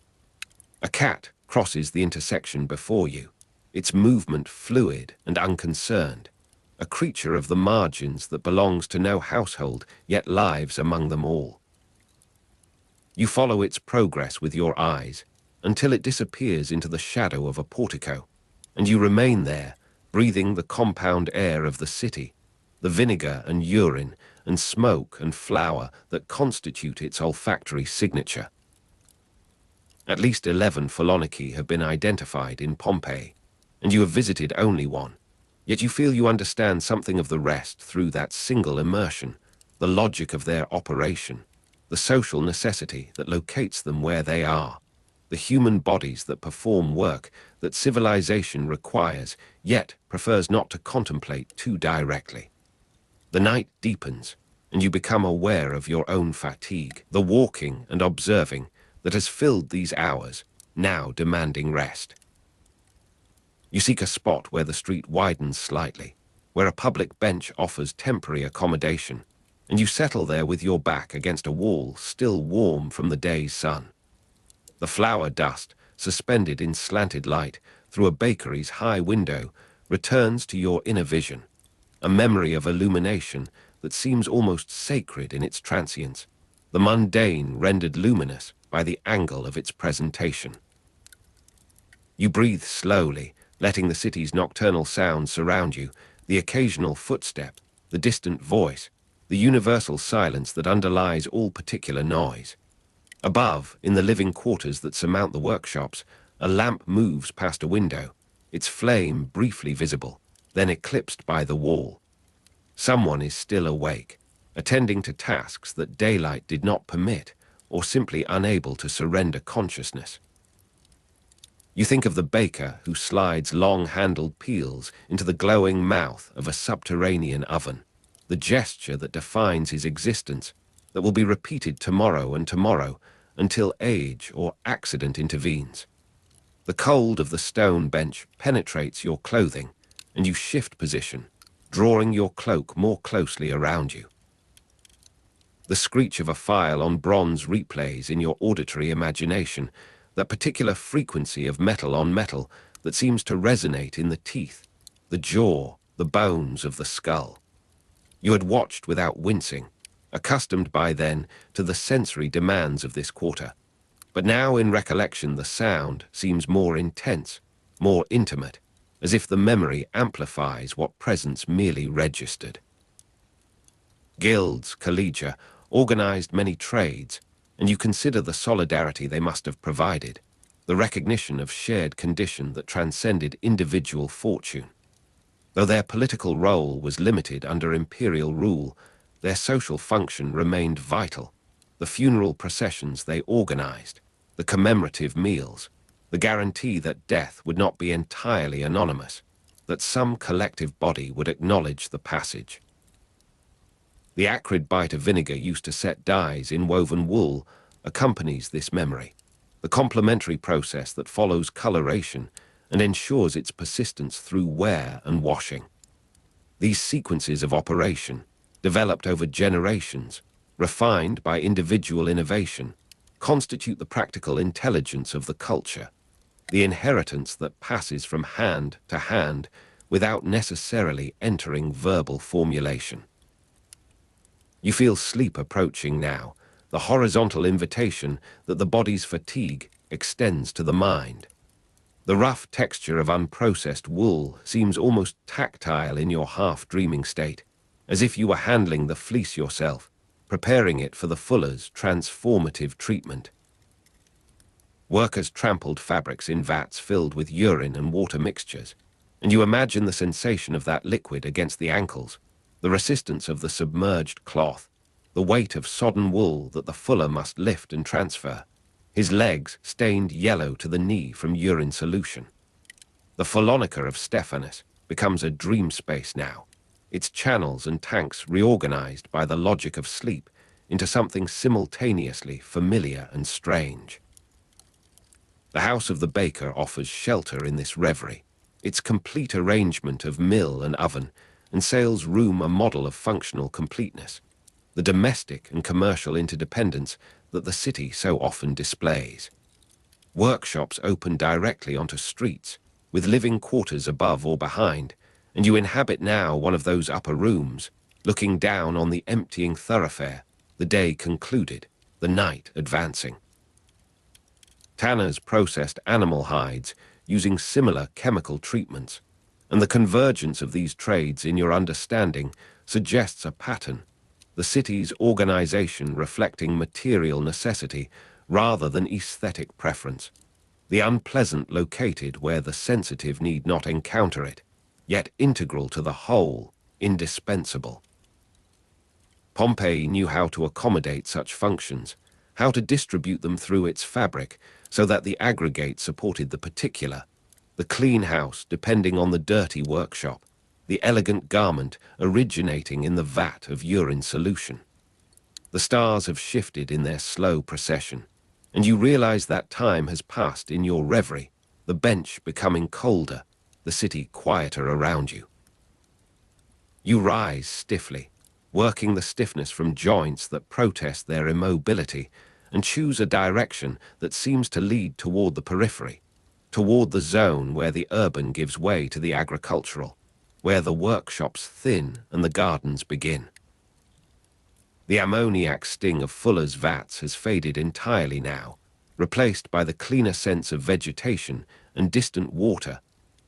A cat crosses the intersection before you, its movement fluid and unconcerned, a creature of the margins that belongs to no household, yet lives among them all. You follow its progress with your eyes until it disappears into the shadow of a portico, and you remain there, breathing the compound air of the city, the vinegar and urine and smoke and flour that constitute its olfactory signature. At least 11 Pholoniki have been identified in Pompeii, and you have visited only one. Yet you feel you understand something of the rest through that single immersion, the logic of their operation, the social necessity that locates them where they are, the human bodies that perform work that civilization requires, yet prefers not to contemplate too directly. The night deepens, and you become aware of your own fatigue, the walking and observing that has filled these hours, now demanding rest. You seek a spot where the street widens slightly, where a public bench offers temporary accommodation, and you settle there with your back against a wall still warm from the day's sun. The flour dust, suspended in slanted light through a bakery's high window, returns to your inner vision, a memory of illumination that seems almost sacred in its transience, the mundane rendered luminous by the angle of its presentation. You breathe slowly, letting the city's nocturnal sounds surround you, the occasional footstep, the distant voice, the universal silence that underlies all particular noise. Above, in the living quarters that surmount the workshops, a lamp moves past a window, its flame briefly visible, then eclipsed by the wall. Someone is still awake, attending to tasks that daylight did not permit, or simply unable to surrender consciousness. You think of the baker who slides long-handled peels into the glowing mouth of a subterranean oven, the gesture that defines his existence, that will be repeated tomorrow and tomorrow until age or accident intervenes. The cold of the stone bench penetrates your clothing, and you shift position, drawing your cloak more closely around you. The screech of a file on bronze replays in your auditory imagination, that particular frequency of metal on metal that seems to resonate in the teeth, the jaw, the bones of the skull. You had watched without wincing, accustomed by then to the sensory demands of this quarter. But now in recollection the sound seems more intense, more intimate, as if the memory amplifies what presence merely registered. Guilds, collegia, organized many trades, and you consider the solidarity they must have provided, the recognition of shared condition that transcended individual fortune. Though their political role was limited under imperial rule, their social function remained vital. The funeral processions they organized, the commemorative meals, the guarantee that death would not be entirely anonymous, that some collective body would acknowledge the passage. The acrid bite of vinegar used to set dyes in woven wool accompanies this memory, the complementary process that follows coloration and ensures its persistence through wear and washing. These sequences of operation, developed over generations, refined by individual innovation, constitute the practical intelligence of the culture, the inheritance that passes from hand to hand without necessarily entering verbal formulation. You feel sleep approaching now, the horizontal invitation that the body's fatigue extends to the mind. The rough texture of unprocessed wool seems almost tactile in your half-dreaming state, as if you were handling the fleece yourself, preparing it for the fuller's transformative treatment. Workers trampled fabrics in vats filled with urine and water mixtures, and you imagine the sensation of that liquid against the ankles, the resistance of the submerged cloth, the weight of sodden wool that the fuller must lift and transfer, his legs stained yellow to the knee from urine solution. The Phallonica of Stephanus becomes a dream space now, its channels and tanks reorganized by the logic of sleep into something simultaneously familiar and strange. The house of the baker offers shelter in this reverie, its complete arrangement of mill and oven, and sales room a model of functional completeness, the domestic and commercial interdependence that the city so often displays. Workshops open directly onto streets, with living quarters above or behind, and you inhabit now one of those upper rooms, looking down on the emptying thoroughfare, the day concluded, the night advancing. Tanners processed animal hides using similar chemical treatments, and the convergence of these trades in your understanding suggests a pattern, the city's organization reflecting material necessity rather than aesthetic preference, the unpleasant located where the sensitive need not encounter it, yet integral to the whole, indispensable. Pompeii knew how to accommodate such functions, how to distribute them through its fabric so that the aggregate supported the particular, the clean house depending on the dirty workshop, the elegant garment originating in the vat of urine solution. The stars have shifted in their slow procession, and you realize that time has passed in your reverie, the bench becoming colder, the city quieter around you. You rise stiffly, working the stiffness from joints that protest their immobility, and choose a direction that seems to lead toward the periphery, toward the zone where the urban gives way to the agricultural, where the workshops thin and the gardens begin. The ammoniac sting of Fuller's vats has faded entirely now, replaced by the cleaner sense of vegetation and distant water,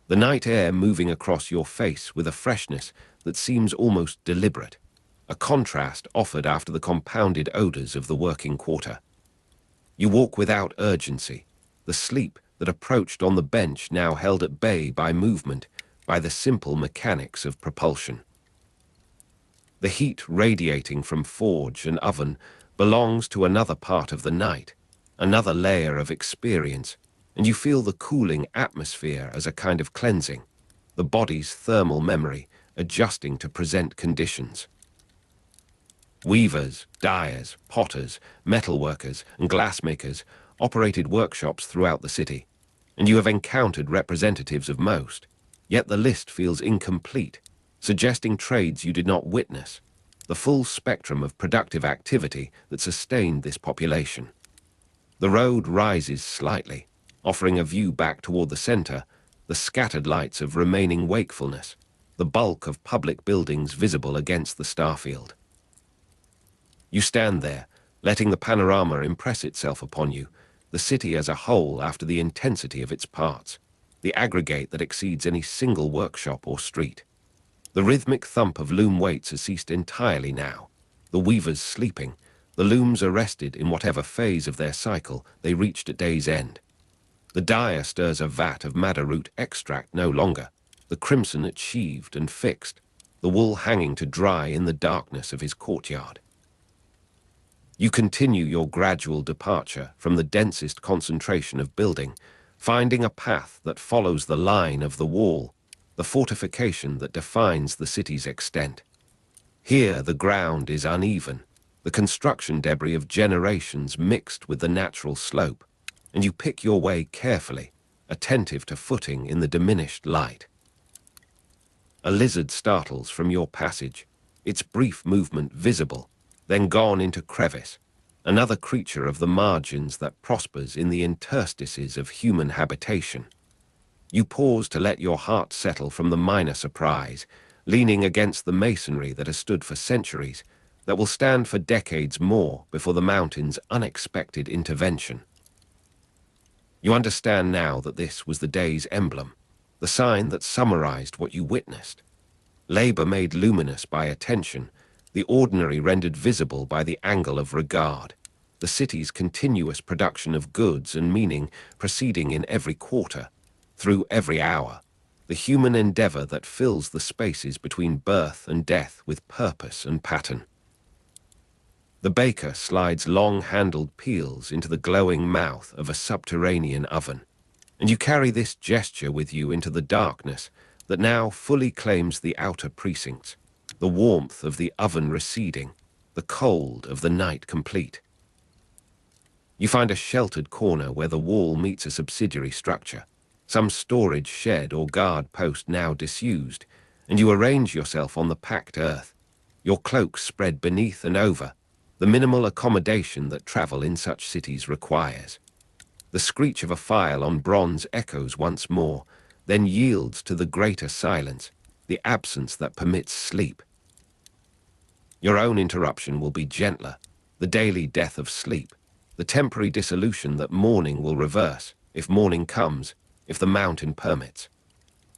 the night air moving across your face with a freshness that seems almost deliberate, a contrast offered after the compounded odors of the working quarter. You walk without urgency, the sleep that approached on the bench now held at bay by movement, by the simple mechanics of propulsion. The heat radiating from forge and oven belongs to another part of the night, another layer of experience, and you feel the cooling atmosphere as a kind of cleansing, the body's thermal memory adjusting to present conditions. Weavers, dyers, potters, metalworkers, and glassmakers operated workshops throughout the city, and you have encountered representatives of most, yet the list feels incomplete, suggesting trades you did not witness, the full spectrum of productive activity that sustained this population. The road rises slightly, offering a view back toward the center, the scattered lights of remaining wakefulness, the bulk of public buildings visible against the starfield. You stand there, letting the panorama impress itself upon you, the city as a whole after the intensity of its parts, the aggregate that exceeds any single workshop or street. The rhythmic thump of loom weights has ceased entirely now, the weavers sleeping, the looms arrested in whatever phase of their cycle they reached at day's end. The dyer stirs a vat of madder root extract no longer, the crimson achieved and fixed, the wool hanging to dry in the darkness of his courtyard. You continue your gradual departure from the densest concentration of building, finding a path that follows the line of the wall, the fortification that defines the city's extent. Here the ground is uneven, the construction debris of generations mixed with the natural slope, and you pick your way carefully, attentive to footing in the diminished light. A lizard startles from your passage, its brief movement visible, then gone into crevice, another creature of the margins that prospers in the interstices of human habitation. You pause to let your heart settle from the minor surprise, leaning against the masonry that has stood for centuries, that will stand for decades more before the mountain's unexpected intervention. You understand now that this was the day's emblem, the sign that summarized what you witnessed. Labor made luminous by attention, the ordinary rendered visible by the angle of regard, the city's continuous production of goods and meaning proceeding in every quarter, through every hour, the human endeavor that fills the spaces between birth and death with purpose and pattern. The baker slides long-handled peels into the glowing mouth of a subterranean oven, and you carry this gesture with you into the darkness that now fully claims the outer precincts, the warmth of the oven receding, the cold of the night complete. You find a sheltered corner where the wall meets a subsidiary structure, some storage shed or guard post now disused, and you arrange yourself on the packed earth, your cloak spread beneath and over, the minimal accommodation that travel in such cities requires. The screech of a file on bronze echoes once more, then yields to the greater silence, the absence that permits sleep. Your own interruption will be gentler, the daily death of sleep, the temporary dissolution that morning will reverse, if morning comes, if the mountain permits.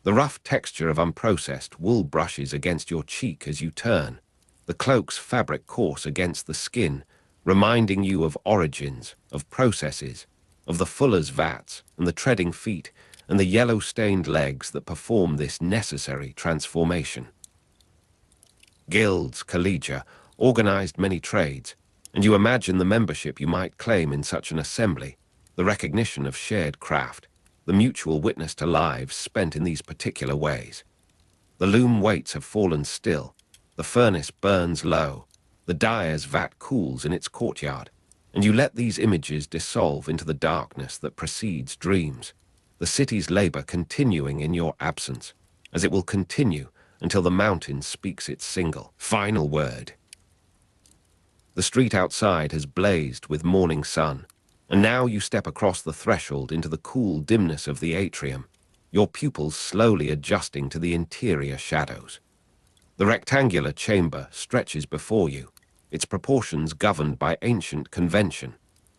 The rough texture of unprocessed wool brushes against your cheek as you turn, the cloak's fabric coarse against the skin, reminding you of origins, of processes, of the fuller's vats and the treading feet and the yellow-stained legs that perform this necessary transformation. Guilds, collegia, organized many trades, and you imagine the membership you might claim in such an assembly, the recognition of shared craft, the mutual witness to lives spent in these particular ways. The loom weights have fallen still, the furnace burns low, the dyer's vat cools in its courtyard, and you let these images dissolve into the darkness that precedes dreams, the city's labor continuing in your absence, as it will continue until the mountain speaks its single, final word. The street outside has blazed with morning sun, and now you step across the threshold into the cool dimness of the atrium, your pupils slowly adjusting to the interior shadows. The rectangular chamber stretches before you, its proportions governed by ancient convention,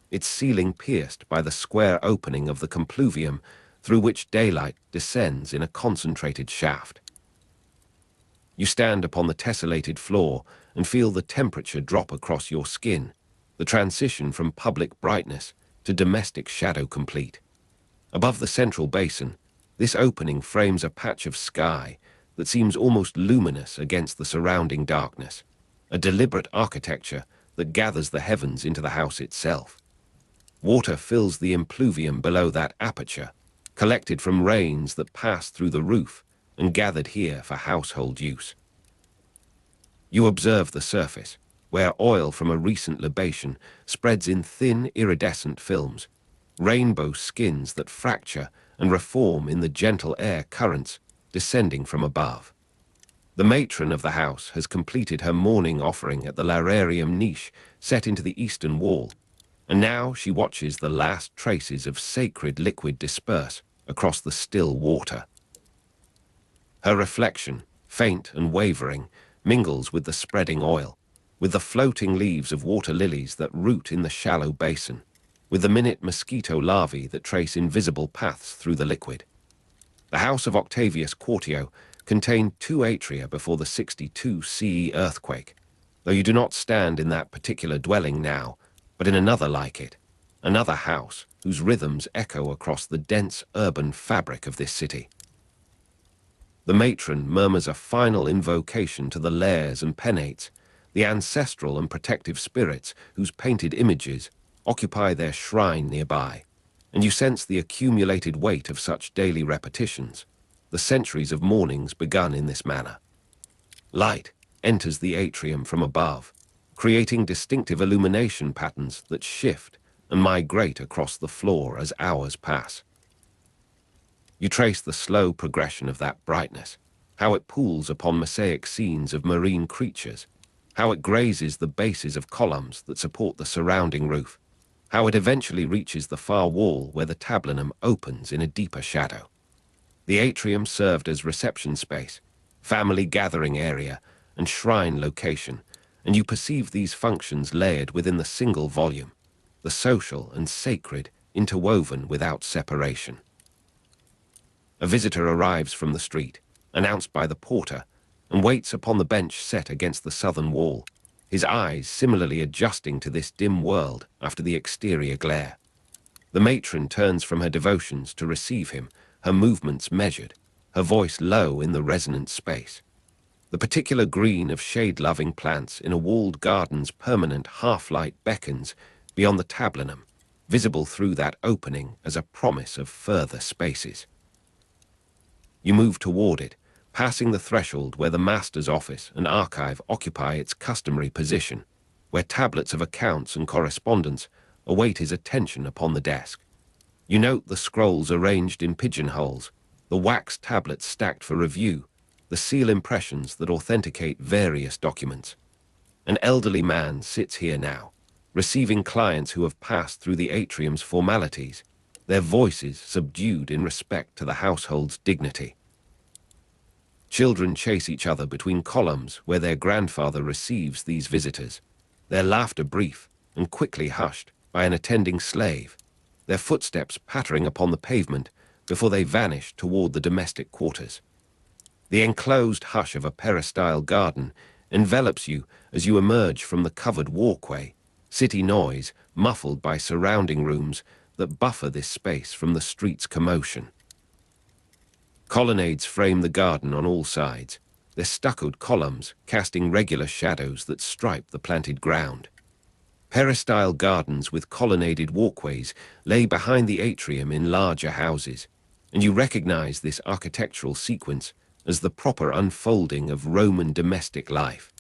its ceiling pierced by the square opening of the compluvium through which daylight descends in a concentrated shaft. You stand upon the tessellated floor and feel the temperature drop across your skin, the transition from public brightness to domestic shadow complete. Above the central basin, this opening frames a patch of sky that seems almost luminous against the surrounding darkness, a deliberate architecture that gathers the heavens into the house itself. Water fills the impluvium below that aperture, collected from rains that pass through the roof and gathered here for household use. You observe the surface, where oil from a recent libation spreads in thin iridescent films, rainbow skins that fracture and reform in the gentle air currents descending from above. The matron of the house has completed her morning offering at the lararium niche set into the eastern wall, and now she watches the last traces of sacred liquid disperse across the still water. Her reflection, faint and wavering, mingles with the spreading oil, with the floating leaves of water lilies that root in the shallow basin, with the minute mosquito larvae that trace invisible paths through the liquid. The house of Octavius Quartio contained 2 atria before the 62 CE earthquake, though you do not stand in that particular dwelling now, but in another like it, another house whose rhythms echo across the dense urban fabric of this city. The matron murmurs a final invocation to the lares and penates, the ancestral and protective spirits whose painted images occupy their shrine nearby, and you sense the accumulated weight of such daily repetitions, the centuries of mornings begun in this manner. Light enters the atrium from above, creating distinctive illumination patterns that shift and migrate across the floor as hours pass. You trace the slow progression of that brightness, how it pools upon mosaic scenes of marine creatures, how it grazes the bases of columns that support the surrounding roof, how it eventually reaches the far wall where the tablinum opens in a deeper shadow. The atrium served as reception space, family gathering area, and shrine location, and you perceive these functions layered within the single volume, the social and sacred interwoven without separation. A visitor arrives from the street, announced by the porter, and waits upon the bench set against the southern wall, his eyes similarly adjusting to this dim world after the exterior glare. The matron turns from her devotions to receive him, her movements measured, her voice low in the resonant space. The particular green of shade-loving plants in a walled garden's permanent half-light beckons beyond the tablinum, visible through that opening as a promise of further spaces. You move toward it, passing the threshold where the master's office and archive occupy its customary position, where tablets of accounts and correspondence await his attention upon the desk. You note the scrolls arranged in pigeonholes, the wax tablets stacked for review, the seal impressions that authenticate various documents. An elderly man sits here now, receiving clients who have passed through the atrium's formalities, their voices subdued in respect to the household's dignity. Children chase each other between columns where their grandfather receives these visitors, their laughter brief and quickly hushed by an attending slave, their footsteps pattering upon the pavement before they vanish toward the domestic quarters. The enclosed hush of a peristyle garden envelops you as you emerge from the covered walkway, city noise muffled by surrounding rooms that buffer this space from the street's commotion. Colonnades frame the garden on all sides, their stuccoed columns casting regular shadows that stripe the planted ground. Peristyle gardens with colonnaded walkways lay behind the atrium in larger houses, and you recognize this architectural sequence as the proper unfolding of Roman domestic life,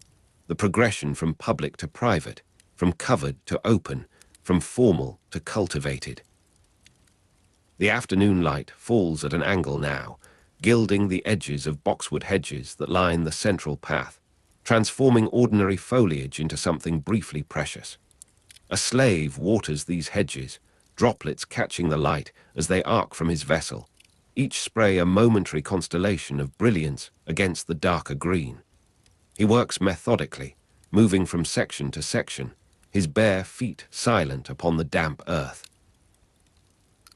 the progression from public to private, from covered to open, from formal to cultivated. The afternoon light falls at an angle now, gilding the edges of boxwood hedges that line the central path, transforming ordinary foliage into something briefly precious. A slave waters these hedges, droplets catching the light as they arc from his vessel, each spray a momentary constellation of brilliance against the darker green. He works methodically, moving from section to section, his bare feet silent upon the damp earth.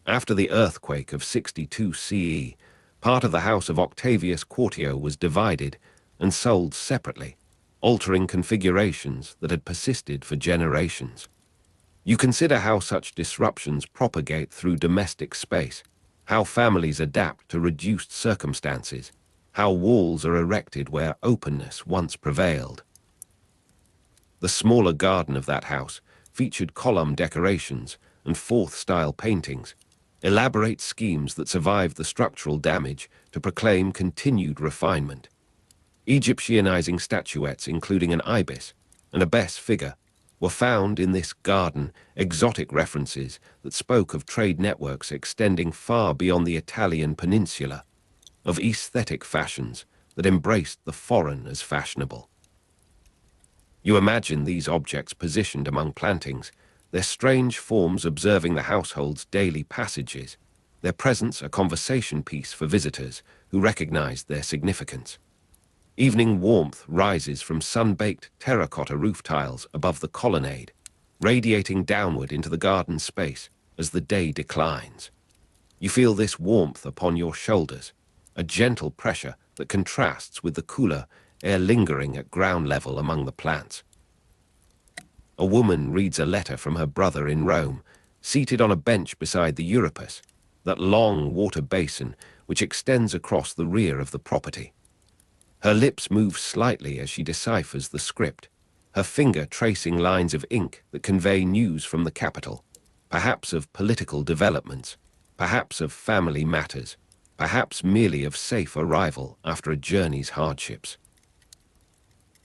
After the earthquake of 62 CE, part of the house of Octavius Quartio was divided and sold separately, altering configurations that had persisted for generations. You consider how such disruptions propagate through domestic space, how families adapt to reduced circumstances, how walls are erected where openness once prevailed. The smaller garden of that house featured column decorations and fourth-style paintings, elaborate schemes that survived the structural damage to proclaim continued refinement. Egyptianizing statuettes including an ibis and a Bess figure were found in this garden, exotic references that spoke of trade networks extending far beyond the Italian peninsula, of aesthetic fashions that embraced the foreign as fashionable. You imagine these objects positioned among plantings, their strange forms observing the household's daily passages, their presence a conversation piece for visitors who recognized their significance. Evening warmth rises from sun-baked terracotta roof tiles above the colonnade, radiating downward into the garden space as the day declines. You feel this warmth upon your shoulders, a gentle pressure that contrasts with the cooler air lingering at ground level among the plants. A woman reads a letter from her brother in Rome, seated on a bench beside the Euripus, that long water basin which extends across the rear of the property. Her lips move slightly as she deciphers the script, her finger tracing lines of ink that convey news from the capital, perhaps of political developments, perhaps of family matters, perhaps merely of safe arrival after a journey's hardships.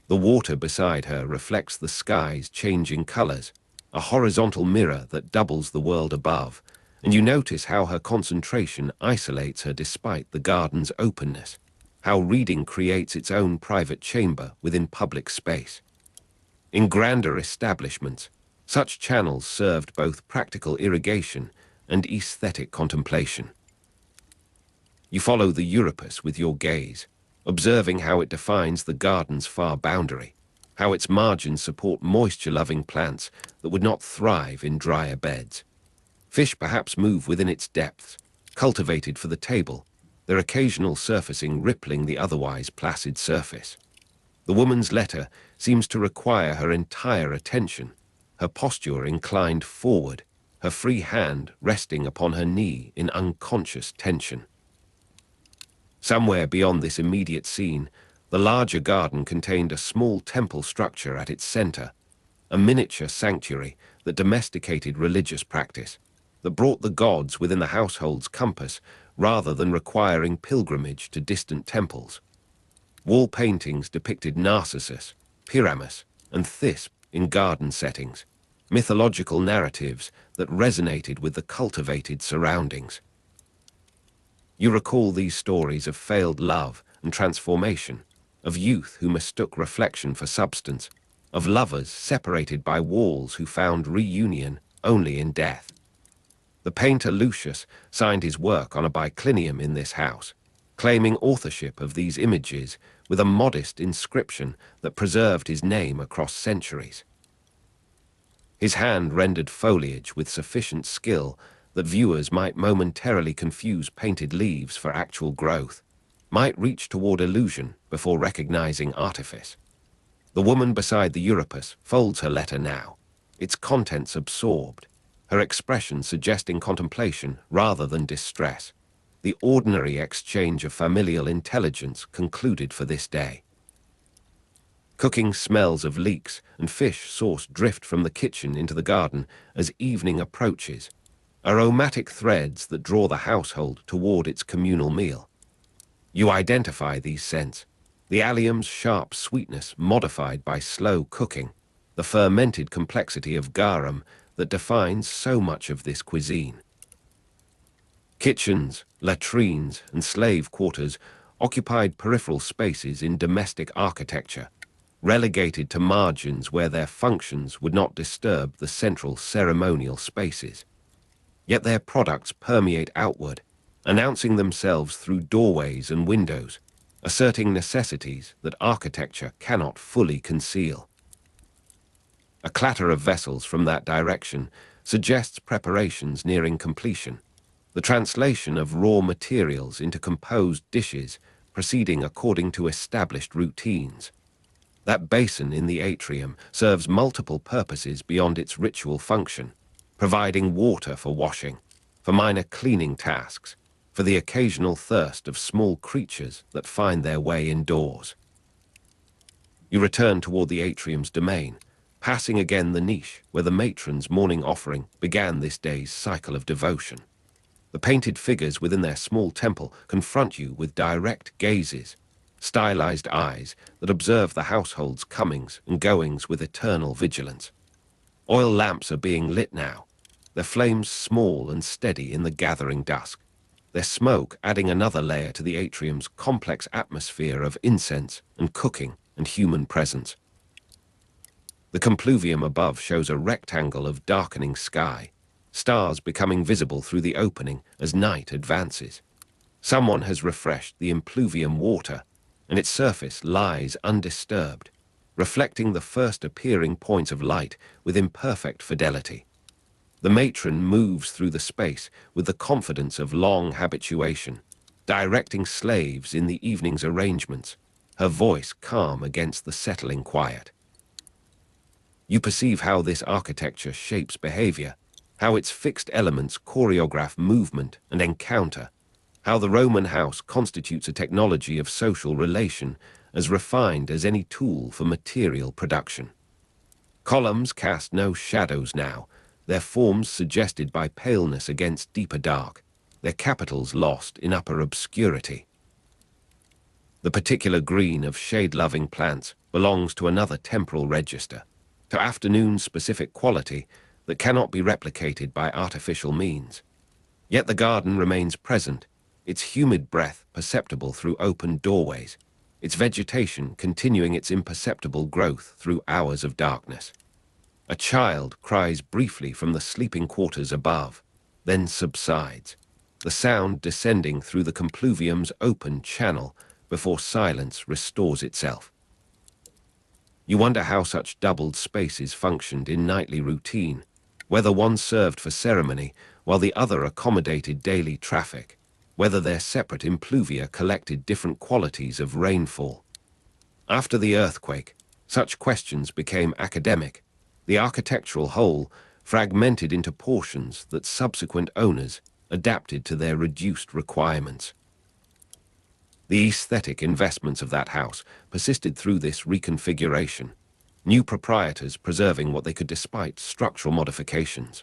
The water beside her reflects the sky's changing colors, a horizontal mirror that doubles the world above, and you notice how her concentration isolates her despite the garden's openness, how reading creates its own private chamber within public space. In grander establishments, such channels served both practical irrigation and aesthetic contemplation. You follow the Euripus with your gaze, observing how it defines the garden's far boundary, how its margins support moisture-loving plants that would not thrive in drier beds. Fish perhaps move within its depths, cultivated for the table, their occasional surfacing rippling the otherwise placid surface. The woman's letter seems to require her entire attention, her posture inclined forward, her free hand resting upon her knee in unconscious tension. Somewhere beyond this immediate scene, the larger garden contained a small temple structure at its center, a miniature sanctuary that domesticated religious practice, that brought the gods within the household's compass rather than requiring pilgrimage to distant temples. Wall paintings depicted Narcissus, Pyramus, and Thisbe in garden settings, mythological narratives that resonated with the cultivated surroundings. You recall these stories of failed love and transformation, of youth who mistook reflection for substance, of lovers separated by walls who found reunion only in death. The painter Lucius signed his work on a biclinium in this house, claiming authorship of these images with a modest inscription that preserved his name across centuries. His hand rendered foliage with sufficient skill that viewers might momentarily confuse painted leaves for actual growth, might reach toward illusion before recognizing artifice. The woman beside the Euripus folds her letter now, its contents absorbed, her expression suggesting contemplation rather than distress, the ordinary exchange of familial intelligence concluded for this day. Cooking smells of leeks and fish sauce drift from the kitchen into the garden as evening approaches, aromatic threads that draw the household toward its communal meal. You identify these scents, the allium's sharp sweetness modified by slow cooking, the fermented complexity of garum that defines so much of this cuisine. Kitchens, latrines, and slave quarters occupied peripheral spaces in domestic architecture, relegated to margins where their functions would not disturb the central ceremonial spaces. Yet their products permeate outward, announcing themselves through doorways and windows, asserting necessities that architecture cannot fully conceal. A clatter of vessels from that direction suggests preparations nearing completion, the translation of raw materials into composed dishes proceeding according to established routines. That basin in the atrium serves multiple purposes beyond its ritual function, providing water for washing, for minor cleaning tasks, for the occasional thirst of small creatures that find their way indoors. You return toward the atrium's domain, passing again the niche where the matron's morning offering began this day's cycle of devotion. The painted figures within their small temple confront you with direct gazes, stylized eyes that observe the household's comings and goings with eternal vigilance. Oil lamps are being lit now, their flames small and steady in the gathering dusk, their smoke adding another layer to the atrium's complex atmosphere of incense and cooking and human presence. The compluvium above shows a rectangle of darkening sky, stars becoming visible through the opening as night advances. Someone has refreshed the impluvium water, and its surface lies undisturbed, reflecting the first appearing points of light with imperfect fidelity. The matron moves through the space with the confidence of long habituation, directing slaves in the evening's arrangements, her voice calm against the settling quiet. You perceive how this architecture shapes behavior, how its fixed elements choreograph movement and encounter, how the Roman house constitutes a technology of social relation as refined as any tool for material production. Columns cast no shadows now, their forms suggested by paleness against deeper dark, their capitals lost in upper obscurity. The particular green of shade-loving plants belongs to another temporal register, to afternoon-specific quality that cannot be replicated by artificial means. Yet the garden remains present, its humid breath perceptible through open doorways, its vegetation continuing its imperceptible growth through hours of darkness. A child cries briefly from the sleeping quarters above, then subsides, the sound descending through the compluvium's open channel before silence restores itself. You wonder how such doubled spaces functioned in nightly routine, whether one served for ceremony while the other accommodated daily traffic, whether their separate impluvia collected different qualities of rainfall. After the earthquake, such questions became academic, the architectural whole fragmented into portions that subsequent owners adapted to their reduced requirements. The aesthetic investments of that house persisted through this reconfiguration, new proprietors preserving what they could despite structural modifications.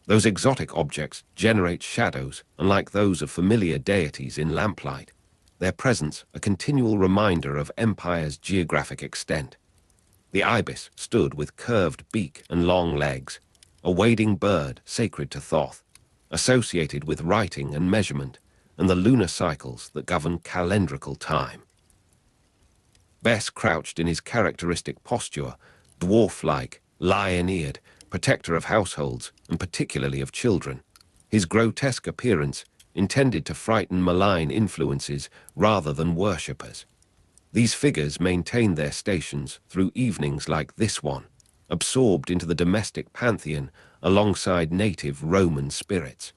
Those exotic objects generate shadows unlike those of familiar deities in lamplight, their presence a continual reminder of empire's geographic extent. The ibis stood with curved beak and long legs, a wading bird sacred to Thoth, associated with writing and measurement and the lunar cycles that govern calendrical time. Bess crouched in his characteristic posture, dwarf-like, lion-eared, protector of households and particularly of children, his grotesque appearance intended to frighten malign influences rather than worshippers. These figures maintained their stations through evenings like this one, absorbed into the domestic pantheon alongside native Roman spirits.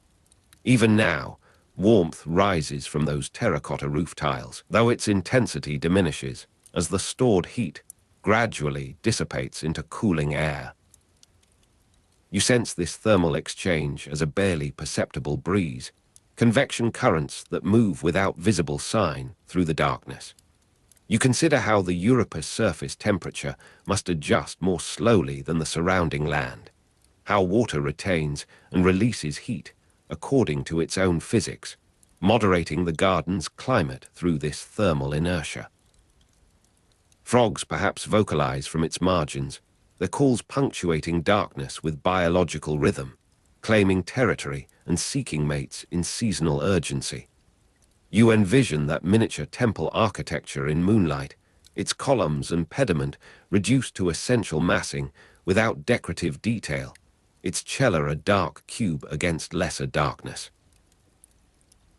Even now, warmth rises from those terracotta roof tiles, though its intensity diminishes as the stored heat gradually dissipates into cooling air. You sense this thermal exchange as a barely perceptible breeze, convection currents that move without visible sign through the darkness. You consider how the Europa's surface temperature must adjust more slowly than the surrounding land, how water retains and releases heat according to its own physics, moderating the garden's climate through this thermal inertia. Frogs perhaps vocalize from its margins, their calls punctuating darkness with biological rhythm, claiming territory and seeking mates in seasonal urgency. You envision that miniature temple architecture in moonlight, its columns and pediment reduced to essential massing without decorative detail, its cella a dark cube against lesser darkness.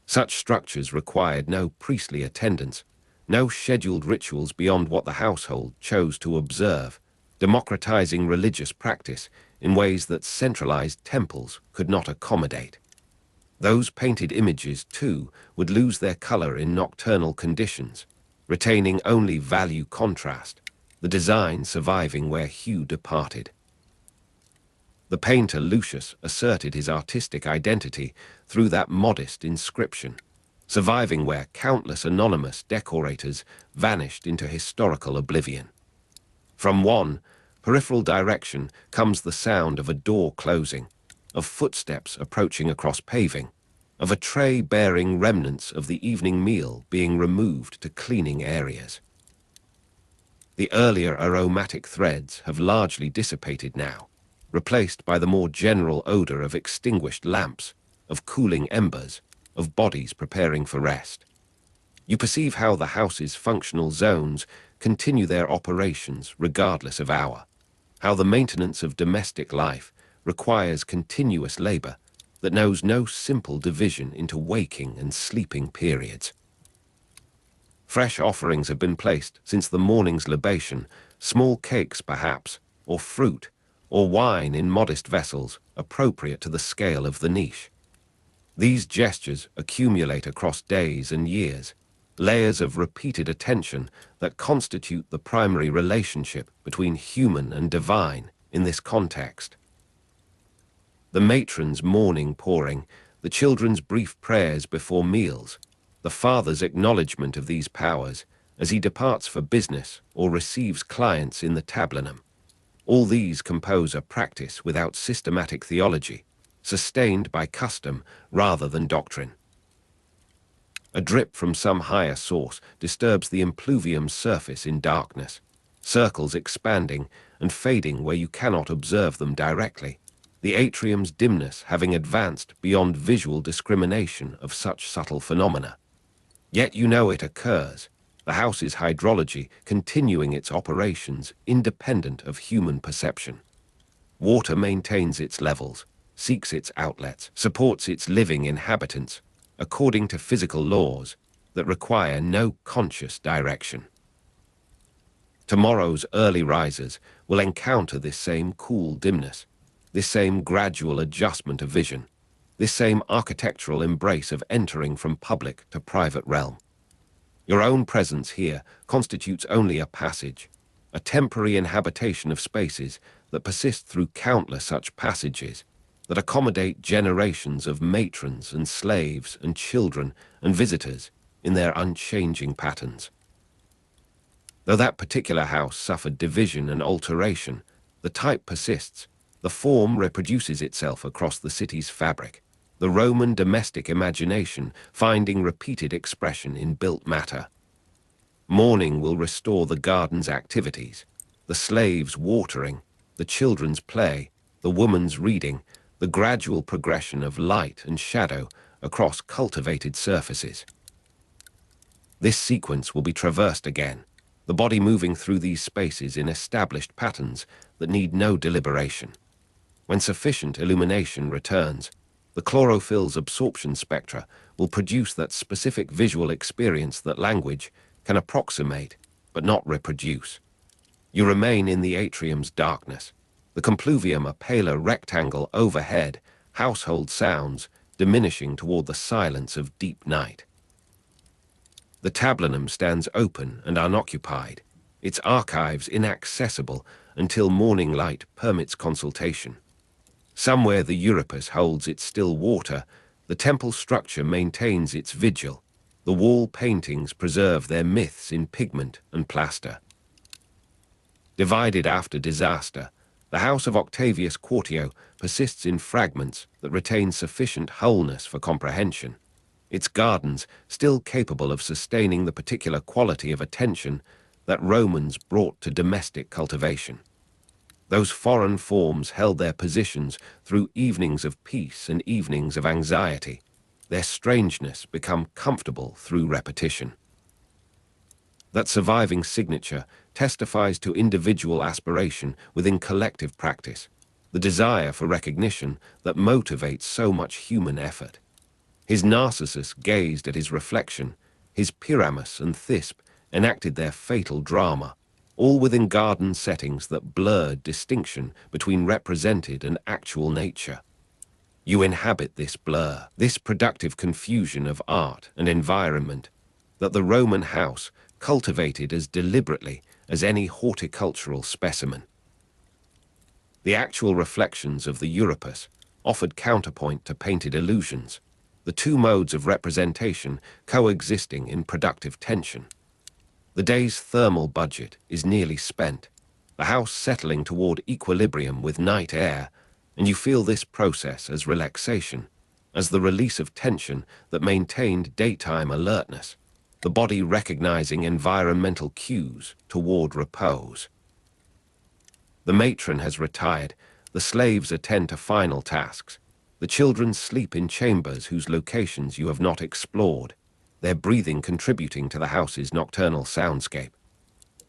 Such structures required no priestly attendance, no scheduled rituals beyond what the household chose to observe, democratizing religious practice in ways that centralized temples could not accommodate. Those painted images, too, would lose their color in nocturnal conditions, retaining only value contrast, the design surviving where hue departed. The painter Lucius asserted his artistic identity through that modest inscription, surviving where countless anonymous decorators vanished into historical oblivion. From one peripheral direction comes the sound of a door closing, of footsteps approaching across paving, of a tray bearing remnants of the evening meal being removed to cleaning areas. The earlier aromatic threads have largely dissipated now, replaced by the more general odor of extinguished lamps, of cooling embers, of bodies preparing for rest. You perceive how the house's functional zones continue their operations regardless of hour, how the maintenance of domestic life requires continuous labor that knows no simple division into waking and sleeping periods. Fresh offerings have been placed since the morning's libation, small cakes perhaps, or fruit, or wine in modest vessels appropriate to the scale of the niche. These gestures accumulate across days and years, layers of repeated attention that constitute the primary relationship between human and divine in this context. The matron's morning pouring, the children's brief prayers before meals, the father's acknowledgement of these powers as he departs for business or receives clients in the tablinum. All these compose a practice without systematic theology, sustained by custom rather than doctrine. A drip from some higher source disturbs the impluvium's surface in darkness, circles expanding and fading where you cannot observe them directly, the atrium's dimness having advanced beyond visual discrimination of such subtle phenomena. Yet you know it occurs, the house's hydrology continuing its operations independent of human perception. Water maintains its levels, seeks its outlets, supports its living inhabitants, according to physical laws that require no conscious direction. Tomorrow's early risers will encounter this same cool dimness, this same gradual adjustment of vision, this same architectural embrace of entering from public to private realm. Your own presence here constitutes only a passage, a temporary inhabitation of spaces that persist through countless such passages, that accommodate generations of matrons and slaves and children and visitors in their unchanging patterns. Though that particular house suffered division and alteration, the type persists, the form reproduces itself across the city's fabric, the Roman domestic imagination finding repeated expression in built matter. Morning will restore the garden's activities, the slaves' watering, the children's play, the woman's reading, the gradual progression of light and shadow across cultivated surfaces. This sequence will be traversed again, the body moving through these spaces in established patterns that need no deliberation. When sufficient illumination returns, the chlorophyll's absorption spectra will produce that specific visual experience that language can approximate but not reproduce. You remain in the atrium's darkness, the compluvium a paler rectangle overhead, household sounds diminishing toward the silence of deep night. The tablinum stands open and unoccupied, its archives inaccessible until morning light permits consultation. Somewhere the Euripus holds its still water, the temple structure maintains its vigil, the wall paintings preserve their myths in pigment and plaster. Divided after disaster, the house of Octavius Quartio persists in fragments that retain sufficient wholeness for comprehension, its gardens still capable of sustaining the particular quality of attention that Romans brought to domestic cultivation. Those foreign forms held their positions through evenings of peace and evenings of anxiety, their strangeness become comfortable through repetition. That surviving signature testifies to individual aspiration within collective practice, the desire for recognition that motivates so much human effort. His Narcissus gazed at his reflection, his Pyramus and Thisbe enacted their fatal drama, all within garden settings that blurred distinction between represented and actual nature. You inhabit this blur, this productive confusion of art and environment that the Roman house cultivated as deliberately as any horticultural specimen. The actual reflections of the Euripus offered counterpoint to painted illusions, the two modes of representation coexisting in productive tension. The day's thermal budget is nearly spent, the house settling toward equilibrium with night air, and you feel this process as relaxation, as the release of tension that maintained daytime alertness, the body recognizing environmental cues toward repose. The matron has retired, the slaves attend to final tasks, The children sleep in chambers whose locations you have not explored, their breathing contributing to the house's nocturnal soundscape.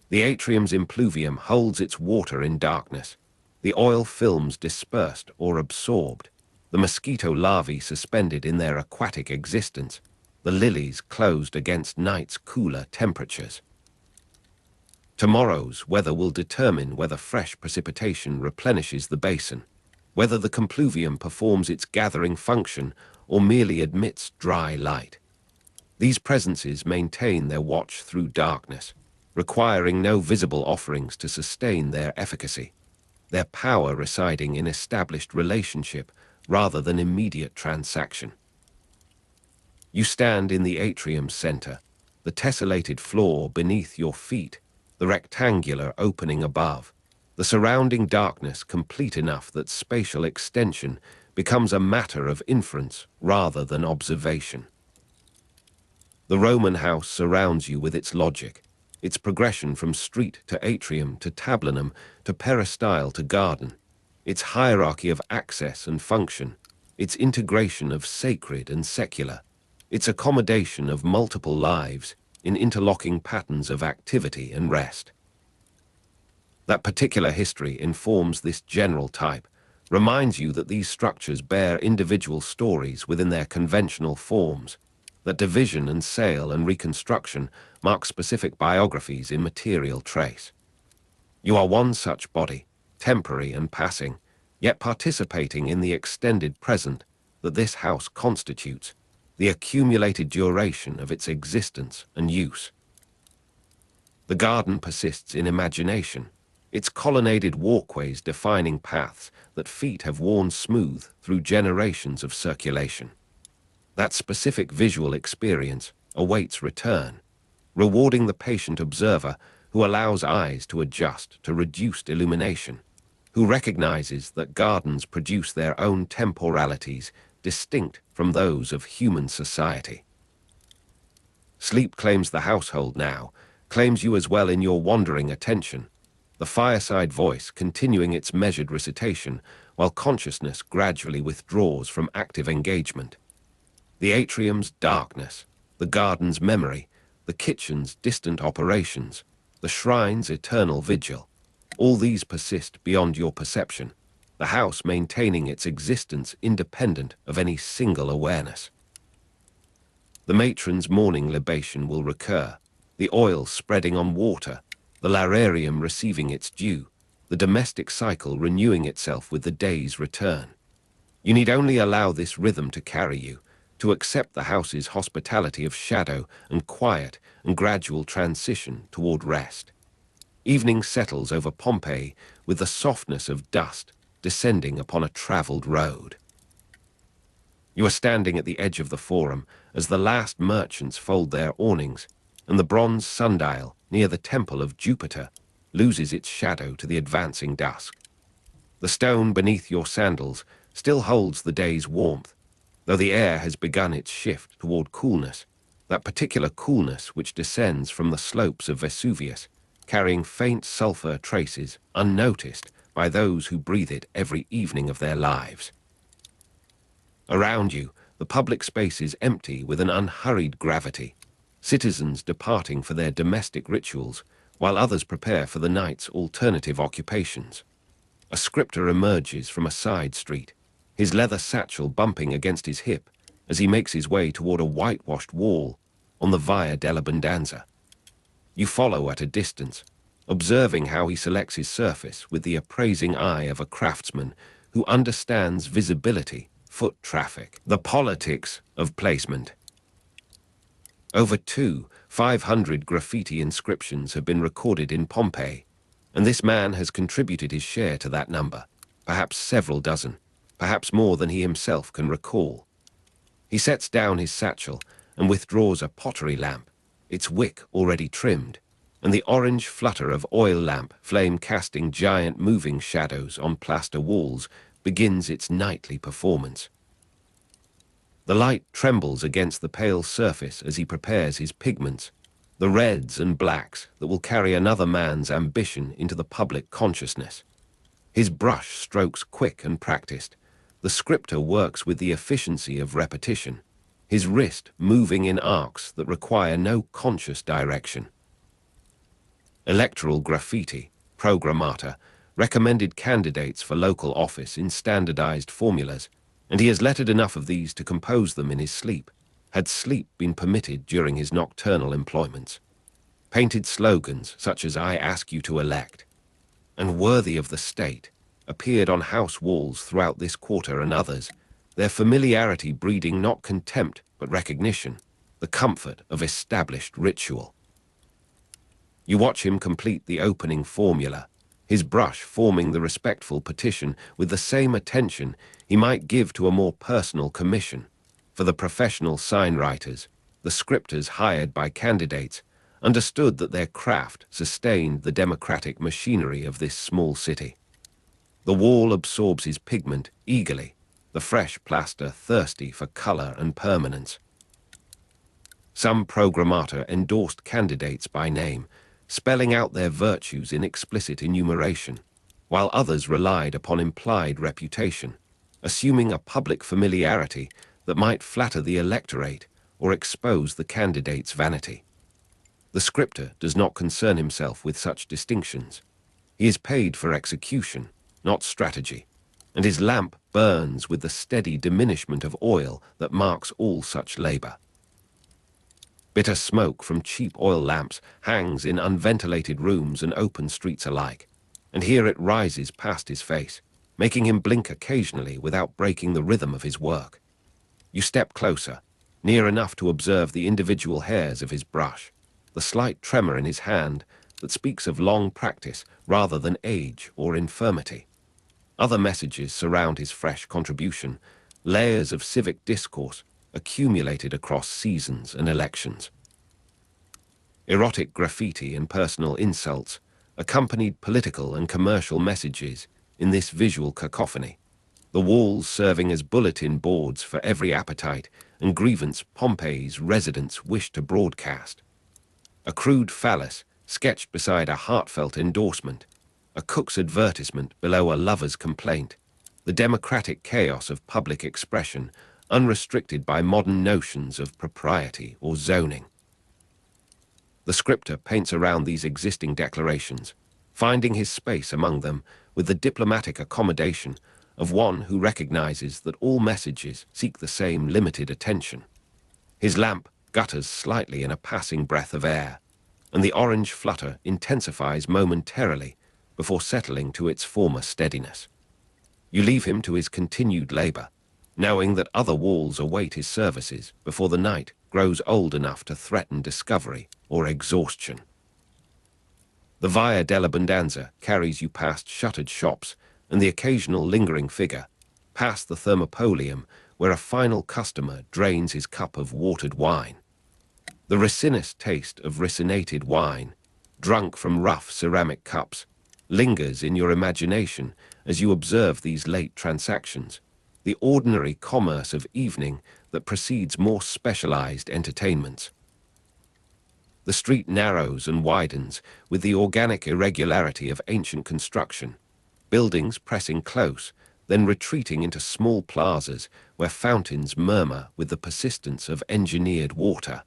The atrium's impluvium holds its water in darkness, the oil films dispersed or absorbed, the mosquito larvae suspended in their aquatic existence, the lilies closed against night's cooler temperatures. Tomorrow's weather will determine whether fresh precipitation replenishes the basin, whether the compluvium performs its gathering function or merely admits dry light. These presences maintain their watch through darkness, requiring no visible offerings to sustain their efficacy, their power residing in established relationship rather than immediate transaction. You stand in the atrium's center, the tessellated floor beneath your feet, the rectangular opening above, the surrounding darkness complete enough that spatial extension becomes a matter of inference rather than observation. The Roman house surrounds you with its logic, its progression from street to atrium to tablinum to peristyle to garden, its hierarchy of access and function, its integration of sacred and secular, its accommodation of multiple lives in interlocking patterns of activity and rest. That particular history informs this general type, reminds you that these structures bear individual stories within their conventional forms, that division and sale and reconstruction mark specific biographies in material trace. You are one such body, temporary and passing, yet participating in the extended present that this house constitutes, the accumulated duration of its existence and use. The garden persists in imagination, its colonnaded walkways defining paths that feet have worn smooth through generations of circulation. That specific visual experience awaits return, rewarding the patient observer who allows eyes to adjust to reduced illumination, who recognizes that gardens produce their own temporalities distinct from those of human society. Sleep claims the household now, claims you as well in your wandering attention, the fireside voice continuing its measured recitation while consciousness gradually withdraws from active engagement. The atrium's darkness, the garden's memory, the kitchen's distant operations, the shrine's eternal vigil, all these persist beyond your perception, the house maintaining its existence independent of any single awareness. The matron's morning libation will recur, the oil spreading on water, the lararium receiving its due, the domestic cycle renewing itself with the day's return. You need only allow this rhythm to carry you, to accept the house's hospitality of shadow and quiet and gradual transition toward rest. Evening settles over Pompeii with the softness of dust descending upon a traveled road. You are standing at the edge of the forum as the last merchants fold their awnings, and the bronze sundial near the temple of Jupiter loses its shadow to the advancing dusk. The stone beneath your sandals still holds the day's warmth, though the air has begun its shift toward coolness, that particular coolness which descends from the slopes of Vesuvius, carrying faint sulfur traces unnoticed by those who breathe it every evening of their lives. Around you, the public space is empty with an unhurried gravity, citizens departing for their domestic rituals, while others prepare for the night's alternative occupations. A scripter emerges from a side street, his leather satchel bumping against his hip as he makes his way toward a whitewashed wall on the Via dell'Abbondanza. You follow at a distance, observing how he selects his surface with the appraising eye of a craftsman who understands visibility, foot traffic, the politics of placement. Over 500 graffiti inscriptions have been recorded in Pompeii, and this man has contributed his share to that number, perhaps several dozen, perhaps more than he himself can recall. He sets down his satchel and withdraws a pottery lamp, its wick already trimmed, and the orange flutter of oil lamp flame casting giant moving shadows on plaster walls begins its nightly performance. The light trembles against the pale surface as he prepares his pigments, the reds and blacks that will carry another man's ambition into the public consciousness. His brush strokes quick and practiced, The scripter works with the efficiency of repetition, his wrist moving in arcs that require no conscious direction. Electoral graffiti, programmata, recommended candidates for local office in standardized formulas, and he has lettered enough of these to compose them in his sleep, had sleep been permitted during his nocturnal employments. Painted slogans such as "I ask you to elect" and "worthy of the state" appeared on house walls throughout this quarter and others, their familiarity breeding not contempt but recognition, the comfort of established ritual. You watch him complete the opening formula, his brush forming the respectful petition with the same attention he might give to a more personal commission. For the professional sign writers, the scripters hired by candidates understood that their craft sustained the democratic machinery of this small city. The wall absorbs his pigment eagerly, the fresh plaster thirsty for color and permanence. Some programmata endorsed candidates by name, spelling out their virtues in explicit enumeration, while others relied upon implied reputation, assuming a public familiarity that might flatter the electorate or expose the candidate's vanity. The scripter does not concern himself with such distinctions. He is paid for execution, not strategy, and his lamp burns with the steady diminishment of oil that marks all such labor. Bitter smoke from cheap oil lamps hangs in unventilated rooms and open streets alike, and here it rises past his face, making him blink occasionally without breaking the rhythm of his work. You step closer, near enough to observe the individual hairs of his brush, the slight tremor in his hand that speaks of long practice rather than age or infirmity. Other messages surround his fresh contribution, layers of civic discourse accumulated across seasons and elections. Erotic graffiti and personal insults accompanied political and commercial messages in this visual cacophony, the walls serving as bulletin boards for every appetite and grievance Pompeii's residents wished to broadcast. A crude phallus sketched beside a heartfelt endorsement, a cook's advertisement below a lover's complaint, the democratic chaos of public expression unrestricted by modern notions of propriety or zoning. The scripter paints around these existing declarations, finding his space among them with the diplomatic accommodation of one who recognizes that all messages seek the same limited attention. His lamp gutters slightly in a passing breath of air, and the orange flutter intensifies momentarily before settling to its former steadiness. You leave him to his continued labor, knowing that other walls await his services before the night grows old enough to threaten discovery or exhaustion. The Via dell'Abbondanza carries you past shuttered shops and the occasional lingering figure, past the Thermopolium where a final customer drains his cup of watered wine. The resinous taste of ricinated wine, drunk from rough ceramic cups, lingers in your imagination as you observe these late transactions, the ordinary commerce of evening that precedes more specialized entertainments. The street narrows and widens with the organic irregularity of ancient construction, buildings pressing close, then retreating into small plazas where fountains murmur with the persistence of engineered water.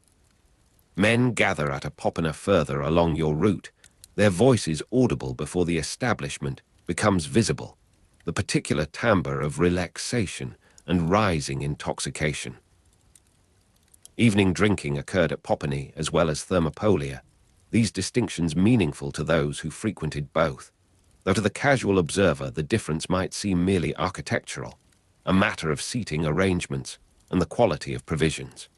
Men gather at a popina further along your route, their voices audible before the establishment becomes visible, the particular timbre of relaxation and rising intoxication. Evening drinking occurred at Pompeii as well as Thermopolia, these distinctions meaningful to those who frequented both, though to the casual observer the difference might seem merely architectural, a matter of seating arrangements and the quality of provisions.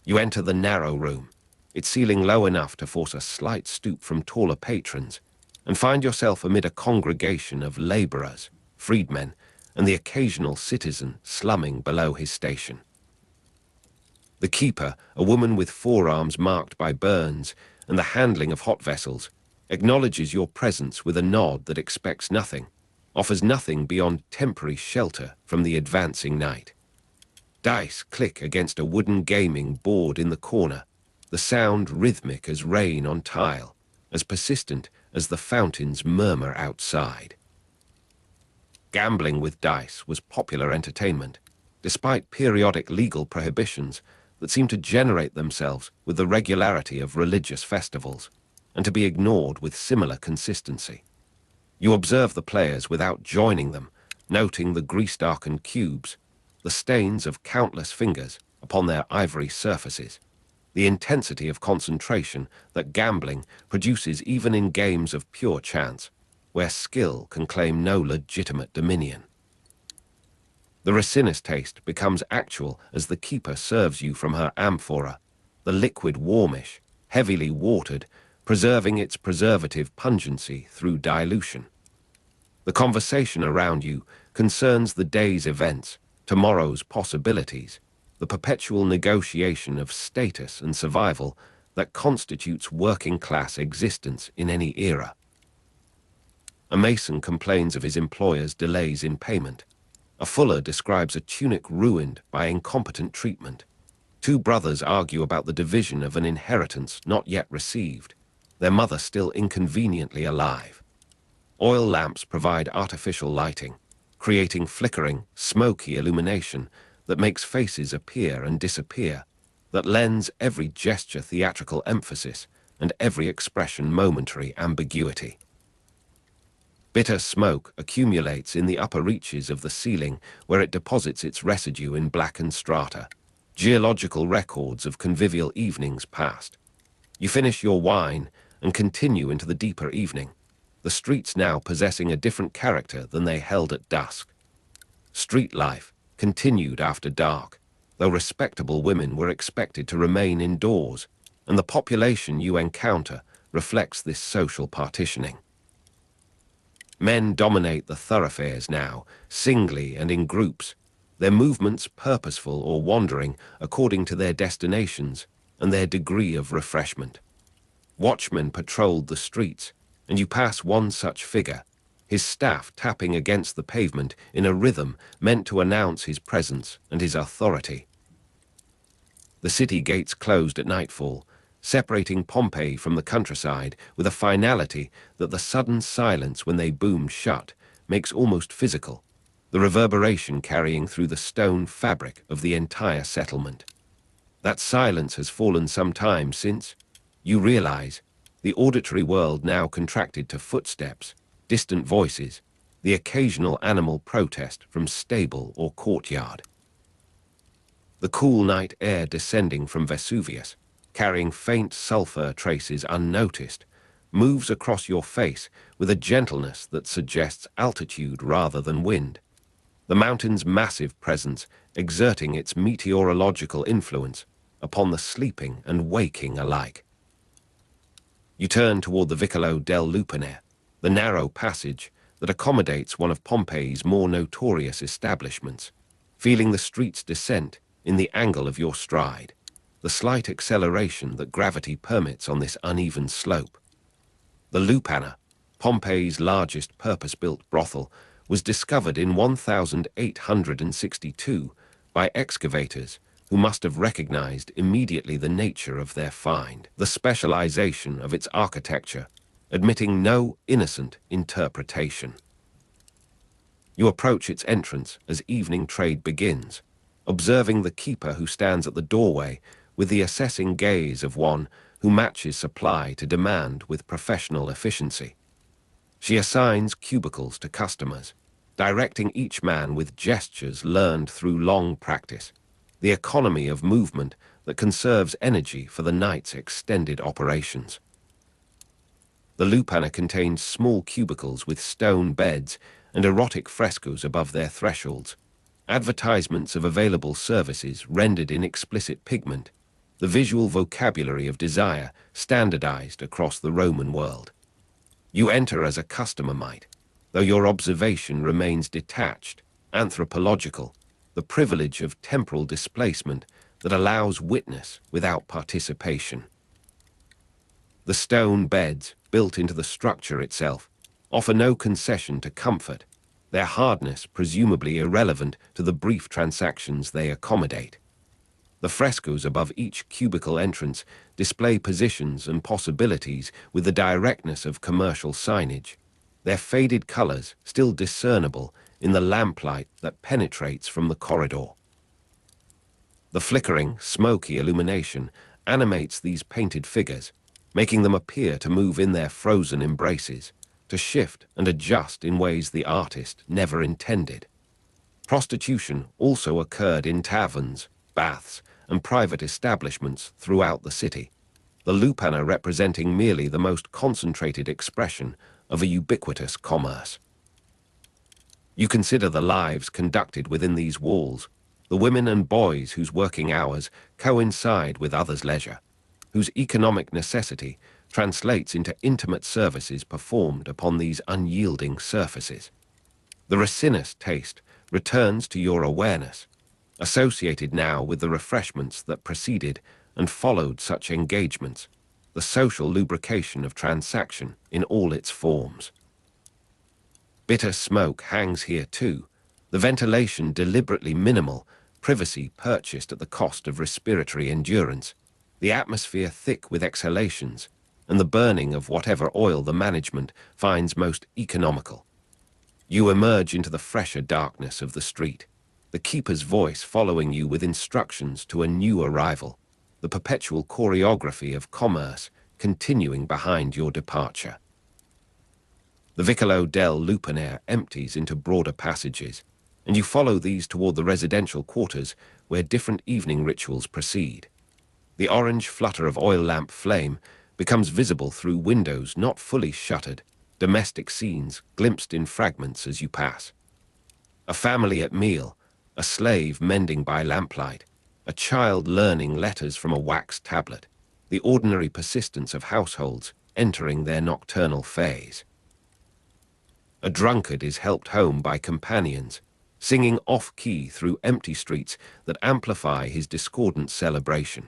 You enter the narrow room, its ceiling low enough to force a slight stoop from taller patrons, and find yourself amid a congregation of laborers, freedmen, and the occasional citizen slumming below his station. The keeper, a woman with forearms marked by burns and the handling of hot vessels, acknowledges your presence with a nod that expects nothing, offers nothing beyond temporary shelter from the advancing night. Dice click against a wooden gaming board in the corner, the sound rhythmic as rain on tile, as persistent as the fountain's murmur outside. Gambling with dice was popular entertainment, despite periodic legal prohibitions that seemed to generate themselves with the regularity of religious festivals, and to be ignored with similar consistency. You observe the players without joining them, noting the grease-darkened cubes, the stains of countless fingers upon their ivory surfaces, the intensity of concentration that gambling produces even in games of pure chance, where skill can claim no legitimate dominion. The resinous taste becomes actual as the keeper serves you from her amphora, the liquid warmish, heavily watered, preserving its preservative pungency through dilution. The conversation around you concerns the day's events, tomorrow's possibilities, the perpetual negotiation of status and survival that constitutes working-class existence in any era. A mason complains of his employer's delays in payment. A fuller describes a tunic ruined by incompetent treatment. Two brothers argue about the division of an inheritance not yet received, their mother still inconveniently alive. Oil lamps provide artificial lighting, creating flickering, smoky illumination that makes faces appear and disappear, that lends every gesture theatrical emphasis and every expression momentary ambiguity. Bitter smoke accumulates in the upper reaches of the ceiling where it deposits its residue in blackened strata, geological records of convivial evenings past. You finish your wine and continue into the deeper evening, the streets now possessing a different character than they held at dusk. Street life continued after dark, though respectable women were expected to remain indoors, and the population you encounter reflects this social partitioning. Men dominate the thoroughfares now, singly and in groups, their movements purposeful or wandering according to their destinations and their degree of refreshment. Watchmen patrolled the streets, and you pass one such figure, his staff tapping against the pavement in a rhythm meant to announce his presence and his authority. The city gates closed at nightfall, separating Pompeii from the countryside with a finality that the sudden silence when they boomed shut makes almost physical, the reverberation carrying through the stone fabric of the entire settlement. That silence has fallen some time since, you realize, the auditory world now contracted to footsteps, distant voices, the occasional animal protest from stable or courtyard. The cool night air descending from Vesuvius, carrying faint sulfur traces unnoticed, moves across your face with a gentleness that suggests altitude rather than wind, the mountain's massive presence exerting its meteorological influence upon the sleeping and waking alike. You turn toward the Vicolo del Lupaner, the narrow passage that accommodates one of Pompeii's more notorious establishments, feeling the street's descent in the angle of your stride, the slight acceleration that gravity permits on this uneven slope. The Lupaner, Pompeii's largest purpose-built brothel, was discovered in 1862 by excavators who must have recognized immediately the nature of their find, the specialization of its architecture, admitting no innocent interpretation. You approach its entrance as evening trade begins, observing the keeper who stands at the doorway with the assessing gaze of one who matches supply to demand with professional efficiency. She assigns cubicles to customers, directing each man with gestures learned through long practice, the economy of movement that conserves energy for the night's extended operations. The Lupaner contains small cubicles with stone beds and erotic frescoes above their thresholds, advertisements of available services rendered in explicit pigment, the visual vocabulary of desire standardized across the Roman world. You enter as a customer might, though your observation remains detached, anthropological, the privilege of temporal displacement that allows witness without participation. The stone beds, built into the structure itself, offer no concession to comfort, their hardness presumably irrelevant to the brief transactions they accommodate. The frescoes above each cubicle entrance display positions and possibilities with the directness of commercial signage, their faded colors still discernible in the lamplight that penetrates from the corridor. The flickering, smoky illumination animates these painted figures, making them appear to move in their frozen embraces, to shift and adjust in ways the artist never intended. Prostitution also occurred in taverns, baths, and private establishments throughout the city, the lupana representing merely the most concentrated expression of a ubiquitous commerce. You consider the lives conducted within these walls, the women and boys whose working hours coincide with others' leisure, whose economic necessity translates into intimate services performed upon these unyielding surfaces. The resinous taste returns to your awareness, associated now with the refreshments that preceded and followed such engagements, the social lubrication of transaction in all its forms. Bitter smoke hangs here too, the ventilation deliberately minimal, privacy purchased at the cost of respiratory endurance, the atmosphere thick with exhalations, and the burning of whatever oil the management finds most economical. You emerge into the fresher darkness of the street, the keeper's voice following you with instructions to a new arrival, the perpetual choreography of commerce continuing behind your departure. The Vicolo del Lupanar empties into broader passages, and you follow these toward the residential quarters where different evening rituals proceed. The orange flutter of oil lamp flame becomes visible through windows not fully shuttered, domestic scenes glimpsed in fragments as you pass. A family at meal, a slave mending by lamplight, a child learning letters from a wax tablet, the ordinary persistence of households entering their nocturnal phase. A drunkard is helped home by companions, singing off-key through empty streets that amplify his discordant celebration.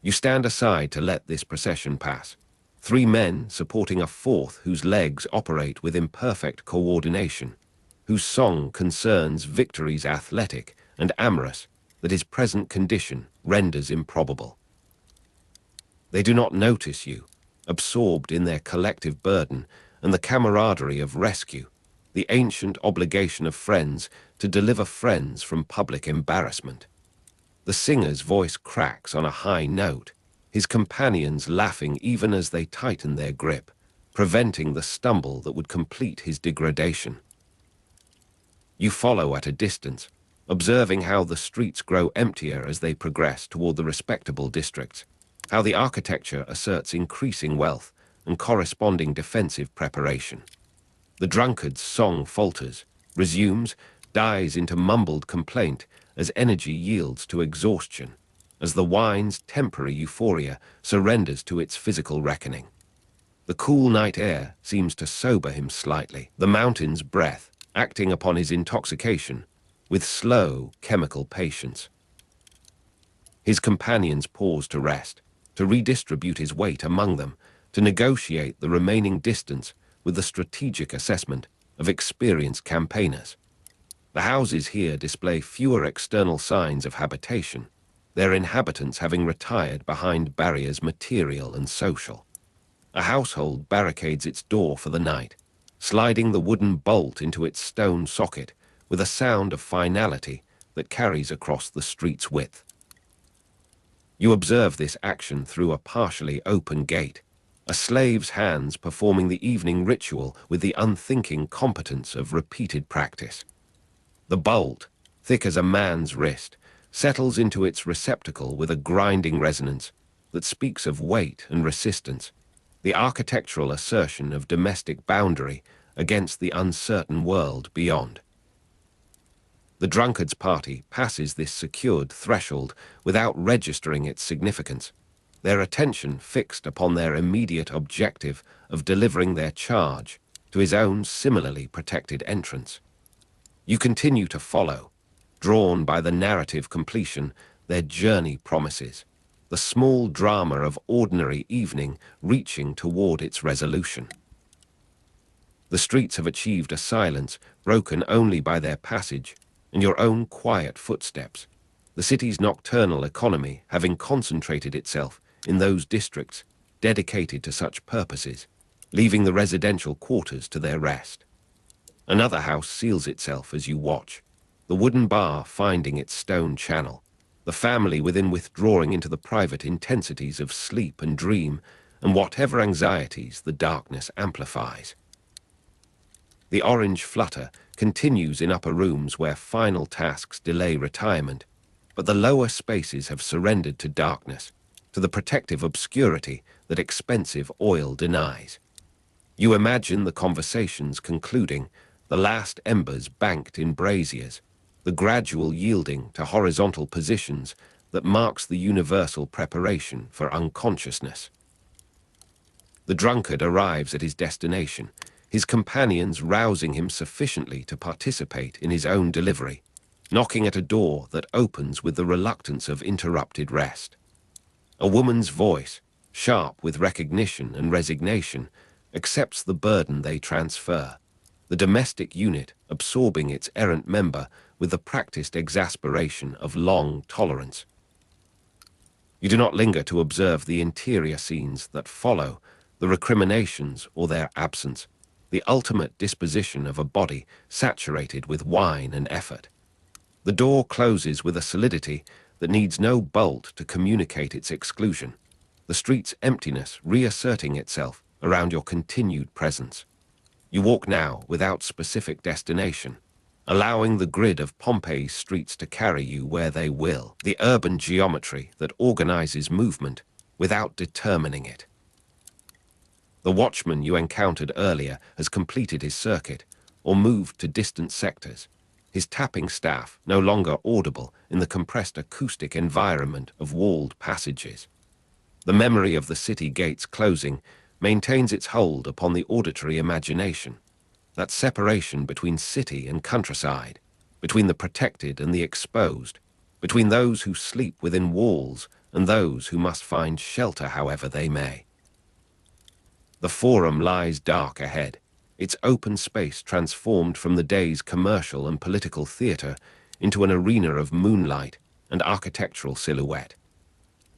You stand aside to let this procession pass, three men supporting a fourth whose legs operate with imperfect coordination, whose song concerns victories athletic and amorous that his present condition renders improbable. They do not notice you, absorbed in their collective burden and the camaraderie of rescue, the ancient obligation of friends to deliver friends from public embarrassment. The singer's voice cracks on a high note, his companions laughing even as they tighten their grip, preventing the stumble that would complete his degradation. You follow at a distance, observing how the streets grow emptier as they progress toward the respectable districts, how the architecture asserts increasing wealth and corresponding defensive preparation. The drunkard's song falters, resumes, dies into mumbled complaint as energy yields to exhaustion, as the wine's temporary euphoria surrenders to its physical reckoning. The cool night air seems to sober him slightly, the mountain's breath acting upon his intoxication with slow chemical patience. His companions pause to rest, to redistribute his weight among them, to negotiate the remaining distance with the strategic assessment of experienced campaigners. The houses here display fewer external signs of habitation, their inhabitants having retired behind barriers material and social. A household barricades its door for the night, sliding the wooden bolt into its stone socket with a sound of finality that carries across the street's width. You observe this action through a partially open gate, a slave's hands performing the evening ritual with the unthinking competence of repeated practice. The bolt, thick as a man's wrist, settles into its receptacle with a grinding resonance that speaks of weight and resistance, the architectural assertion of domestic boundary against the uncertain world beyond. The drunkard's party passes this secured threshold without registering its significance, their attention fixed upon their immediate objective of delivering their charge to his own similarly protected entrance. You continue to follow, drawn by the narrative completion their journey promises, the small drama of ordinary evening reaching toward its resolution. The streets have achieved a silence broken only by their passage and your own quiet footsteps, the city's nocturnal economy having concentrated itself in those districts dedicated to such purposes, leaving the residential quarters to their rest. Another house seals itself as you watch, the wooden bar finding its stone channel, the family within withdrawing into the private intensities of sleep and dream, and whatever anxieties the darkness amplifies. The orange flutter continues in upper rooms where final tasks delay retirement, but the lower spaces have surrendered to darkness, to the protective obscurity that expensive oil denies. You imagine the conversations concluding, the last embers banked in braziers, the gradual yielding to horizontal positions that marks the universal preparation for unconsciousness. The drunkard arrives at his destination, his companions rousing him sufficiently to participate in his own delivery, knocking at a door that opens with the reluctance of interrupted rest. A woman's voice, sharp with recognition and resignation, accepts the burden they transfer, the domestic unit absorbing its errant member with the practiced exasperation of long tolerance. You do not linger to observe the interior scenes that follow, the recriminations or their absence, the ultimate disposition of a body saturated with wine and effort. The door closes with a solidity that needs no bolt to communicate its exclusion, the street's emptiness reasserting itself around your continued presence. You walk now without specific destination, allowing the grid of Pompeii's streets to carry you where they will, the urban geometry that organizes movement without determining it. The watchman you encountered earlier has completed his circuit or moved to distant sectors, his tapping staff no longer audible in the compressed acoustic environment of walled passages. The memory of the city gates closing maintains its hold upon the auditory imagination, that separation between city and countryside, between the protected and the exposed, between those who sleep within walls and those who must find shelter however they may. The Forum lies dark ahead, its open space transformed from the day's commercial and political theater into an arena of moonlight and architectural silhouette.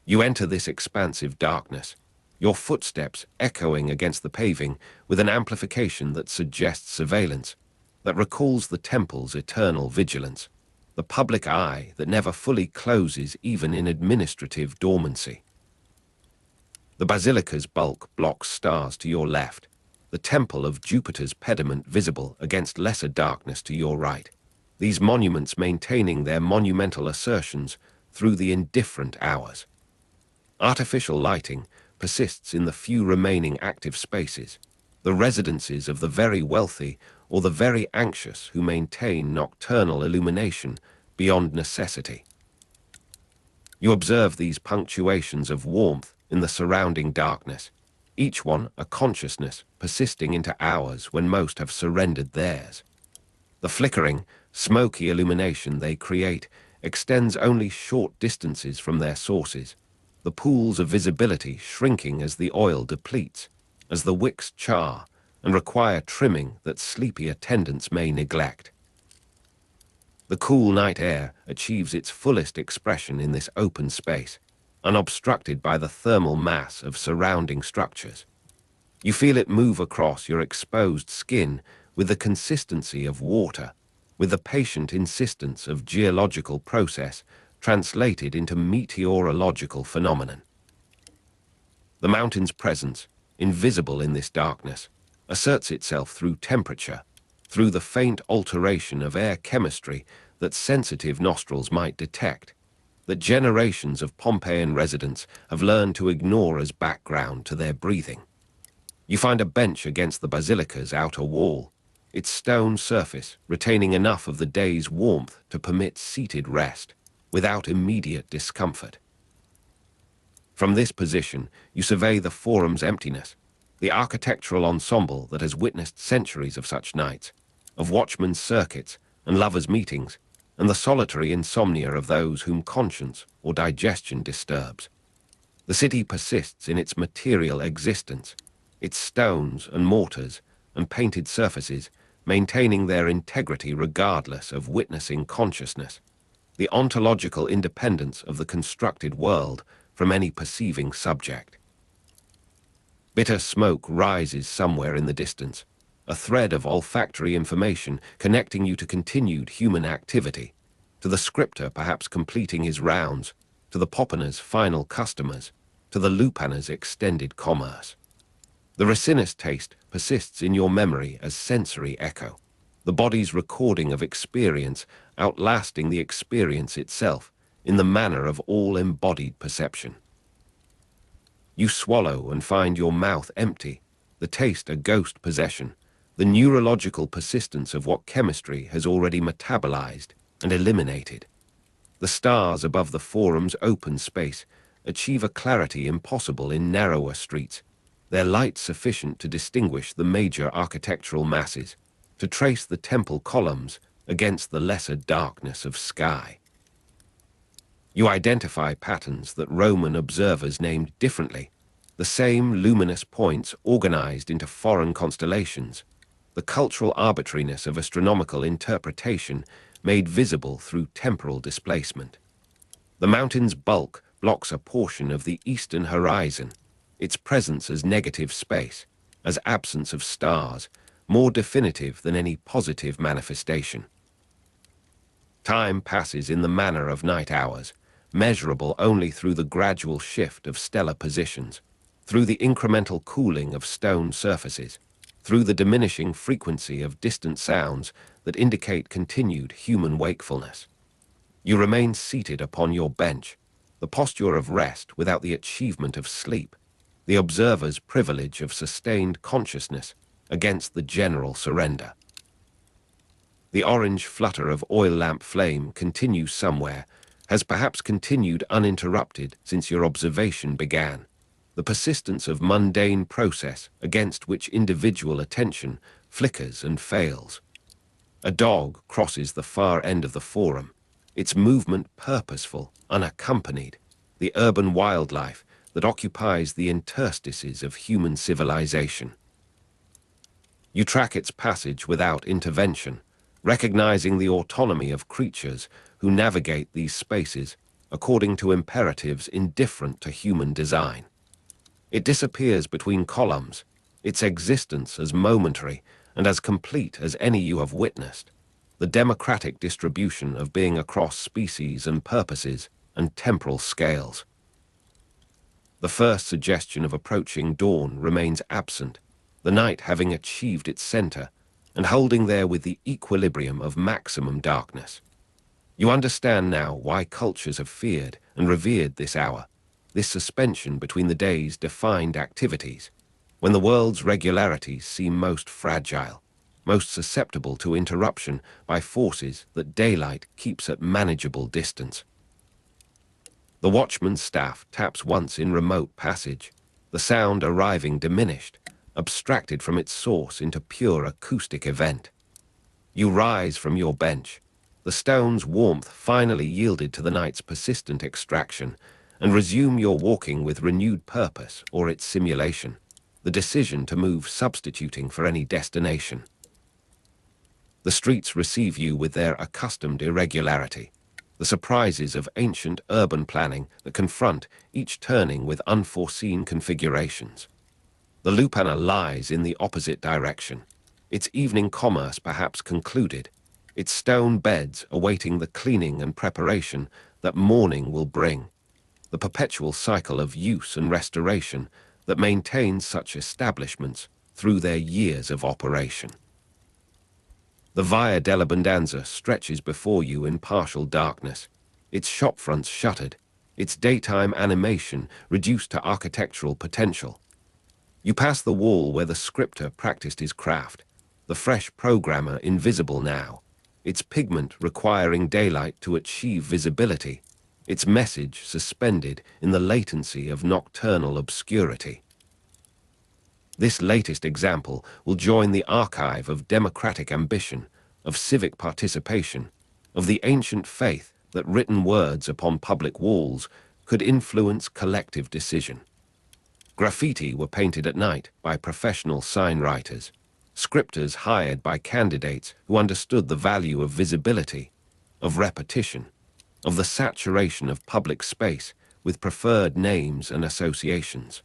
You enter this expansive darkness, your footsteps echoing against the paving with an amplification that suggests surveillance, that recalls the temple's eternal vigilance, the public eye that never fully closes even in administrative dormancy. The basilica's bulk blocks stars to your left, the temple of Jupiter's pediment visible against lesser darkness to your right, these monuments maintaining their monumental assertions through the indifferent hours. Artificial lighting persists in the few remaining active spaces, the residences of the very wealthy or the very anxious who maintain nocturnal illumination beyond necessity. You observe these punctuations of warmth in the surrounding darkness, each one a consciousness persisting into hours when most have surrendered theirs. The flickering, smoky illumination they create extends only short distances from their sources, the pools of visibility shrinking as the oil depletes, as the wicks char and require trimming that sleepy attendants may neglect. The cool night air achieves its fullest expression in this open space, unobstructed by the thermal mass of surrounding structures. You feel it move across your exposed skin with the consistency of water, with the patient insistence of geological process translated into meteorological phenomenon. The mountain's presence, invisible in this darkness, asserts itself through temperature, through the faint alteration of air chemistry that sensitive nostrils might detect, that generations of Pompeian residents have learned to ignore as background to their breathing. You find a bench against the basilica's outer wall, its stone surface retaining enough of the day's warmth to permit seated rest, without immediate discomfort. From this position, you survey the Forum's emptiness, the architectural ensemble that has witnessed centuries of such nights, of watchmen's circuits and lovers' meetings, and the solitary insomnia of those whom conscience or digestion disturbs. The city persists in its material existence, its stones and mortars and painted surfaces maintaining their integrity regardless of witnessing consciousness, the ontological independence of the constructed world from any perceiving subject. Bitter smoke rises somewhere in the distance, a thread of olfactory information connecting you to continued human activity, to the scripter perhaps completing his rounds, to the Poppaner's final customers, to the Lupaner's extended commerce. The Ricinus taste persists in your memory as sensory echo, the body's recording of experience outlasting the experience itself in the manner of all embodied perception. You swallow and find your mouth empty, the taste a ghost possession, the neurological persistence of what chemistry has already metabolized and eliminated. The stars above the forum's open space achieve a clarity impossible in narrower streets, their light sufficient to distinguish the major architectural masses, to trace the temple columns against the lesser darkness of sky. You identify patterns that Roman observers named differently, the same luminous points organized into foreign constellations, the cultural arbitrariness of astronomical interpretation made visible through temporal displacement. The mountain's bulk blocks a portion of the eastern horizon, its presence as negative space, as absence of stars, more definitive than any positive manifestation. Time passes in the manner of night hours, measurable only through the gradual shift of stellar positions, through the incremental cooling of stone surfaces, through the diminishing frequency of distant sounds that indicate continued human wakefulness. You remain seated upon your bench, the posture of rest without the achievement of sleep, the observer's privilege of sustained consciousness against the general surrender. The orange flutter of oil lamp flame continues somewhere, has perhaps continued uninterrupted since your observation began, the persistence of mundane process against which individual attention flickers and fails. A dog crosses the far end of the forum, its movement purposeful, unaccompanied, the urban wildlife that occupies the interstices of human civilization. You track its passage without intervention, recognizing the autonomy of creatures who navigate these spaces according to imperatives indifferent to human design. It disappears between columns, its existence as momentary and as complete as any you have witnessed, the democratic distribution of being across species and purposes and temporal scales. The first suggestion of approaching dawn remains absent, the night having achieved its center and holding there with the equilibrium of maximum darkness. You understand now why cultures have feared and revered this hour, this suspension between the day's defined activities, when the world's regularities seem most fragile, most susceptible to interruption by forces that daylight keeps at manageable distance. The watchman's staff taps once in remote passage, the sound arriving diminished, abstracted from its source into pure acoustic event. You rise from your bench, the stone's warmth finally yielded to the night's persistent extraction, and resume your walking with renewed purpose or its simulation, the decision to move substituting for any destination. The streets receive you with their accustomed irregularity, the surprises of ancient urban planning that confront each turning with unforeseen configurations. The Lupaner lies in the opposite direction, its evening commerce perhaps concluded, its stone beds awaiting the cleaning and preparation that morning will bring, the perpetual cycle of use and restoration that maintains such establishments through their years of operation. The Via dell'Abbondanza stretches before you in partial darkness, its shopfronts shuttered, its daytime animation reduced to architectural potential. You pass the wall where the scripter practiced his craft, the fresh programmer invisible now, its pigment requiring daylight to achieve visibility, its message suspended in the latency of nocturnal obscurity. This latest example will join the archive of democratic ambition, of civic participation, of the ancient faith that written words upon public walls could influence collective decision. Graffiti were painted at night by professional sign writers, scripters hired by candidates who understood the value of visibility, of repetition, of the saturation of public space with preferred names and associations.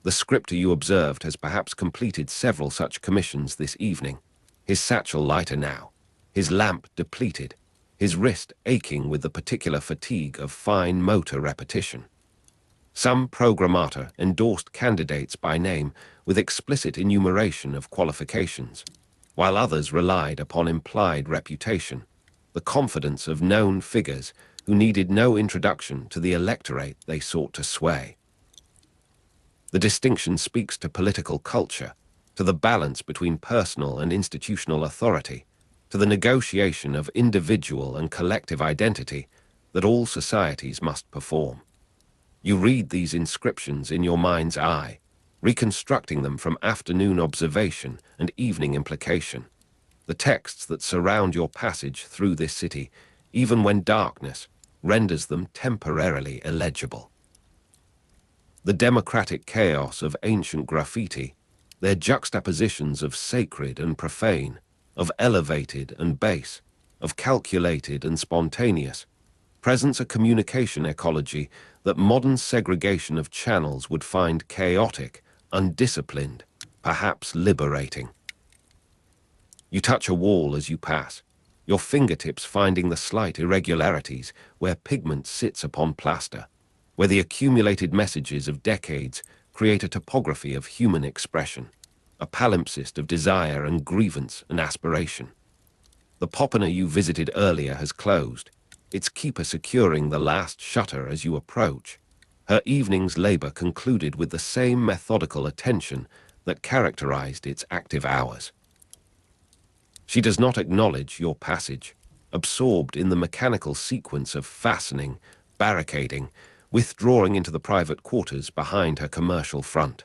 The scripter you observed has perhaps completed several such commissions this evening, his satchel lighter now, his lamp depleted, his wrist aching with the particular fatigue of fine motor repetition. Some programmator endorsed candidates by name with explicit enumeration of qualifications, while others relied upon implied reputation, the confidence of known figures who needed no introduction to the electorate they sought to sway. The distinction speaks to political culture, to the balance between personal and institutional authority, to the negotiation of individual and collective identity that all societies must perform. You read these inscriptions in your mind's eye, reconstructing them from afternoon observation and evening implication. The texts that surround your passage through this city, even when darkness, renders them temporarily illegible. The democratic chaos of ancient graffiti, their juxtapositions of sacred and profane, of elevated and base, of calculated and spontaneous, presents a communication ecology that modern segregation of channels would find chaotic, undisciplined, perhaps liberating. You touch a wall as you pass, your fingertips finding the slight irregularities where pigment sits upon plaster, where the accumulated messages of decades create a topography of human expression, a palimpsest of desire and grievance and aspiration. The popiner you visited earlier has closed, its keeper securing the last shutter as you approach. Her evening's labor concluded with the same methodical attention that characterized its active hours. She does not acknowledge your passage, absorbed in the mechanical sequence of fastening, barricading, withdrawing into the private quarters behind her commercial front.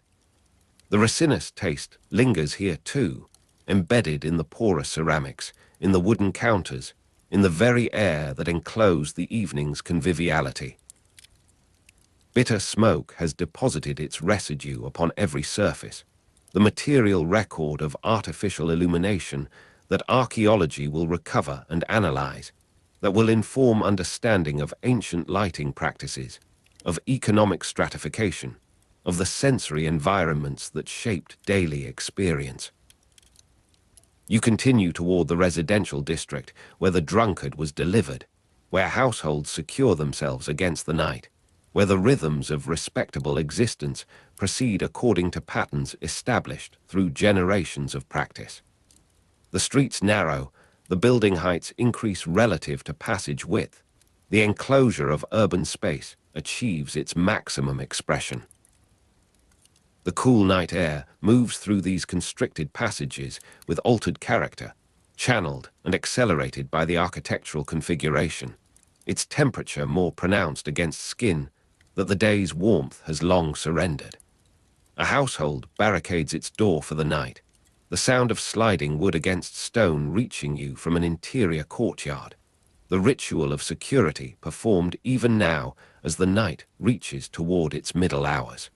The resinous taste lingers here too, embedded in the porous ceramics, in the wooden counters, in the very air that enclosed the evening's conviviality. Bitter smoke has deposited its residue upon every surface, the material record of artificial illumination that archaeology will recover and analyze, that will inform understanding of ancient lighting practices, of economic stratification, of the sensory environments that shaped daily experience. You continue toward the residential district where the drunkard was delivered, where households secure themselves against the night, where the rhythms of respectable existence proceed according to patterns established through generations of practice. The streets narrow, the building heights increase relative to passage width. The enclosure of urban space achieves its maximum expression. The cool night air moves through these constricted passages with altered character, channeled and accelerated by the architectural configuration, its temperature more pronounced against skin that the day's warmth has long surrendered. A household barricades its door for the night, the sound of sliding wood against stone reaching you from an interior courtyard, the ritual of security performed even now as the night reaches toward its middle hours.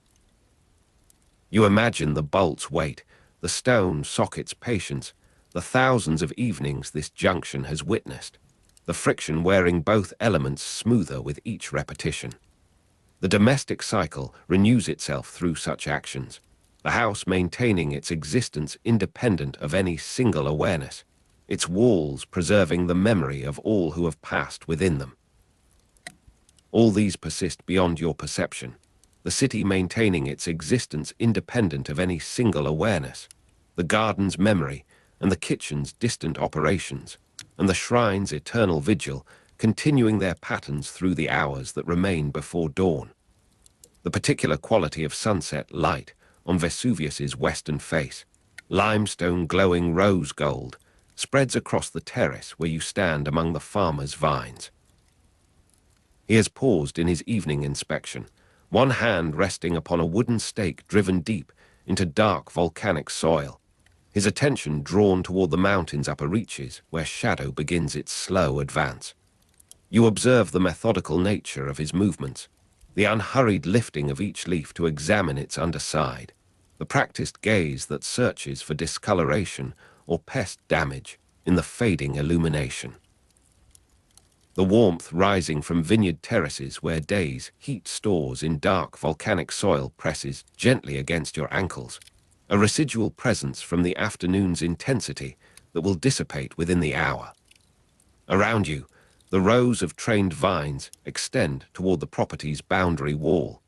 You imagine the bolt's weight, the stone socket's patience, the thousands of evenings this junction has witnessed, the friction wearing both elements smoother with each repetition. The domestic cycle renews itself through such actions, the house maintaining its existence independent of any single awareness, its walls preserving the memory of all who have passed within them. All these persist beyond your perception, the city maintaining its existence independent of any single awareness, the garden's memory and the kitchen's distant operations, and the shrine's eternal vigil continuing their patterns through the hours that remain before dawn. The particular quality of sunset light on Vesuvius's western face, limestone glowing rose gold, spreads across the terrace where you stand among the farmer's vines. He has paused in his evening inspection, one hand resting upon a wooden stake driven deep into dark volcanic soil, his attention drawn toward the mountain's upper reaches where shadow begins its slow advance. You observe the methodical nature of his movements, the unhurried lifting of each leaf to examine its underside, the practiced gaze that searches for discoloration or pest damage in the fading illumination. the warmth rising from vineyard terraces where days heat stores in dark volcanic soil presses gently against your ankles, a residual presence from the afternoon's intensity that will dissipate within the hour. Around you, the rows of trained vines extend toward the property's boundary wall,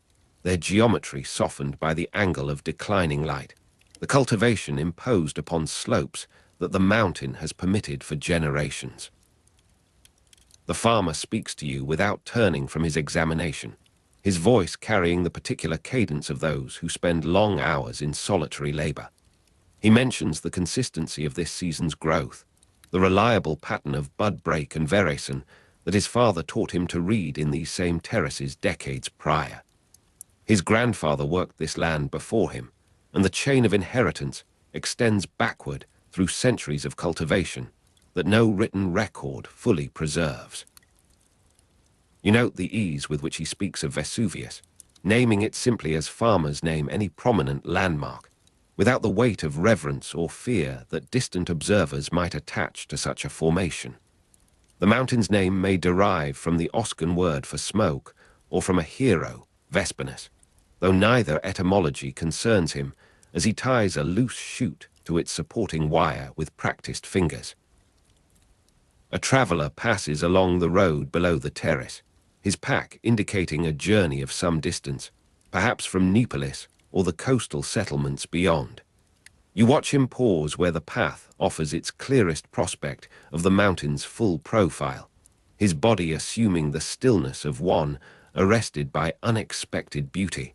their geometry softened by the angle of declining light, the cultivation imposed upon slopes that the mountain has permitted for generations. The farmer speaks to you without turning from his examination, his voice carrying the particular cadence of those who spend long hours in solitary labor. He mentions the consistency of this season's growth, the reliable pattern of bud break and veraison that his father taught him to read in these same terraces decades prior. His grandfather worked this land before him, and the chain of inheritance extends backward through centuries of cultivation that no written record fully preserves. You note the ease with which he speaks of Vesuvius, naming it simply as farmers name any prominent landmark, without the weight of reverence or fear that distant observers might attach to such a formation. The mountain's name may derive from the Oscan word for smoke or from a hero, Vespinus, though neither etymology concerns him as he ties a loose shoot to its supporting wire with practiced fingers. A traveller passes along the road below the terrace, his pack indicating a journey of some distance, perhaps from Neapolis or the coastal settlements beyond. You watch him pause where the path offers its clearest prospect of the mountain's full profile, his body assuming the stillness of one arrested by unexpected beauty.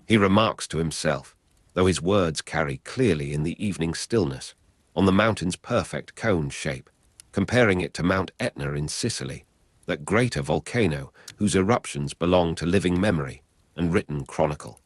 He remarks to himself, though his words carry clearly in the evening stillness, on the mountain's perfect cone shape, comparing it to Mount Etna in Sicily, that greater volcano whose eruptions belong to living memory and written chronicle.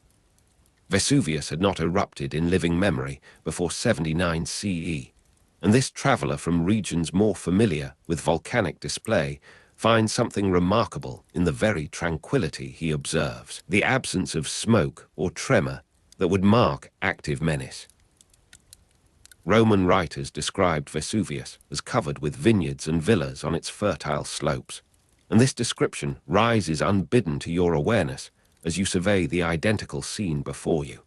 Vesuvius had not erupted in living memory before 79 CE, and this traveller from regions more familiar with volcanic display finds something remarkable in the very tranquility he observes, the absence of smoke or tremor that would mark active menace. Roman writers described Vesuvius as covered with vineyards and villas on its fertile slopes, and this description rises unbidden to your awareness as you survey the identical scene before you.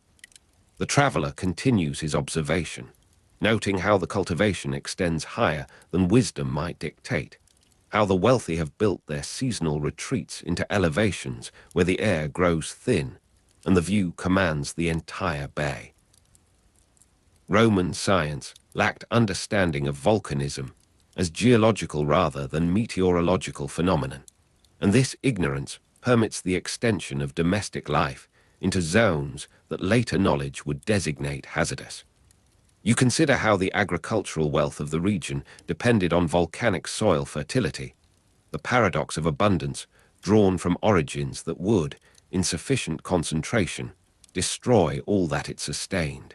The traveller continues his observation, noting how the cultivation extends higher than wisdom might dictate, how the wealthy have built their seasonal retreats into elevations where the air grows thin and the view commands the entire bay. Roman science lacked understanding of volcanism as geological rather than meteorological phenomenon, and this ignorance permits the extension of domestic life into zones that later knowledge would designate hazardous. You consider how the agricultural wealth of the region depended on volcanic soil fertility, the paradox of abundance drawn from origins that would, in sufficient concentration, destroy all that it sustained.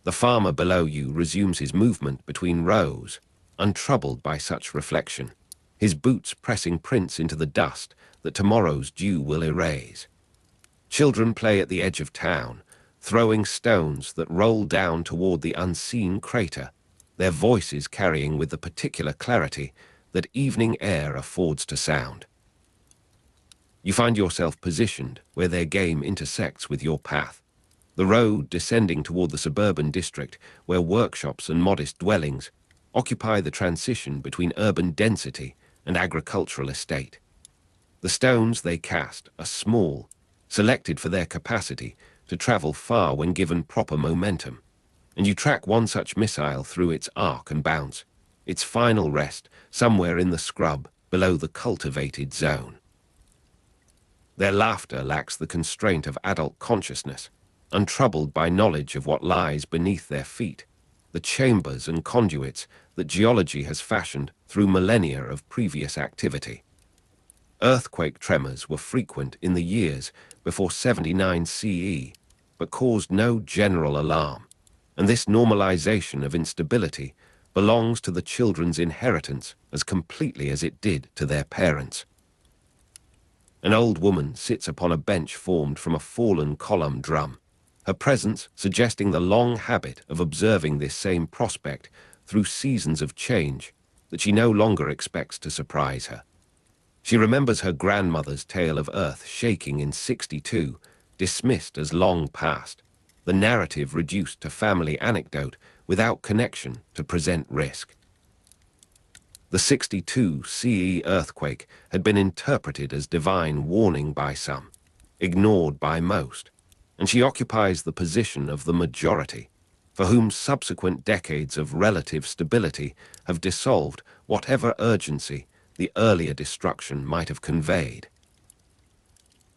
The farmer below you resumes his movement between rows, untroubled by such reflection, his boots pressing prints into the dust that tomorrow's dew will erase. Children play at the edge of town, throwing stones that roll down toward the unseen crater, their voices carrying with the particular clarity that evening air affords to sound. You find yourself positioned where their game intersects with your path, the road descending toward the suburban district where workshops and modest dwellings occupy the transition between urban density and agricultural estate. The stones they cast are small, selected for their capacity to travel far when given proper momentum, and you track one such missile through its arc and bounce, its final rest somewhere in the scrub below the cultivated zone. Their laughter lacks the constraint of adult consciousness, untroubled by knowledge of what lies beneath their feet, the chambers and conduits that geology has fashioned through millennia of previous activity. Earthquake tremors were frequent in the years before 79 CE, but caused no general alarm, and this normalization of instability belongs to the children's inheritance as completely as it did to their parents. An old woman sits upon a bench formed from a fallen column drum, her presence suggesting the long habit of observing this same prospect through seasons of change that she no longer expects to surprise her. She remembers her grandmother's tale of Earth shaking in 62, dismissed as long past, the narrative reduced to family anecdote without connection to present risk. The 62 CE earthquake had been interpreted as divine warning by some, ignored by most, and she occupies the position of the majority, for whom subsequent decades of relative stability have dissolved whatever urgency the earlier destruction might have conveyed.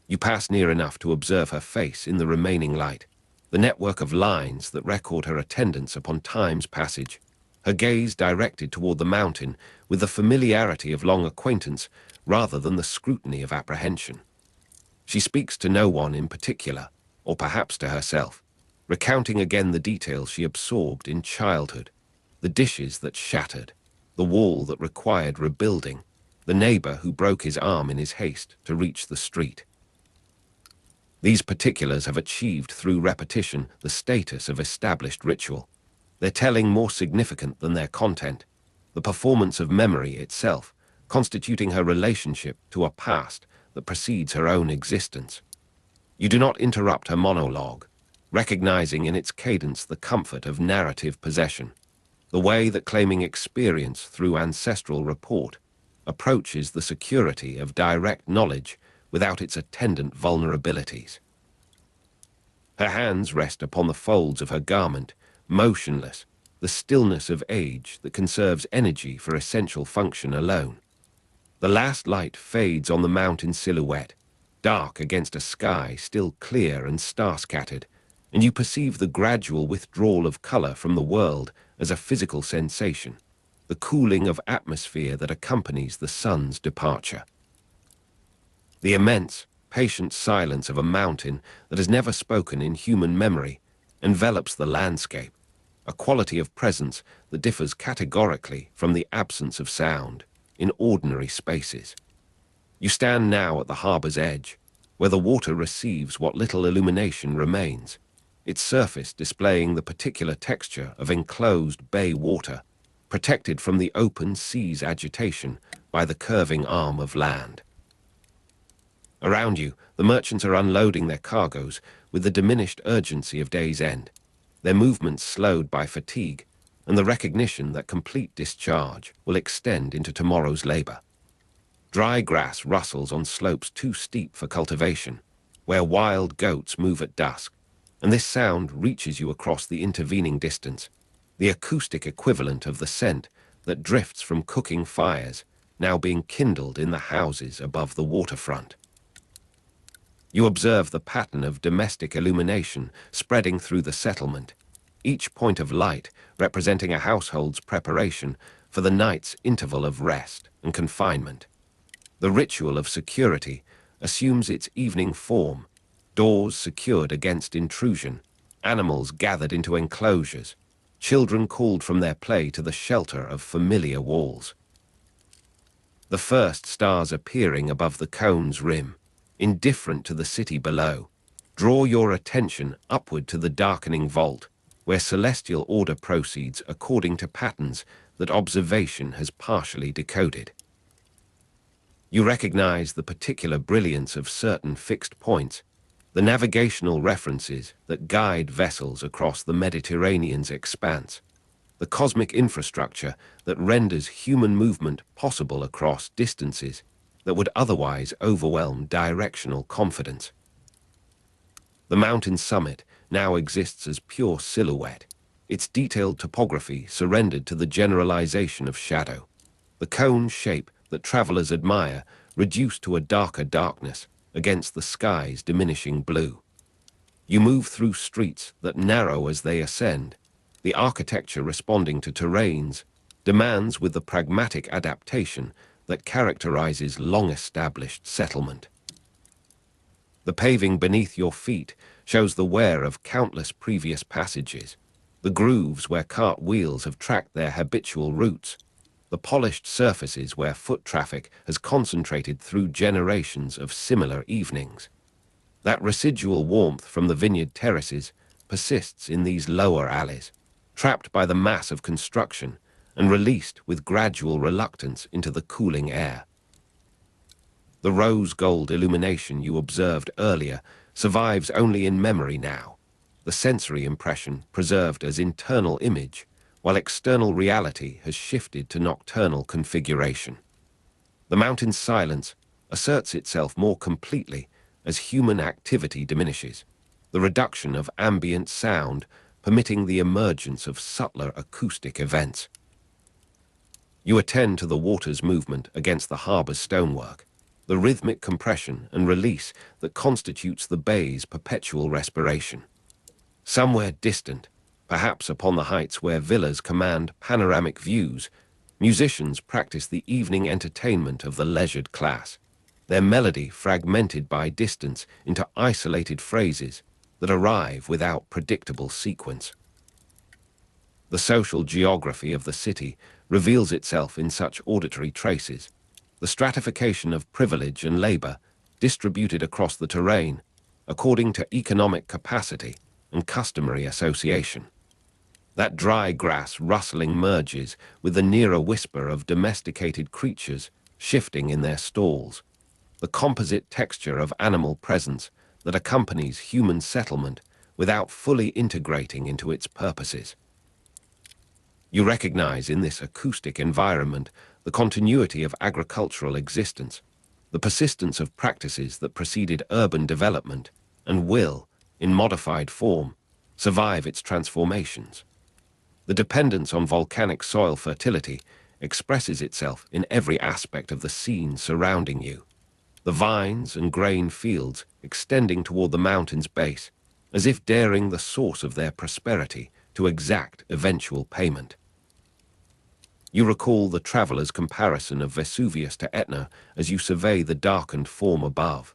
You pass near enough to observe her face in the remaining light, the network of lines that record her attendance upon time's passage, her gaze directed toward the mountain with the familiarity of long acquaintance rather than the scrutiny of apprehension. She speaks to no one in particular, or perhaps to herself, recounting again the details she absorbed in childhood, the dishes that shattered, the wall that required rebuilding, the neighbor who broke his arm in his haste to reach the street. These particulars have achieved through repetition the status of established ritual, their telling more significant than their content, the performance of memory itself constituting her relationship to a past that precedes her own existence. You do not interrupt her monologue, recognizing in its cadence the comfort of narrative possession, the way that claiming experience through ancestral report approaches the security of direct knowledge without its attendant vulnerabilities. Her hands rest upon the folds of her garment, motionless, the stillness of age that conserves energy for essential function alone. The last light fades on the mountain silhouette, dark against a sky still clear and star-scattered, and you perceive the gradual withdrawal of color from the world as a physical sensation, the cooling of atmosphere that accompanies the sun's departure. The immense, patient silence of a mountain that has never spoken in human memory envelops the landscape, a quality of presence that differs categorically from the absence of sound in ordinary spaces. You stand now at the harbor's edge, where the water receives what little illumination remains, its surface displaying the particular texture of enclosed bay water, protected from the open sea's agitation by the curving arm of land. Around you, the merchants are unloading their cargoes with the diminished urgency of day's end, their movements slowed by fatigue and the recognition that complete discharge will extend into tomorrow's labor. Dry grass rustles on slopes too steep for cultivation, where wild goats move at dusk, and this sound reaches you across the intervening distance, the acoustic equivalent of the scent that drifts from cooking fires now being kindled in the houses above the waterfront. You observe the pattern of domestic illumination spreading through the settlement, each point of light representing a household's preparation for the night's interval of rest and confinement. The ritual of security assumes its evening form, doors secured against intrusion, animals gathered into enclosures, children called from their play to the shelter of familiar walls. The first stars appearing above the cone's rim, indifferent to the city below, draw your attention upward to the darkening vault, where celestial order proceeds according to patterns that observation has partially decoded. You recognize the particular brilliance of certain fixed points, the navigational references that guide vessels across the Mediterranean's expanse, the cosmic infrastructure that renders human movement possible across distances that would otherwise overwhelm directional confidence. The mountain summit now exists as pure silhouette, its detailed topography surrendered to the generalization of shadow, the cone shape that travelers admire reduced to a darker darkness against the sky's diminishing blue. You move through streets that narrow as they ascend, the architecture responding to terrains, demands with the pragmatic adaptation that characterizes long-established settlement. The paving beneath your feet shows the wear of countless previous passages, the grooves where cart wheels have tracked their habitual routes, the polished surfaces where foot traffic has concentrated through generations of similar evenings. That residual warmth from the vineyard terraces persists in these lower alleys, trapped by the mass of construction and released with gradual reluctance into the cooling air. The rose-gold illumination you observed earlier survives only in memory now, the sensory impression preserved as internal image, while external reality has shifted to nocturnal configuration. The mountain's silence asserts itself more completely as human activity diminishes, the reduction of ambient sound permitting the emergence of subtler acoustic events. You attend to the water's movement against the harbor's stonework, the rhythmic compression and release that constitutes the bay's perpetual respiration. Somewhere distant, perhaps upon the heights where villas command panoramic views, musicians practice the evening entertainment of the leisured class, their melody fragmented by distance into isolated phrases that arrive without predictable sequence. The social geography of the city reveals itself in such auditory traces, the stratification of privilege and labor distributed across the terrain according to economic capacity and customary association. That dry grass rustling merges with the nearer whisper of domesticated creatures shifting in their stalls, the composite texture of animal presence that accompanies human settlement without fully integrating into its purposes. You recognize in this acoustic environment the continuity of agricultural existence, the persistence of practices that preceded urban development and will, in modified form, survive its transformations. The dependence on volcanic soil fertility expresses itself in every aspect of the scene surrounding you, the vines and grain fields extending toward the mountain's base, as if daring the source of their prosperity to exact eventual payment. You recall the traveler's comparison of Vesuvius to Etna as you survey the darkened form above,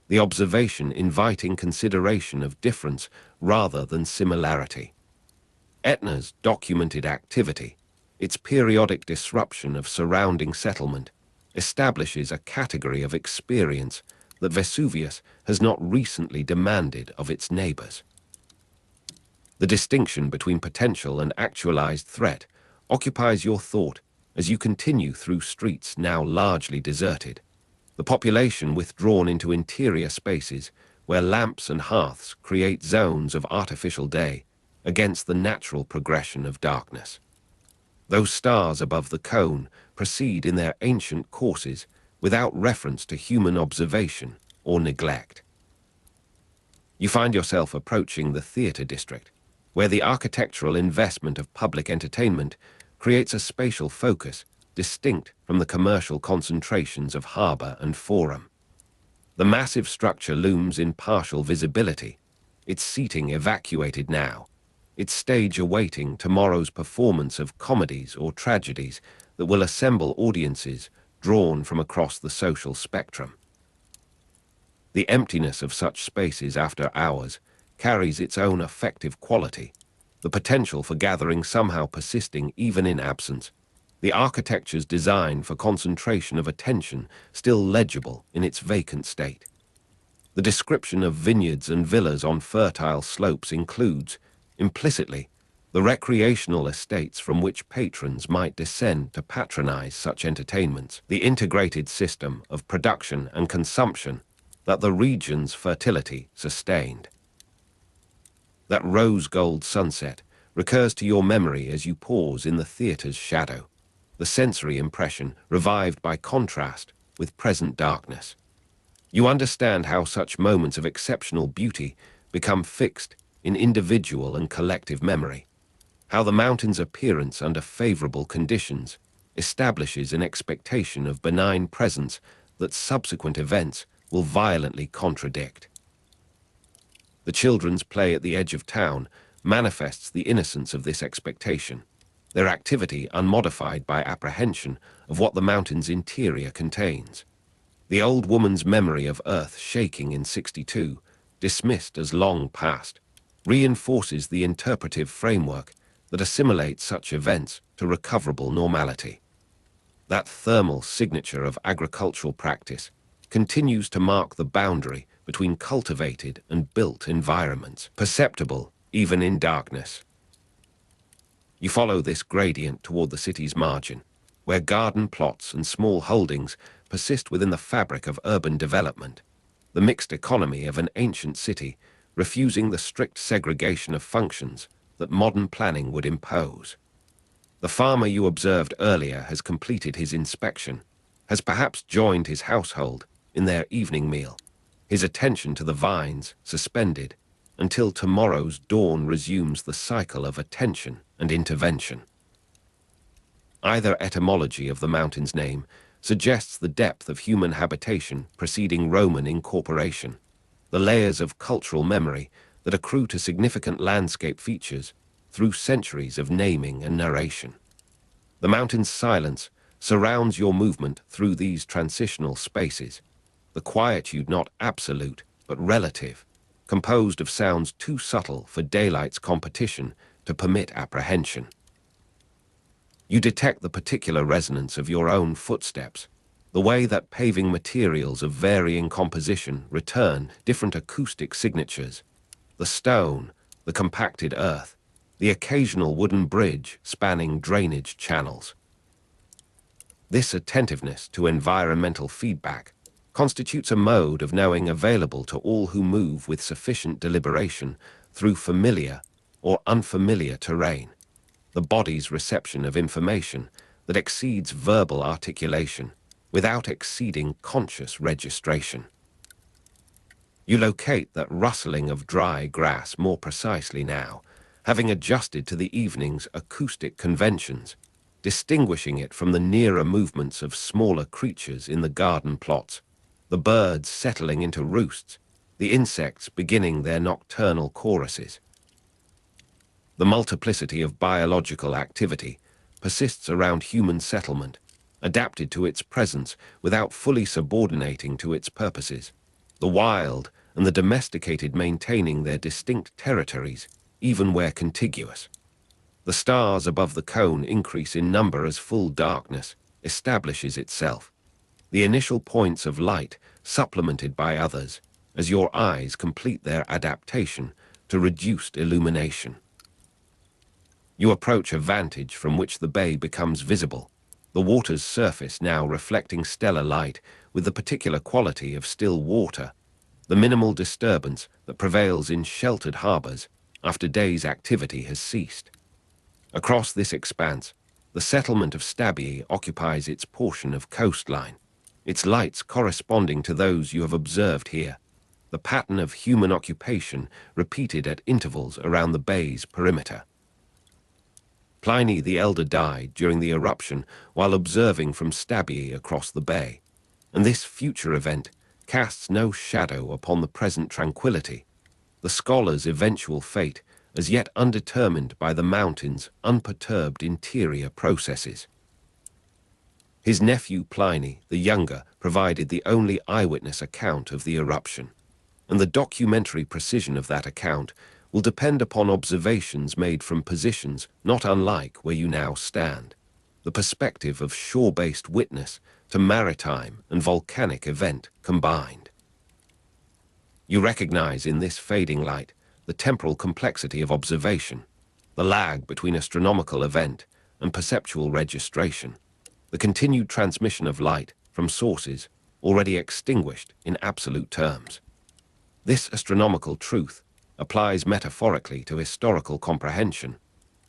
the observation inviting consideration of difference rather than similarity. Etna's documented activity, its periodic disruption of surrounding settlement, establishes a category of experience that Vesuvius has not recently demanded of its neighbors. The distinction between potential and actualized threat occupies your thought as you continue through streets now largely deserted, the population withdrawn into interior spaces where lamps and hearths create zones of artificial day against the natural progression of darkness. Those stars above the cone proceed in their ancient courses without reference to human observation or neglect. You find yourself approaching the theater district, where the architectural investment of public entertainment creates a spatial focus distinct from the commercial concentrations of harbor and forum. The massive structure looms in partial visibility, its seating evacuated now, its stage awaiting tomorrow's performance of comedies or tragedies that will assemble audiences drawn from across the social spectrum. The emptiness of such spaces after hours carries its own affective quality, the potential for gathering somehow persisting even in absence, the architecture's design for concentration of attention still legible in its vacant state. The description of vineyards and villas on fertile slopes includes, implicitly, the recreational estates from which patrons might descend to patronize such entertainments, the integrated system of production and consumption that the region's fertility sustained. That rose-gold sunset recurs to your memory as you pause in the theater's shadow, the sensory impression revived by contrast with present darkness. You understand how such moments of exceptional beauty become fixed in individual and collective memory, how the mountain's appearance under favorable conditions establishes an expectation of benign presence that subsequent events will violently contradict. The children's play at the edge of town manifests the innocence of this expectation, their activity unmodified by apprehension of what the mountain's interior contains. The old woman's memory of Earth shaking in 62, dismissed as long past, reinforces the interpretive framework that assimilates such events to recoverable normality. That thermal signature of agricultural practice continues to mark the boundary between cultivated and built environments, perceptible even in darkness. You follow this gradient toward the city's margin, where garden plots and small holdings persist within the fabric of urban development, the mixed economy of an ancient city refusing the strict segregation of functions that modern planning would impose. The farmer you observed earlier has completed his inspection, has perhaps joined his household in their evening meal, his attention to the vines suspended until tomorrow's dawn resumes the cycle of attention and intervention. Either etymology of the mountain's name suggests the depth of human habitation preceding Roman incorporation, the layers of cultural memory that accrue to significant landscape features through centuries of naming and narration. The mountain's silence surrounds your movement through these transitional spaces, the quietude not absolute but relative, composed of sounds too subtle for daylight's competition to permit apprehension. You detect the particular resonance of your own footsteps, the way that paving materials of varying composition return different acoustic signatures, the stone, the compacted earth, the occasional wooden bridge spanning drainage channels. This attentiveness to environmental feedback constitutes a mode of knowing available to all who move with sufficient deliberation through familiar or unfamiliar terrain, the body's reception of information that exceeds verbal articulation without exceeding conscious registration. You locate that rustling of dry grass more precisely now, having adjusted to the evening's acoustic conventions, distinguishing it from the nearer movements of smaller creatures in the garden plots, the birds settling into roosts, the insects beginning their nocturnal choruses. The multiplicity of biological activity persists around human settlement, adapted to its presence without fully subordinating to its purposes, the wild and the domesticated maintaining their distinct territories, even where contiguous. The stars above the cone increase in number as full darkness establishes itself, the initial points of light supplemented by others as your eyes complete their adaptation to reduced illumination. You approach a vantage from which the bay becomes visible, the water's surface now reflecting stellar light with the particular quality of still water, the minimal disturbance that prevails in sheltered harbors after days' activity has ceased. Across this expanse, the settlement of Stabii occupies its portion of coastline, its lights corresponding to those you have observed here, the pattern of human occupation repeated at intervals around the bay's perimeter. Pliny the Elder died during the eruption while observing from Stabii across the bay, and this future event casts no shadow upon the present tranquility, the scholar's eventual fate as yet undetermined by the mountain's unperturbed interior processes. His nephew Pliny the Younger provided the only eyewitness account of the eruption, and the documentary precision of that account will depend upon observations made from positions not unlike where you now stand, the perspective of shore-based witness to maritime and volcanic event combined. You recognize in this fading light the temporal complexity of observation, the lag between astronomical event and perceptual registration, the continued transmission of light from sources already extinguished in absolute terms. This astronomical truth applies metaphorically to historical comprehension,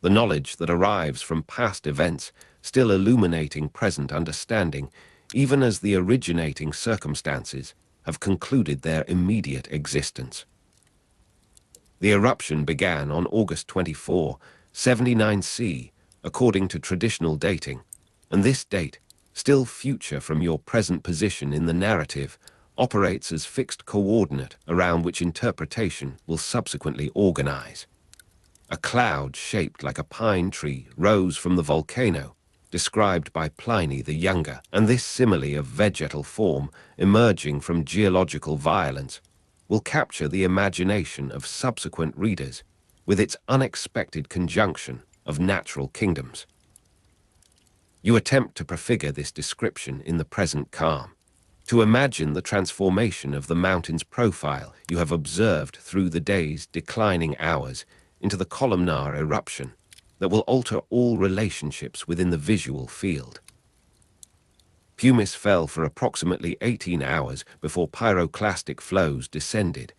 the knowledge that arrives from past events still illuminating present understanding, even as the originating circumstances have concluded their immediate existence. The eruption began on August 24, 79 C, according to traditional dating, and this date, still future from your present position in the narrative, operates as fixed coordinate around which interpretation will subsequently organize. A cloud shaped like a pine tree rose from the volcano, described by Pliny the Younger, and this simile of vegetal form emerging from geological violence will capture the imagination of subsequent readers with its unexpected conjunction of natural kingdoms. You attempt to prefigure this description in the present calm, to imagine the transformation of the mountain's profile you have observed through the day's declining hours into the columnar eruption, that will alter all relationships within the visual field. Pumice fell for approximately 18 hours before pyroclastic flows descended,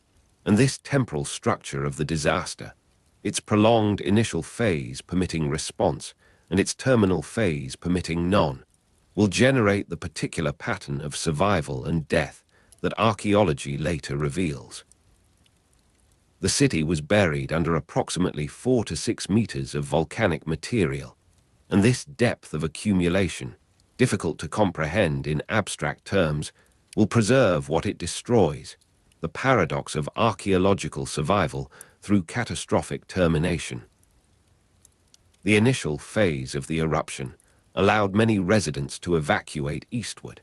and this temporal structure of the disaster, its prolonged initial phase permitting response and its terminal phase permitting none, will generate the particular pattern of survival and death that archaeology later reveals. The city was buried under approximately 4 to 6 meters of volcanic material, and this depth of accumulation, difficult to comprehend in abstract terms, will preserve what it destroys, the paradox of archaeological survival through catastrophic termination. The initial phase of the eruption allowed many residents to evacuate eastward,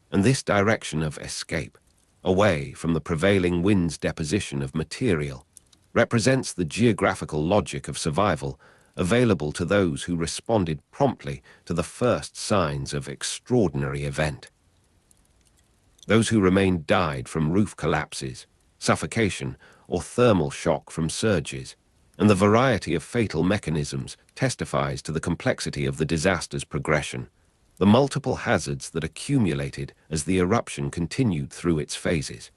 and this direction of escape, away from the prevailing wind's deposition of material, represents the geographical logic of survival available to those who responded promptly to the first signs of extraordinary event. Those who remained died from roof collapses, suffocation, or thermal shock from surges, and the variety of fatal mechanisms testifies to the complexity of the disaster's progression, the multiple hazards that accumulated as the eruption continued through its phases.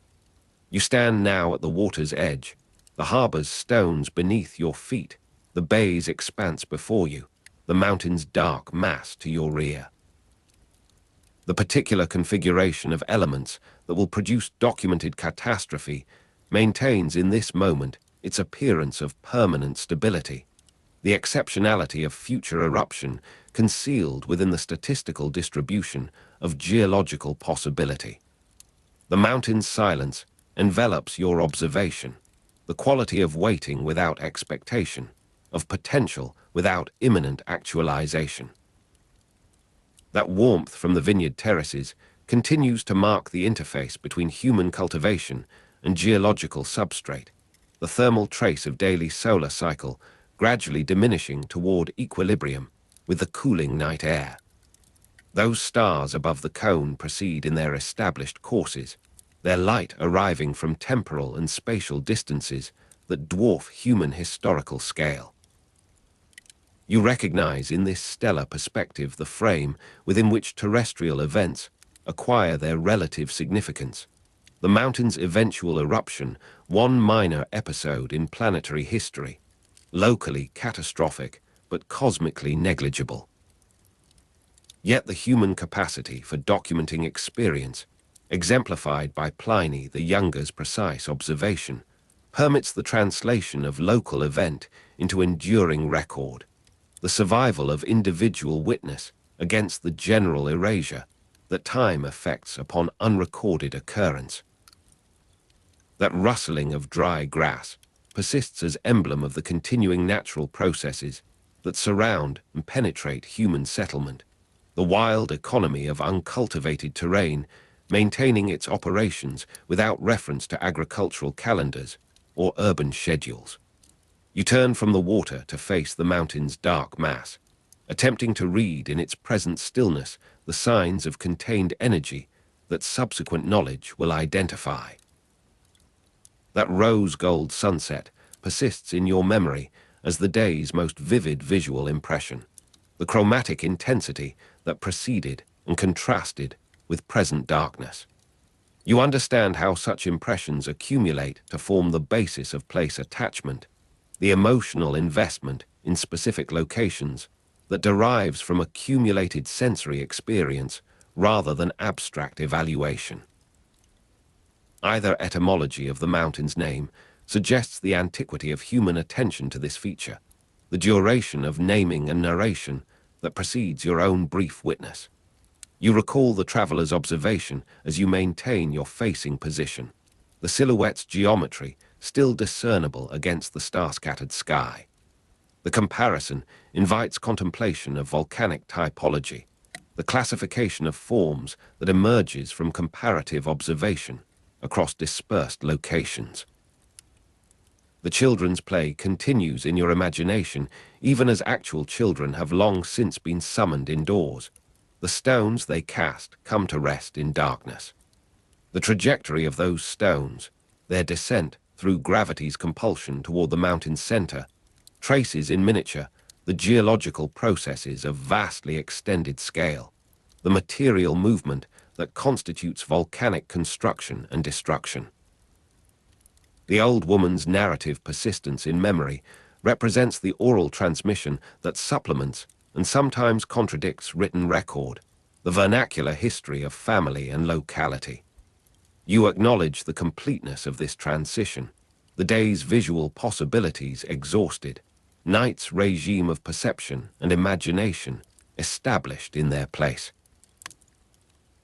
You stand now at the water's edge, the harbor's stones beneath your feet, the bay's expanse before you, the mountain's dark mass to your rear. The particular configuration of elements that will produce documented catastrophe maintains in this moment its appearance of permanent stability, the exceptionality of future eruption concealed within the statistical distribution of geological possibility. The mountain's silence envelops your observation, the quality of waiting without expectation, of potential without imminent actualization. That warmth from the vineyard terraces continues to mark the interface between human cultivation and geological substrate, the thermal trace of daily solar cycle gradually diminishing toward equilibrium with the cooling night air. Those stars above the cone proceed in their established courses, their light arriving from temporal and spatial distances that dwarf human historical scale. You recognize in this stellar perspective the frame within which terrestrial events acquire their relative significance. The mountain's eventual eruption, one minor episode in planetary history, locally catastrophic but cosmically negligible. Yet the human capacity for documenting experience, exemplified by Pliny the Younger's precise observation, permits the translation of local event into enduring record, the survival of individual witness against the general erasure that time effects upon unrecorded occurrence. That rustling of dry grass persists as emblem of the continuing natural processes that surround and penetrate human settlement, the wild economy of uncultivated terrain maintaining its operations without reference to agricultural calendars or urban schedules. You turn from the water to face the mountain's dark mass, attempting to read in its present stillness the signs of contained energy that subsequent knowledge will identify. That rose-gold sunset persists in your memory as the day's most vivid visual impression, the chromatic intensity that preceded and contrasted with present darkness. You understand how such impressions accumulate to form the basis of place attachment, the emotional investment in specific locations that derives from accumulated sensory experience rather than abstract evaluation. Either etymology of the mountain's name suggests the antiquity of human attention to this feature, the duration of naming and narration that precedes your own brief witness. You recall the traveler's observation as you maintain your facing position, the silhouette's geometry still discernible against the star-scattered sky. The comparison invites contemplation of volcanic typology, the classification of forms that emerges from comparative observation across dispersed locations. The children's play continues in your imagination even as actual children have long since been summoned indoors. The stones they cast come to rest in darkness. The trajectory of those stones, their descent through gravity's compulsion toward the mountain's center, traces in miniature the geological processes of vastly extended scale, the material movement that constitutes volcanic construction and destruction. The old woman's narrative persistence in memory represents the oral transmission that supplements and sometimes contradicts written record, the vernacular history of family and locality. You acknowledge the completeness of this transition, the day's visual possibilities exhausted, night's regime of perception and imagination established in their place.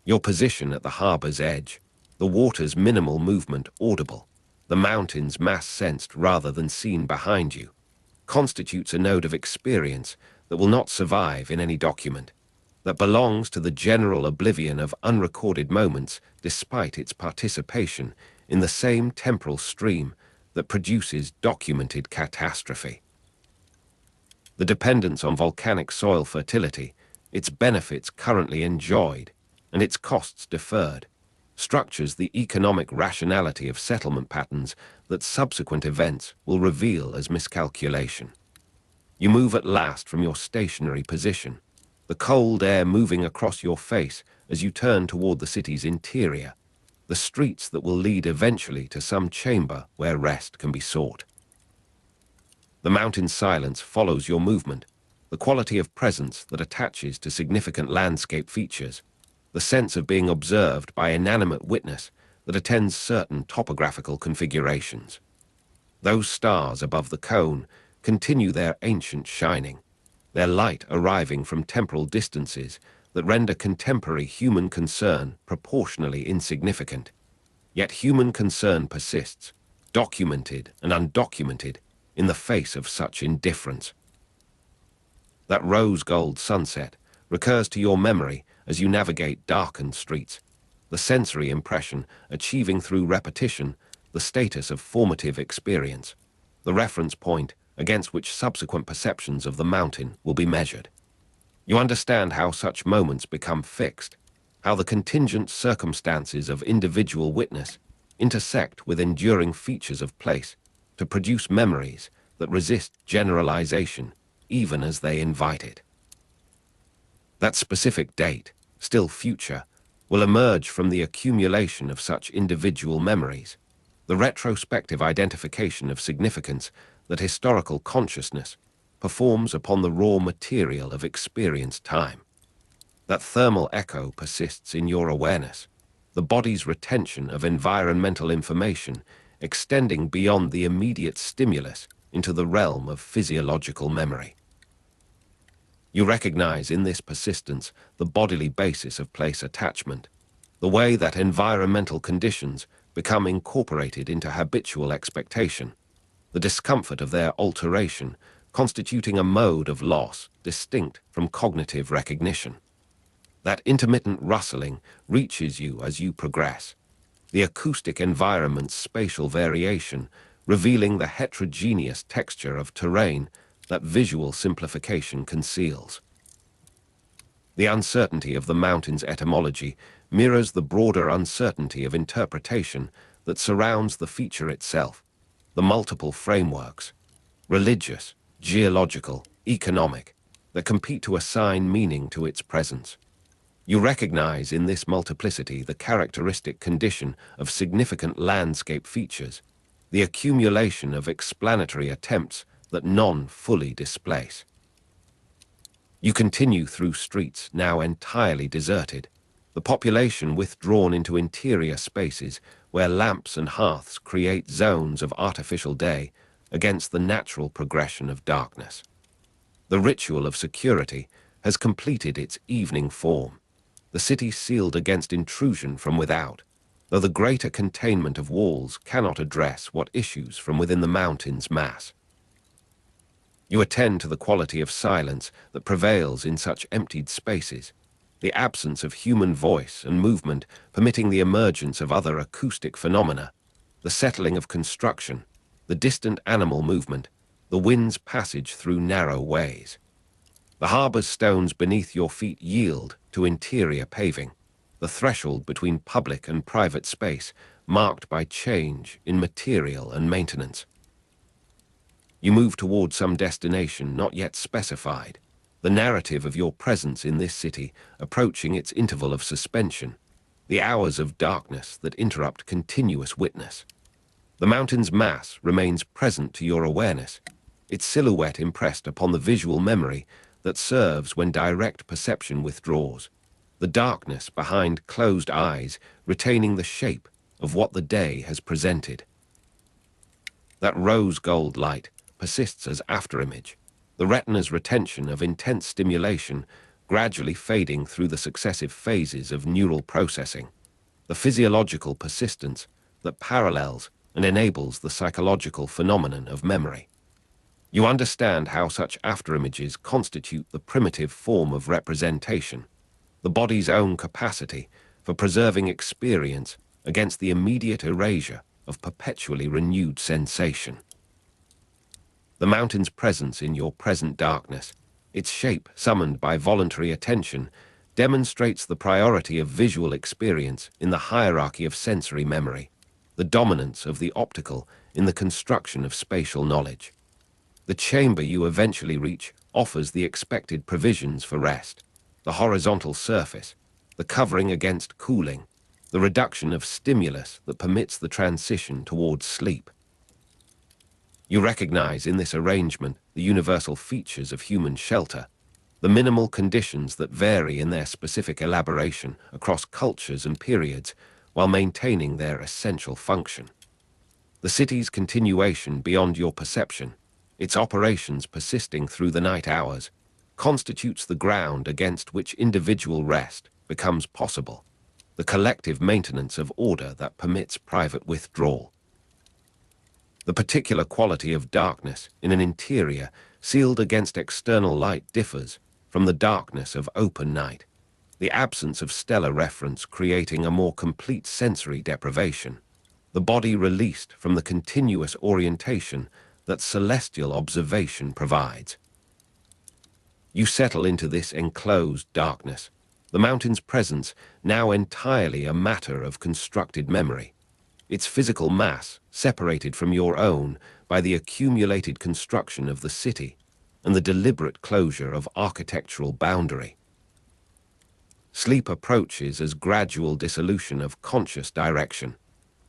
Your position at the harbor's edge, the water's minimal movement audible, the mountain's mass sensed rather than seen behind you, constitutes a node of experience that will not survive in any document, that belongs to the general oblivion of unrecorded moments despite its participation in the same temporal stream that produces documented catastrophe. The dependence on volcanic soil fertility, its benefits currently enjoyed, and its costs deferred, structures the economic rationality of settlement patterns that subsequent events will reveal as miscalculation. You move at last from your stationary position, the cold air moving across your face as you turn toward the city's interior, the streets that will lead eventually to some chamber where rest can be sought. The mountain silence follows your movement, the quality of presence that attaches to significant landscape features, the sense of being observed by inanimate witness that attends certain topographical configurations. Those stars above the cone continue their ancient shining, their light arriving from temporal distances that render contemporary human concern proportionally insignificant. Yet human concern persists, documented and undocumented, in the face of such indifference. That rose-gold sunset recurs to your memory as you navigate darkened streets, the sensory impression achieving through repetition the status of formative experience, the reference point against which subsequent perceptions of the mountain will be measured. You understand how such moments become fixed, how the contingent circumstances of individual witness intersect with enduring features of place to produce memories that resist generalization even as they invite it. That specific date, still future, will emerge from the accumulation of such individual memories, the retrospective identification of significance that historical consciousness performs upon the raw material of experienced time. That thermal echo persists in your awareness, the body's retention of environmental information extending beyond the immediate stimulus into the realm of physiological memory. You recognize in this persistence the bodily basis of place attachment, the way that environmental conditions become incorporated into habitual expectation, the discomfort of their alteration constituting a mode of loss distinct from cognitive recognition. That intermittent rustling reaches you as you progress, the acoustic environment's spatial variation revealing the heterogeneous texture of terrain that visual simplification conceals. The uncertainty of the mountain's etymology mirrors the broader uncertainty of interpretation that surrounds the feature itself, the multiple frameworks, religious, geological, economic, that compete to assign meaning to its presence. You recognize in this multiplicity the characteristic condition of significant landscape features, the accumulation of explanatory attempts that none fully displace. You continue through streets now entirely deserted, the population withdrawn into interior spaces where lamps and hearths create zones of artificial day against the natural progression of darkness. The ritual of security has completed its evening form, the city sealed against intrusion from without, though the greater containment of walls cannot address what issues from within the mountain's mass. You attend to the quality of silence that prevails in such emptied spaces, the absence of human voice and movement permitting the emergence of other acoustic phenomena, the settling of construction, the distant animal movement, the wind's passage through narrow ways. The harbor's stones beneath your feet yield to interior paving, the threshold between public and private space marked by change in material and maintenance. You move toward some destination not yet specified, the narrative of your presence in this city approaching its interval of suspension, the hours of darkness that interrupt continuous witness. The mountain's mass remains present to your awareness, its silhouette impressed upon the visual memory that serves when direct perception withdraws, the darkness behind closed eyes retaining the shape of what the day has presented. That rose-gold light persists as afterimage, the retina's retention of intense stimulation gradually fading through the successive phases of neural processing, the physiological persistence that parallels and enables the psychological phenomenon of memory. You understand how such afterimages constitute the primitive form of representation, the body's own capacity for preserving experience against the immediate erasure of perpetually renewed sensation. The mountain's presence in your present darkness, its shape summoned by voluntary attention, demonstrates the priority of visual experience in the hierarchy of sensory memory, the dominance of the optical in the construction of spatial knowledge. The chamber you eventually reach offers the expected provisions for rest, the horizontal surface, the covering against cooling, the reduction of stimulus that permits the transition towards sleep. You recognize in this arrangement the universal features of human shelter, the minimal conditions that vary in their specific elaboration across cultures and periods while maintaining their essential function. The city's continuation beyond your perception, its operations persisting through the night hours, constitutes the ground against which individual rest becomes possible, the collective maintenance of order that permits private withdrawal. The particular quality of darkness in an interior sealed against external light differs from the darkness of open night, the absence of stellar reference creating a more complete sensory deprivation, the body released from the continuous orientation that celestial observation provides. You settle into this enclosed darkness, the mountain's presence now entirely a matter of constructed memory, its physical mass separated from your own by the accumulated construction of the city and the deliberate closure of architectural boundary. Sleep approaches as gradual dissolution of conscious direction,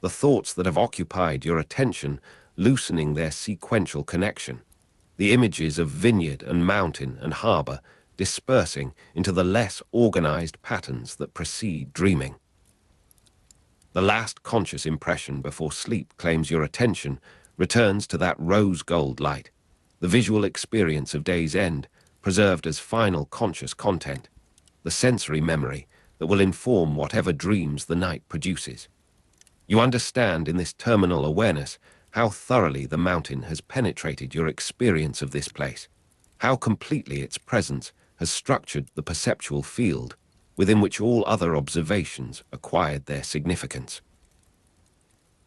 the thoughts that have occupied your attention loosening their sequential connection, the images of vineyard and mountain and harbor dispersing into the less organized patterns that precede dreaming. The last conscious impression before sleep claims your attention returns to that rose-gold light, the visual experience of day's end preserved as final conscious content, the sensory memory that will inform whatever dreams the night produces. You understand in this terminal awareness how thoroughly the mountain has penetrated your experience of this place, how completely its presence has structured the perceptual field within which all other observations acquired their significance.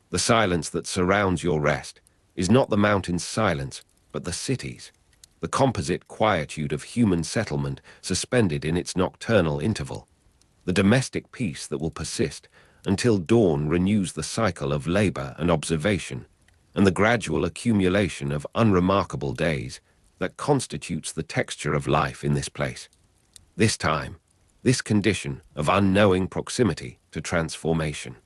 The silence that surrounds your rest is not the mountain's silence, but the city's, the composite quietude of human settlement suspended in its nocturnal interval, the domestic peace that will persist until dawn renews the cycle of labor and observation, and the gradual accumulation of unremarkable days that constitutes the texture of life in this place. This time, this condition of unknowing proximity to transformation.